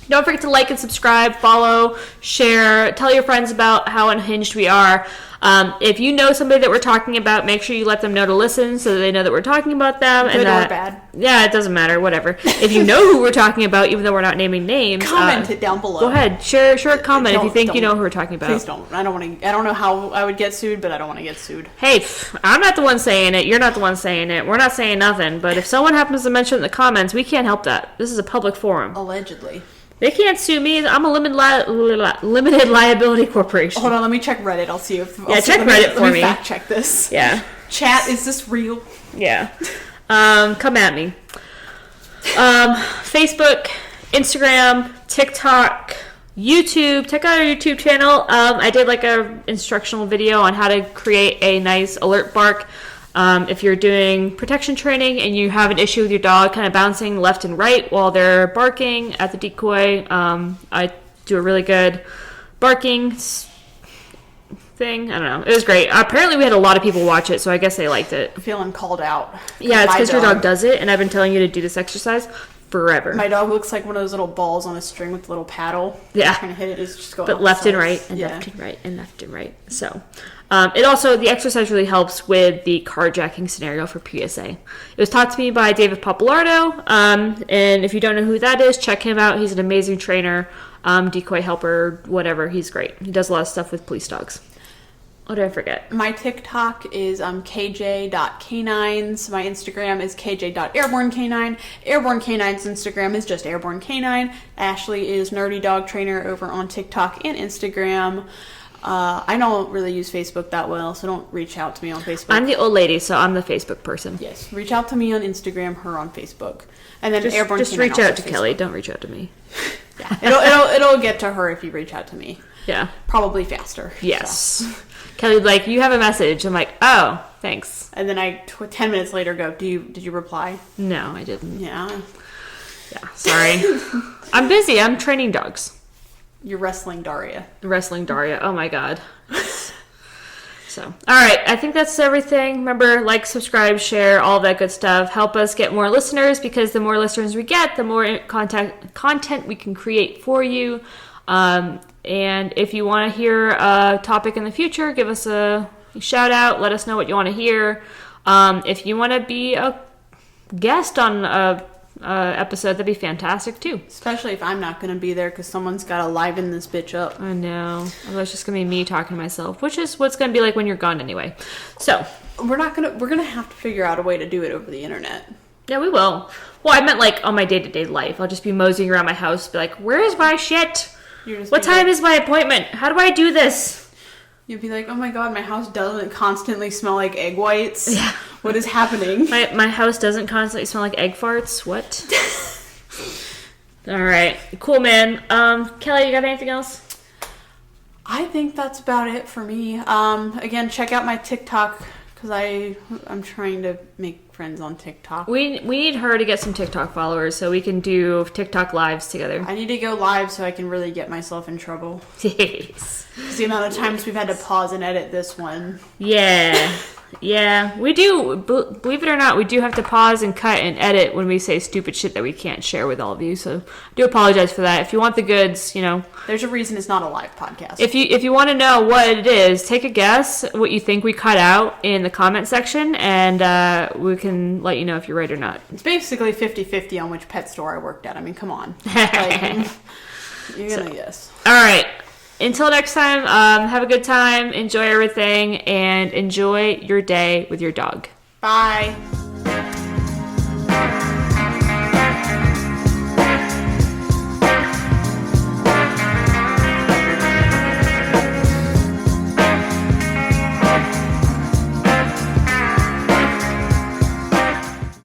Don't forget to like and subscribe, follow, share, tell your friends about how unhinged we are. If you know somebody that we're talking about, make sure you let them know to listen so that they know that we're talking about them. Good or bad. Yeah, it doesn't matter. Whatever. If you know who we're talking about, even though we're not naming names, comment it down below. Go ahead. Share a comment if you think you know who we're talking about. Please don't. I don't know how I would get sued, but I don't want to get sued. Hey, I'm not the one saying it. You're not the one saying it. We're not saying nothing. But if someone happens to mention it in the comments, we can't help that. This is a public forum. Allegedly. They can't sue me. I'm a limited liability corporation. Hold on, let me check Reddit. I'll see if... Check Reddit for me. Let me fact check this. Yeah. Chat, is this real? Yeah. Come at me. Facebook, Instagram, TikTok, YouTube. Check out our YouTube channel. I did like a instructional video on how to create a nice alert bark. If you're doing protection training and you have an issue with your dog kind of bouncing left and right while they're barking at the decoy, I do a really good barking thing. I don't know. It was great. Apparently we had a lot of people watch it, so I guess they liked it. I'm feeling called out. Yeah, it's because your dog does it, and I've been telling you to do this exercise forever. My dog looks like one of those little balls on a string with a little paddle. Yeah. Trying to hit it is just going but left and right, and left and right, and left and right. So, it also, the exercise really helps with the carjacking scenario for PSA. It was taught to me by David Papalardo, and if you don't know who that is, check him out. He's an amazing trainer, decoy helper, whatever. He's great. He does a lot of stuff with police dogs. What did I forget? My TikTok is kj.canines. My Instagram is kj.airbornecanine. Airborne Canine's Instagram is just Airborne Canine. Ashley is Nerdy Dog Trainer over on TikTok and Instagram. I don't really use Facebook that well, so don't reach out to me on Facebook. I'm the old lady, so I'm the Facebook person. Yes, reach out to me on Instagram, her on Facebook. And then Airborne just Canine reach out to Facebook. Kelley. Don't reach out to me. Yeah, it'll get to her if you reach out to me. Yeah. Probably faster. Yes. So. Kelly'd like, you have a message. I'm like, oh, thanks. And then 10 minutes later go, did you reply? No, I didn't. Yeah. Yeah, sorry. I'm busy. I'm training dogs. You're wrestling Daria. Wrestling Daria. Oh my god. So, all right. I think that's everything. Remember, like, subscribe, share, all that good stuff. Help us get more listeners, because the more listeners we get, the more content we can create for you. And if you want to hear a topic in the future, give us a shout out. Let us know what you want to hear. If you want to be a guest on a episode, that'd be fantastic too. Especially if I'm not going to be there, because someone's got to liven this bitch up. I know. Otherwise, it's just going to be me talking to myself, which is what's going to be like when you're gone anyway. So we're going to have to figure out a way to do it over the internet. Yeah, we will. Well, I meant like on my day-to-day life. I'll just be moseying around my house, be like, where's my shit? What time is my appointment? How do I do this? You'd be like, oh my god, my house doesn't constantly smell like egg whites. Yeah. What is happening? My house doesn't constantly smell like egg farts. What? All right. Cool, man. Kelley, you got anything else? I think that's about it for me. Again, check out my TikTok, because I'm trying to make friends on TikTok. We need her to get some TikTok followers so we can do TikTok lives together. I need to go live so I can really get myself in trouble. Yes. Because the amount of times we've had to pause and edit this one. Yeah. Yeah, we do. Believe it or not, we do have to pause and cut and edit when we say stupid shit that we can't share with all of you. So I do apologize for that. If you want the goods, there's a reason it's not a live podcast. If you want to know what it is, take a guess what you think we cut out in the comment section, and we can let you know if you're right or not. It's basically 50-50 on which pet store I worked at. I mean, come on. You're gonna guess. All right. Until next time, have a good time, enjoy everything, and enjoy your day with your dog. Bye.